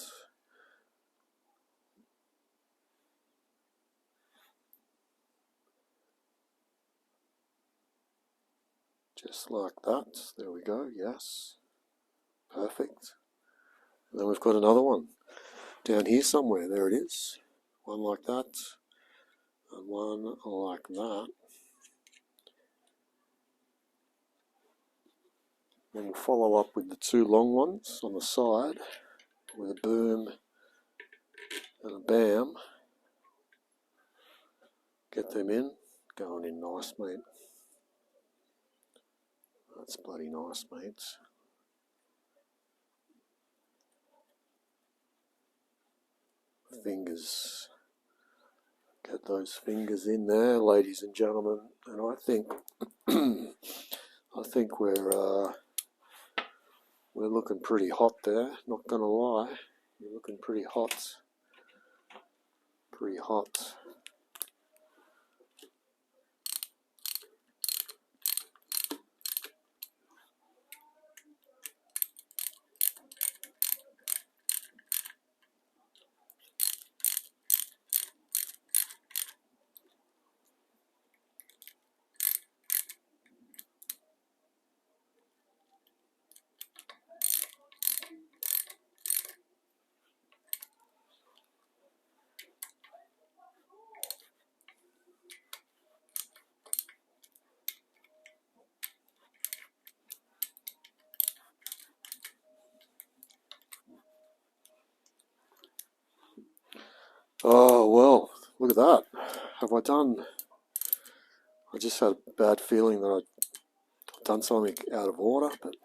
Just like that. There we go. Yes. Perfect. And then we've got another one down here somewhere. There it is. One like that, and one like that. Then we'll follow up with the two long ones on the side with a boom and a bam. Get them in. Going in nice, mate. That's bloody nice, mates. Fingers. Get those fingers in there, ladies and gentlemen. And I think we're looking pretty hot there. Not gonna lie, you're looking pretty hot. Pretty hot. Oh well, look at that. Have I done? I just had a bad feeling that I'd done something out of order, but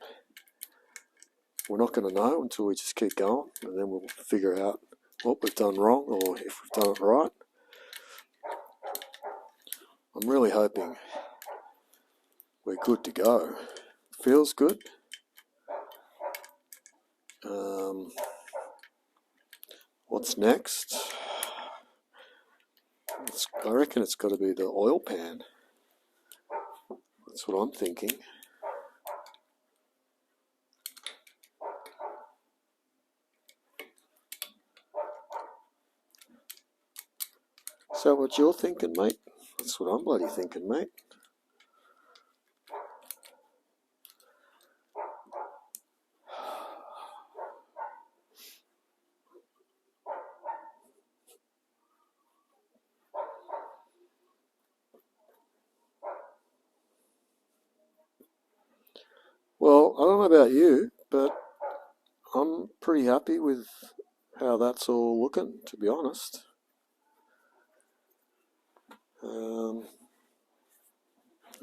we're not going to know until we just keep going, and then we'll figure out what we've done wrong or if we've done it right. I'm really hoping we're good to go. Feels good. What's next? I reckon it's got to be the oil pan. That's what I'm thinking. So what you're thinking, mate? That's what I'm bloody thinking, mate. Well, I don't know about you, but I'm pretty happy with how that's all looking, to be honest.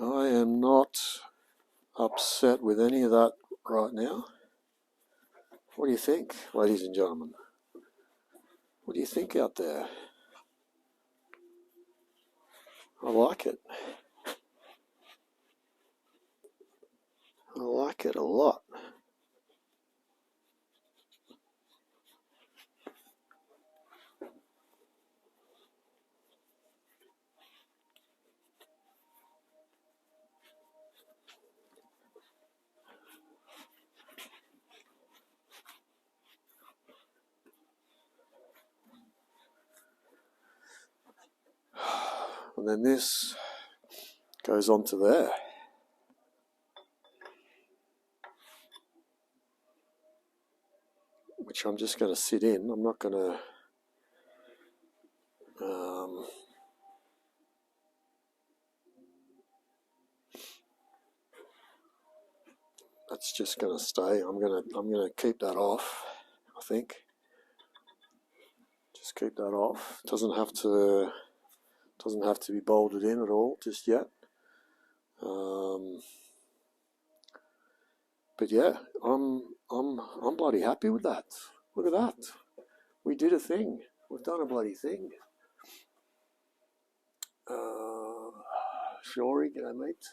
I am not upset with any of that right now. What do you think, ladies and gentlemen? What do you think out there? I like it. I like it a lot. And then this goes on to there. Which I'm just going to sit in. I'm not going to... that's just going to stay. I'm going to keep that off. I think. Just keep that off. Doesn't have to be bolted in at all just yet. But yeah, I'm bloody happy with that. Look at that. We did a thing. We've done a bloody thing. Shory, g'day mate.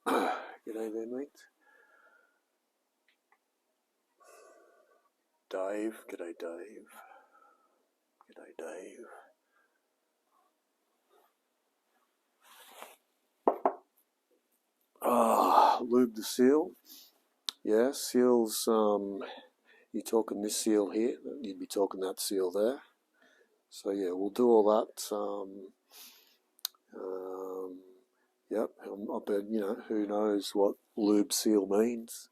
G'day there mate. Dave, g'day Dave. G'day Dave. Lube the seal. Yeah, seals, you're talking this seal here, you'd be talking that seal there. So yeah, we'll do all that. Yep, I bet, who knows what lube seal means.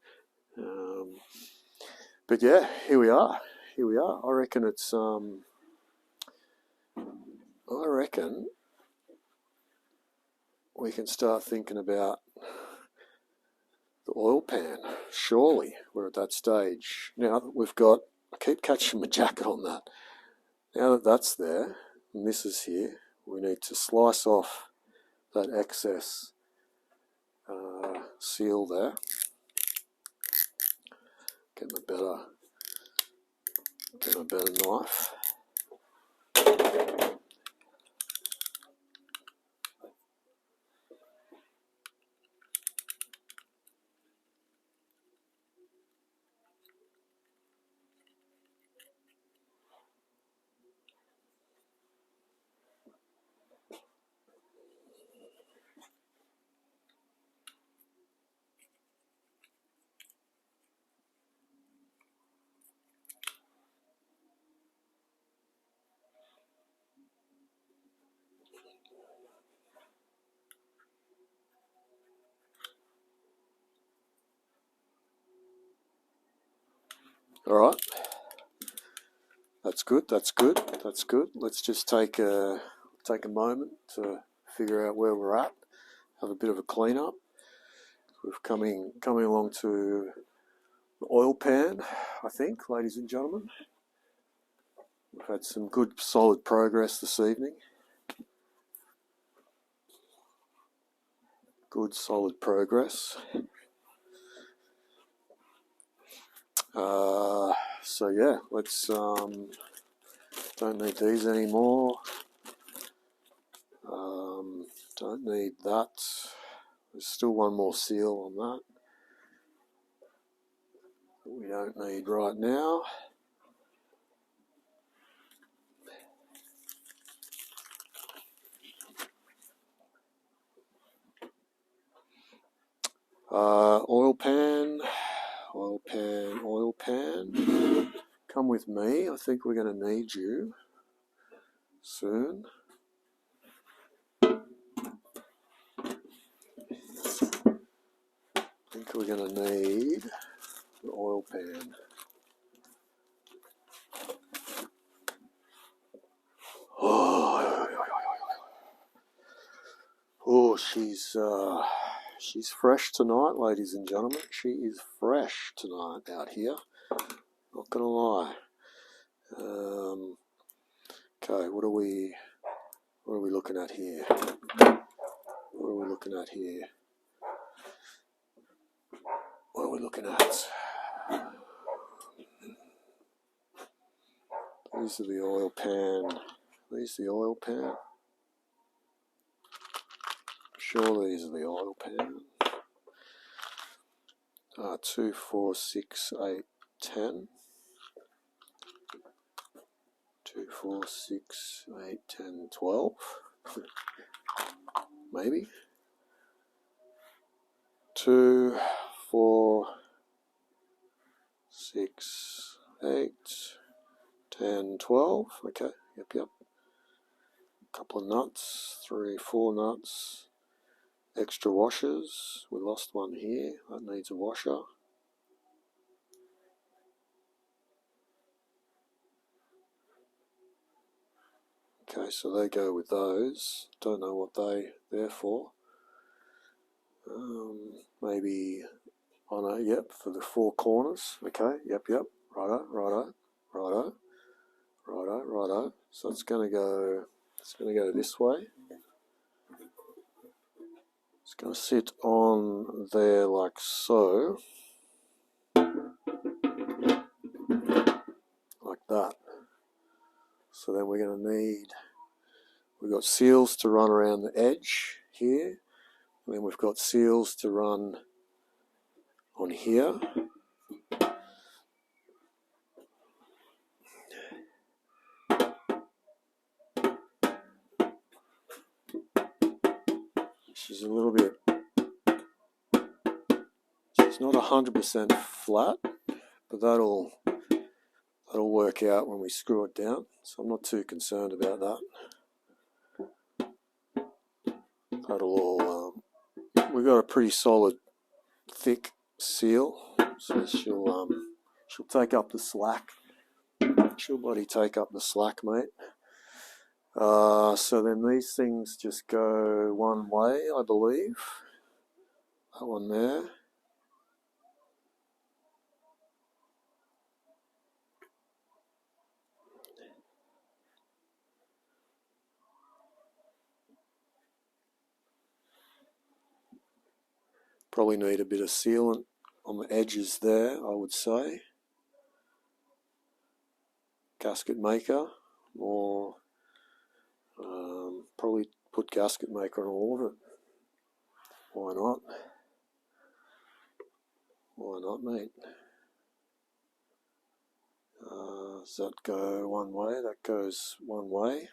But yeah, here we are. I reckon it's, I reckon we can start thinking about the oil pan. Surely we're at that stage. Now that we've got, I keep catching my jacket on that. Now that that's there, and this is here, we need to slice off that excess seal there. Get my better knife. All right, that's good. Let's just take a moment to figure out where we're at. Have a bit of a clean up. We're coming along to the oil pan, I think, ladies and gentlemen. We've had some good, solid progress this evening. Good, solid progress. So yeah, let's don't need these anymore. Don't need that. There's still one more seal on that we don't need right now. Oil pan. Come with me. I think we're going to need you soon. I think we're going to need the oil pan. Oh, she's fresh tonight, ladies and gentlemen. She is fresh tonight out here. Not gonna lie. Okay, what are we looking at here? What are we looking at? These are the oil pan. Sure, these are the oil pan. 2, 4, 6, 8, 10. 2, 4, 6, 8, 10, 12. Maybe. 2, 4, 6, 8, 10, 12. Okay, yep. Couple of nuts, 3, 4 nuts. Extra washers. We lost one here. That needs a washer. Okay, so they go with those. Don't know what they're for. Maybe, I know, yep, for the 4 corners. Okay, yep. Righto, righto, righto, righto, righto. So it's going to go this way. It's going to sit on there like so. Like that. So then we're going to need, we've got seals to run around the edge here. And then we've got seals to run on here. She's a little bit, she's not 100% flat, but that'll work out when we screw it down. So I'm not too concerned about that. That'll all, we've got a pretty solid, thick seal, so she'll take up the slack. She'll bloody take up the slack, mate. So then these things just go one way, I believe. That one there. Probably need a bit of sealant on the edges there, I would say. Gasket maker, or probably put gasket maker on all of it. Why not? Why not, mate? Does that go one way? That goes one way.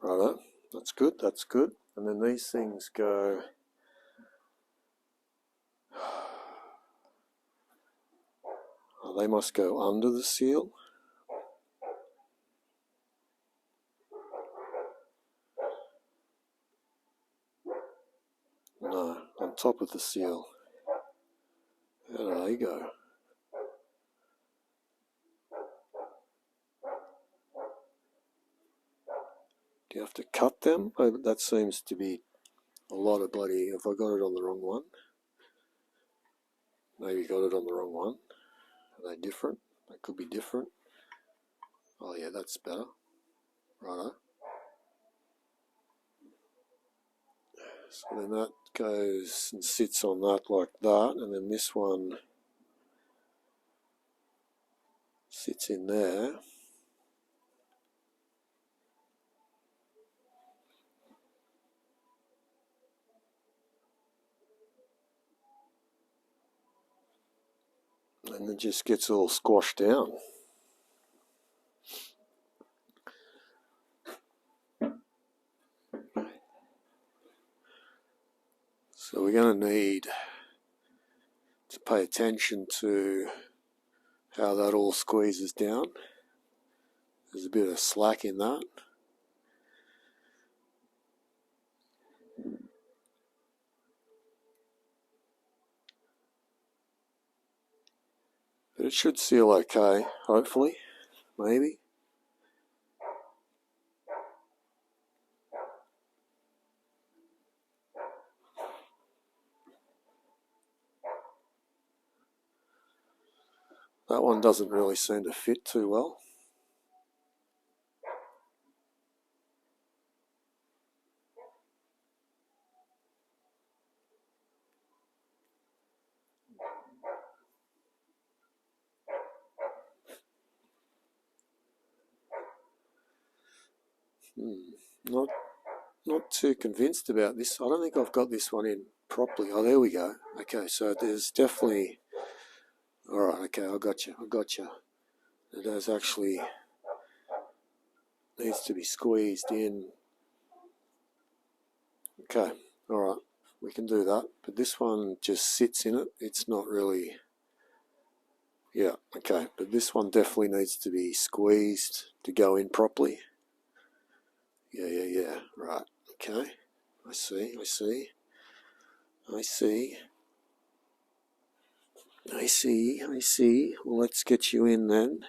Righto, that's good, that's good. And then these things go, they must go under the seal. No, on top of the seal. How do they go? Do you have to cut them? Oh, that seems to be a lot of bloody... Have I got it on the wrong one? Maybe got it on the wrong one. Are they different? They could be different. Oh yeah, that's better. Righto. So then that goes and sits on that like that, and then this one sits in there. And it just gets all squashed down. So we're going to need to pay attention to how that all squeezes down. There's a bit of slack in that. But it should seal okay, hopefully, maybe. That one doesn't really seem to fit too well. Not too convinced about this. I don't think I've got this one in properly. Oh, there we go. Okay, so there's definitely... Alright, okay, I got you. It does actually... needs to be squeezed in. Okay, alright, we can do that. But this one just sits in it. It's not really... Yeah, okay, but this one definitely needs to be squeezed to go in properly. Yeah. Right. Okay. I see. Well, let's get you in then.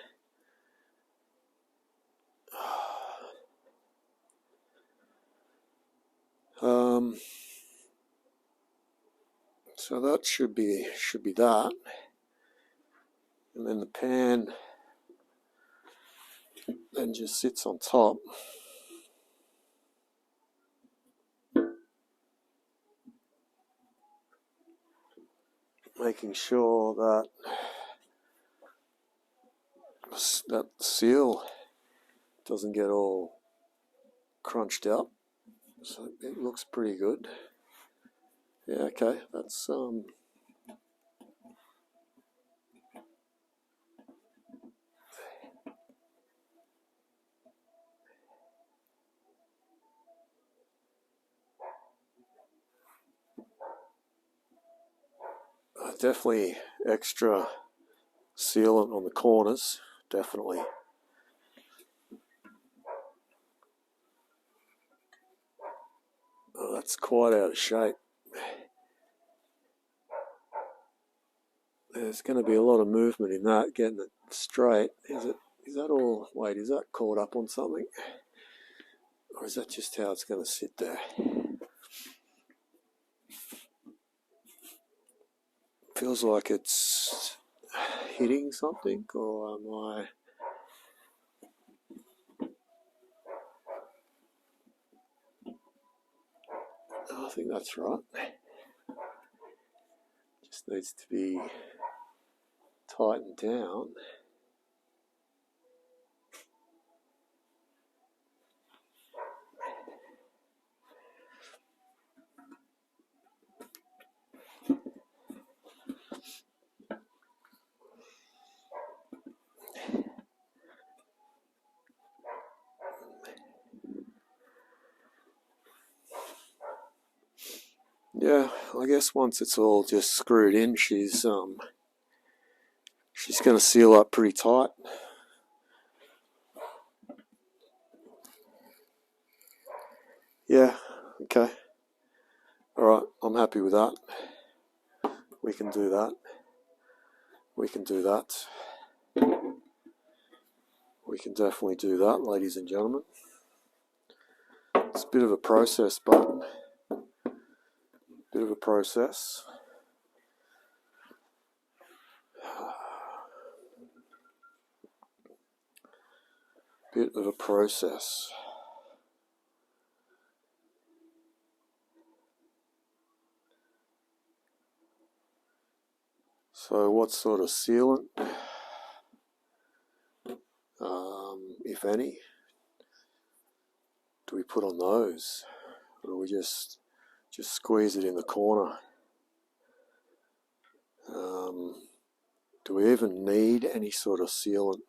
So that should be that, and then the pan then just sits on top. Making sure that that seal doesn't get all crunched up. So it looks pretty good. Yeah, okay, that's definitely extra sealant on the corners, definitely. Oh, that's quite out of shape. There's going to be a lot of movement in that, getting it straight. Is that all? Wait, is that caught up on something? Or is that just how it's going to sit there? Feels like it's hitting something, or am I... I think that's right. Just needs to be tightened down. Yeah, I guess once it's all just screwed in, she's going to seal up pretty tight. Yeah, okay. Alright, I'm happy with that. We can do that. We can definitely do that, ladies and gentlemen. It's a bit of a process, but bit of a process. So what sort of sealant, if any, do we put on those? Or do we just squeeze it in the corner? Do we even need any sort of sealant?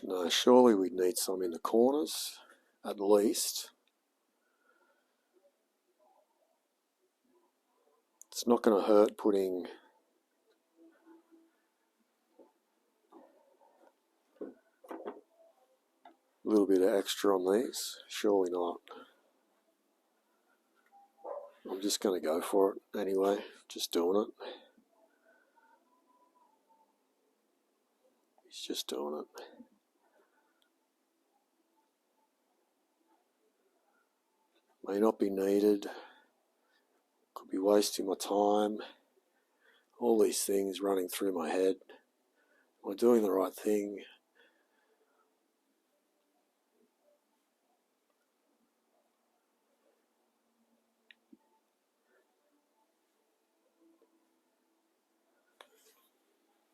No, surely we'd need some in the corners, at least. It's not going to hurt putting a little bit of extra on these. Surely not. I'm just going to go for it anyway. Just doing it. He's just doing it. May not be needed. Could be wasting my time. All these things running through my head. Am I doing the right thing?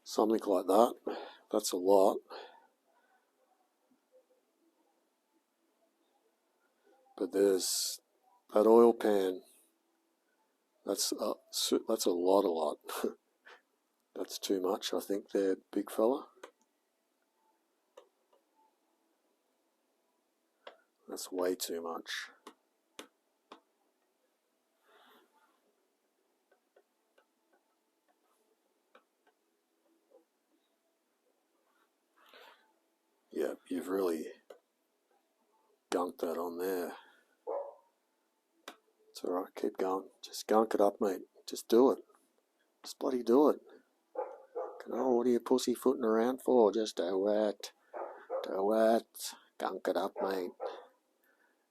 Something like that. That's a lot. But there's that oil pan. That's a lot. That's too much, I think, there, big fella. That's way too much. Yeah, you've really gunk that on there. It's alright, keep going. Just gunk it up, mate. Just do it. Just bloody do it. Oh, what are you pussyfooting around for? Just do it. Do it. Gunk it up, mate.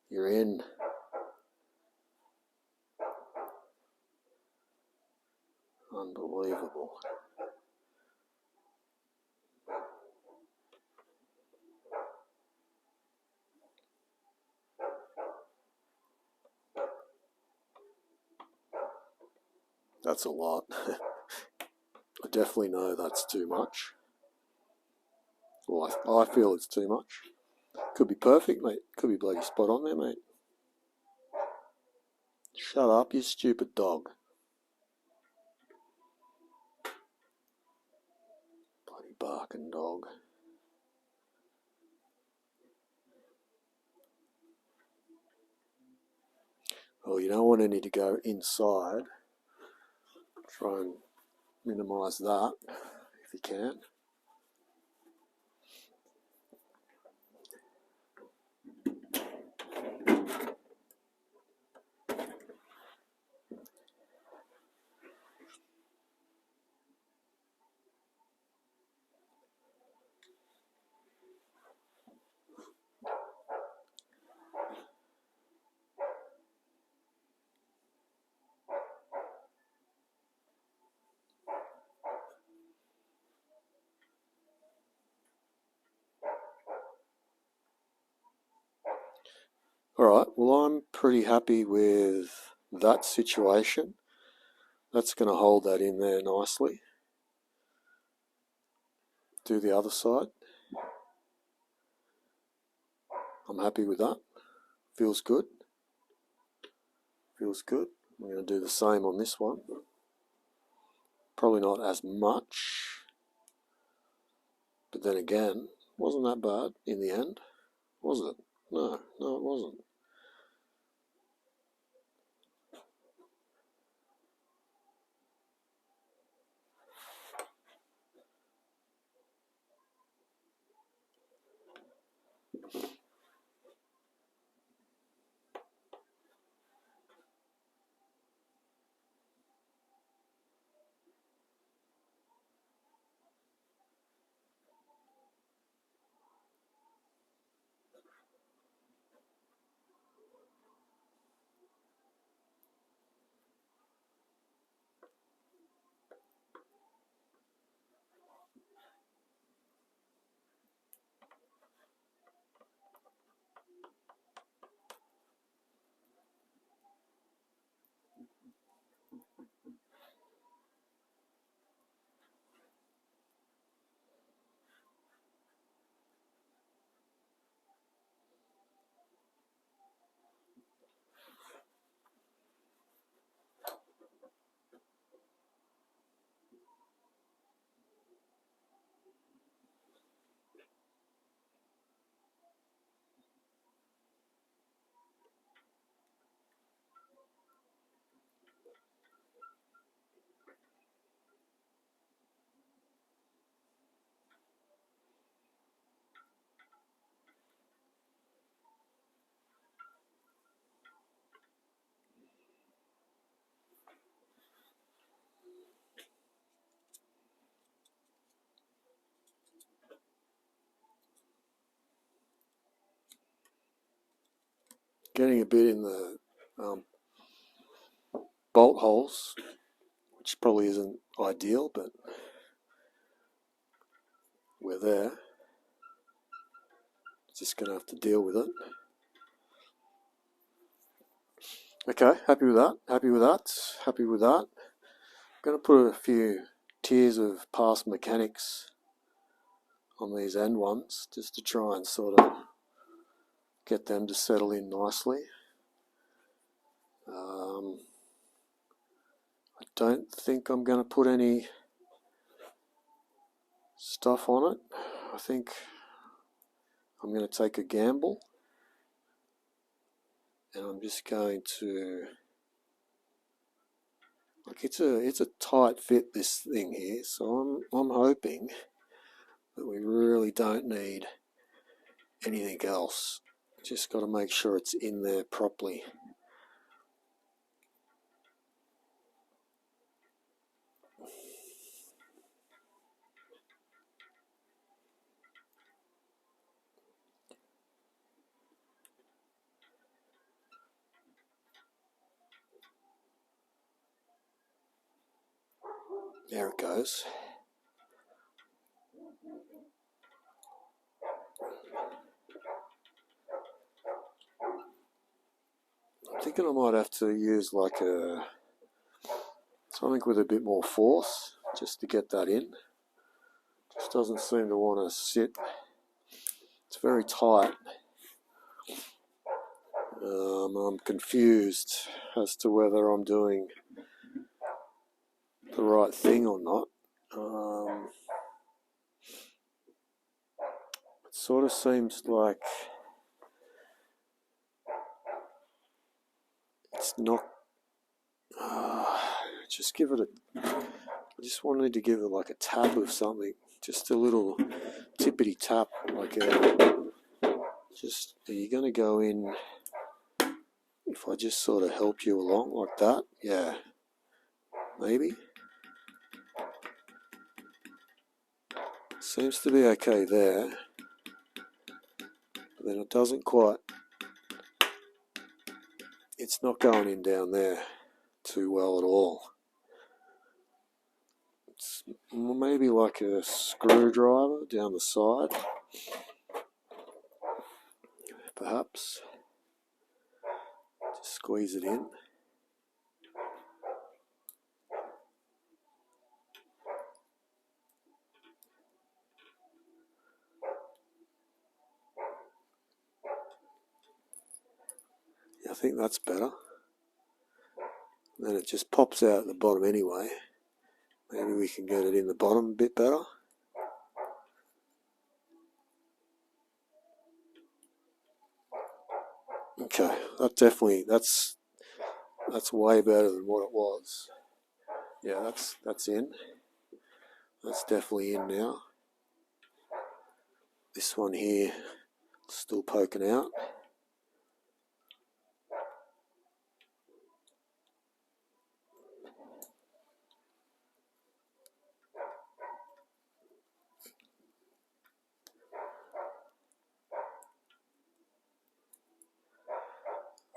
You're in. Unbelievable. That's a lot. I definitely know that's too much. Well, I feel it's too much. Could be perfect, mate. Could be bloody spot on there, mate. Shut up, you stupid dog. Bloody barking dog. Well, you don't want any to go inside. Try and minimise that if you can. Alright, well I'm pretty happy with that situation. That's going to hold that in there nicely. Do the other side. I'm happy with that. Feels good. Feels good. I'm going to do the same on this one. Probably not as much. But then again, wasn't that bad in the end? Was it? No, it wasn't. Getting a bit in the bolt holes, which probably isn't ideal, but we're there. Just going to have to deal with it. Okay, happy with that. Happy with that. Happy with that. I'm going to put a few tiers of past mechanics on these end ones just to try and sort of get them to settle in nicely. I don't think I'm going to put any stuff on it. I think I'm going to take a gamble, and I'm just going to, like, it's a tight fit, this thing here, so I'm hoping that we really don't need anything else Just got to make sure it's in there properly. There it goes. I'm thinking I might have to use like something with a bit more force just to get that in. Just doesn't seem to want to sit. It's very tight. I'm confused as to whether I'm doing the right thing or not. It sort of seems like it's not. Just give it I just wanted to give it like a tap of something, just a little tippity tap, like just. Are you going to go in? If I just sort of help you along like that, yeah, maybe. Seems to be okay there, but then it doesn't quite. It's not going in down there too well at all. It's maybe like a screwdriver down the side, perhaps. Just squeeze it in. I think that's better. Then it just pops out at the bottom anyway. Maybe we can get it in the bottom a bit better. Okay, that's way better than what it was. Yeah, that's in. That's definitely in now. This one here still poking out.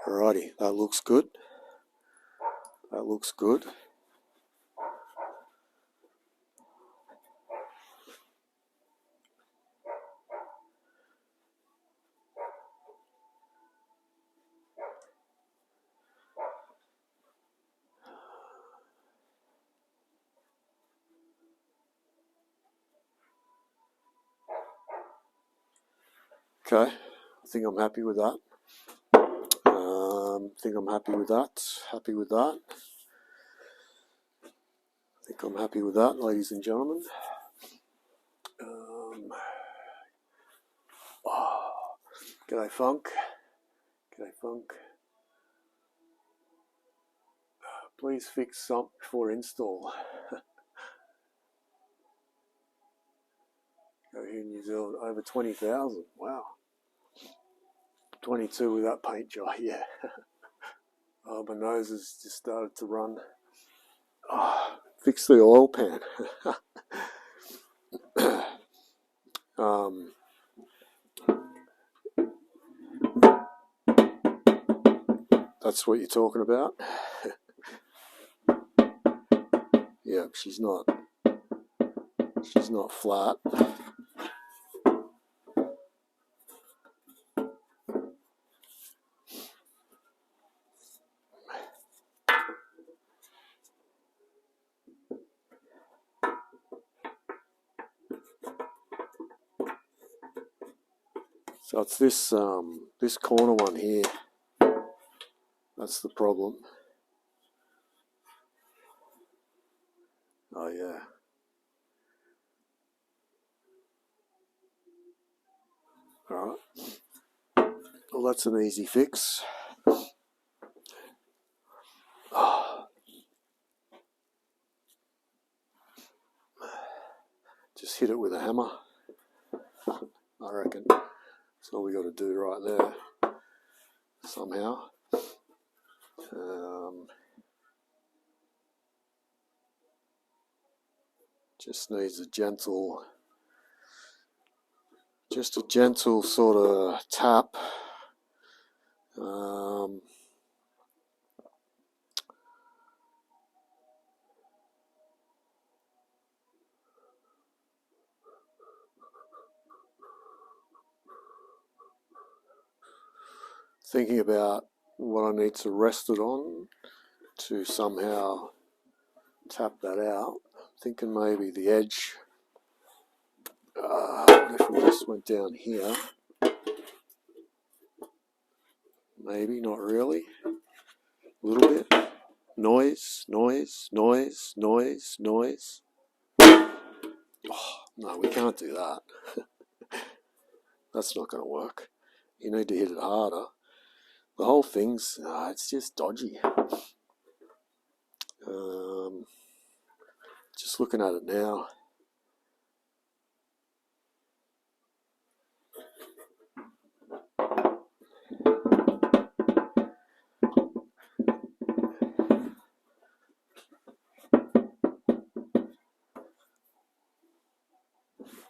Alrighty, that looks good. That looks good. Okay, I think I'm happy with that. Happy with that. I think I'm happy with that, ladies and gentlemen. G'day Funk. G'day Funk. Please fix something before install. Go here in New Zealand, over 20,000. Wow. 22 with that paint job, yeah. Oh, my nose has just started to run. Oh, fix the oil pan. That's what you're talking about. Yeah, she's not flat. So it's this corner one here. That's the problem. Oh yeah. All right. Well, that's an easy fix. Just hit it with a hammer. I reckon that's all we got to do right there. somehow. Just needs a gentle sort of tap. Thinking about what I need to rest it on to somehow tap that out. Thinking maybe the edge. If we just went down here, maybe not really. A little bit. Noise, noise, noise, noise, noise. Oh, no, we can't do that. That's not going to work. You need to hit it harder. The whole thing's, it's just dodgy. Just looking at it now.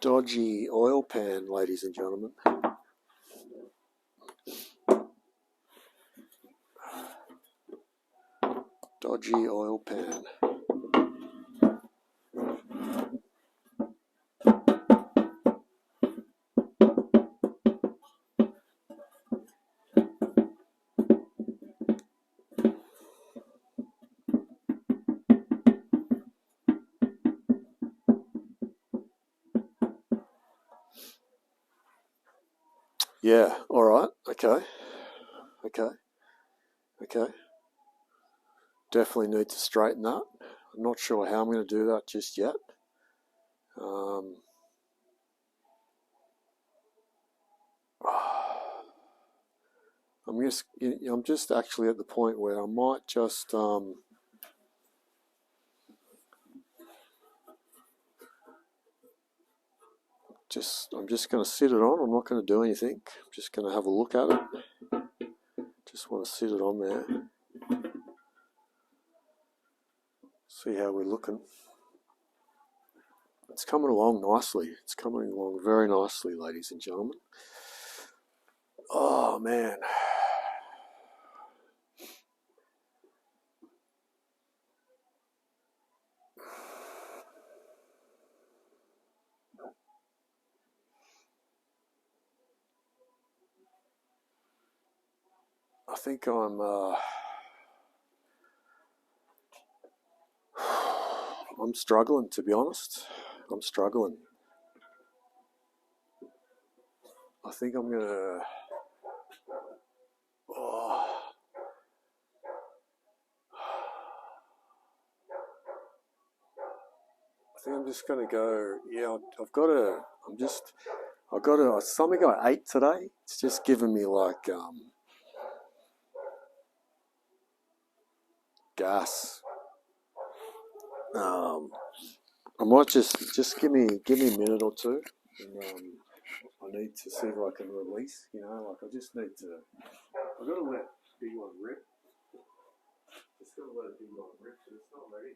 Dodgy oil pan, ladies and gentlemen. Dodgy oil pan. Yeah, all right, okay. Definitely need to straighten that. I'm not sure how I'm going to do that just yet. I'm just actually at the point where I might just I'm just going to sit it on. I'm not going to do anything. I'm just going to have a look at it. Just want to sit it on there. See how we're looking. It's coming along nicely. It's coming along very nicely, ladies and gentlemen. Oh, man. I think I'm struggling, to be honest. I'm struggling. I think I'm going to... I think I'm just going to go... Yeah, something I ate today. It's just giving me like gas. I might just give me a minute or two, and I need to see if I can release. I just need to. I've got to let big one rip. Just got to let a big one rip, but it's not ready.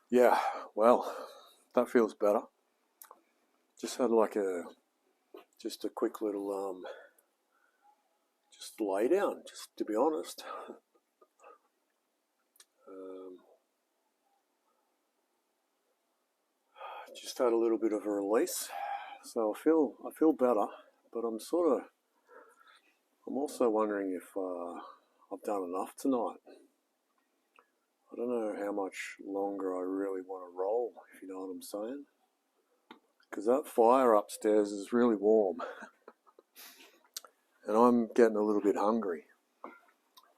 Yeah, well, that feels better. Just had like just a quick little just lay down, just to be honest. Just had a little bit of a release, so I feel better, but I'm also wondering if I've done enough tonight. I don't know how much longer I really want to roll, if you know what I'm saying. Because that fire upstairs is really warm. And I'm getting a little bit hungry.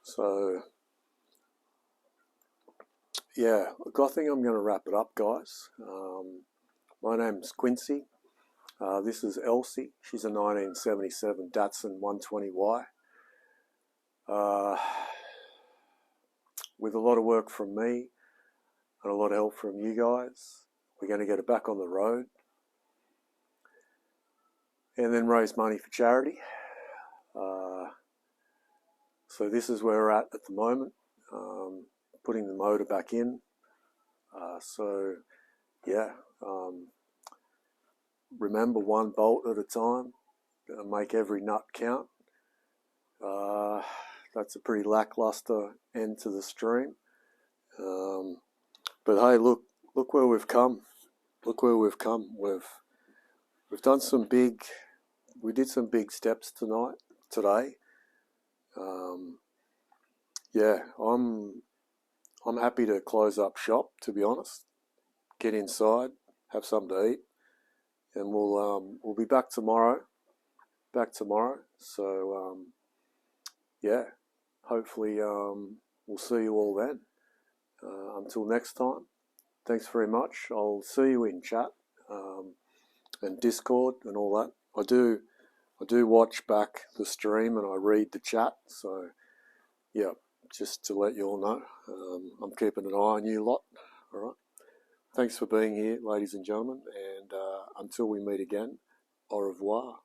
So, yeah, I think I'm going to wrap it up, guys. My name's Quincy. This is Elsie. She's a 1977 Datsun 120Y. With a lot of work from me and a lot of help from you guys, we're going to get it back on the road and then raise money for charity. So this is where we're at the moment, putting the motor back in. Remember, one bolt at a time, make every nut count. That's a pretty lackluster end to the stream. But hey, look where we've come. Look where we've come. We've done we did some big steps today. I'm happy to close up shop, to be honest. Get inside, have something to eat, and we'll be back tomorrow. So hopefully we'll see you all then. Until next time, thanks very much. I'll see you in chat and Discord and all that. I do watch back the stream and I read the chat. So yeah, just to let you all know, I'm keeping an eye on you lot. All right. Thanks for being here, ladies and gentlemen, and until we meet again, au revoir.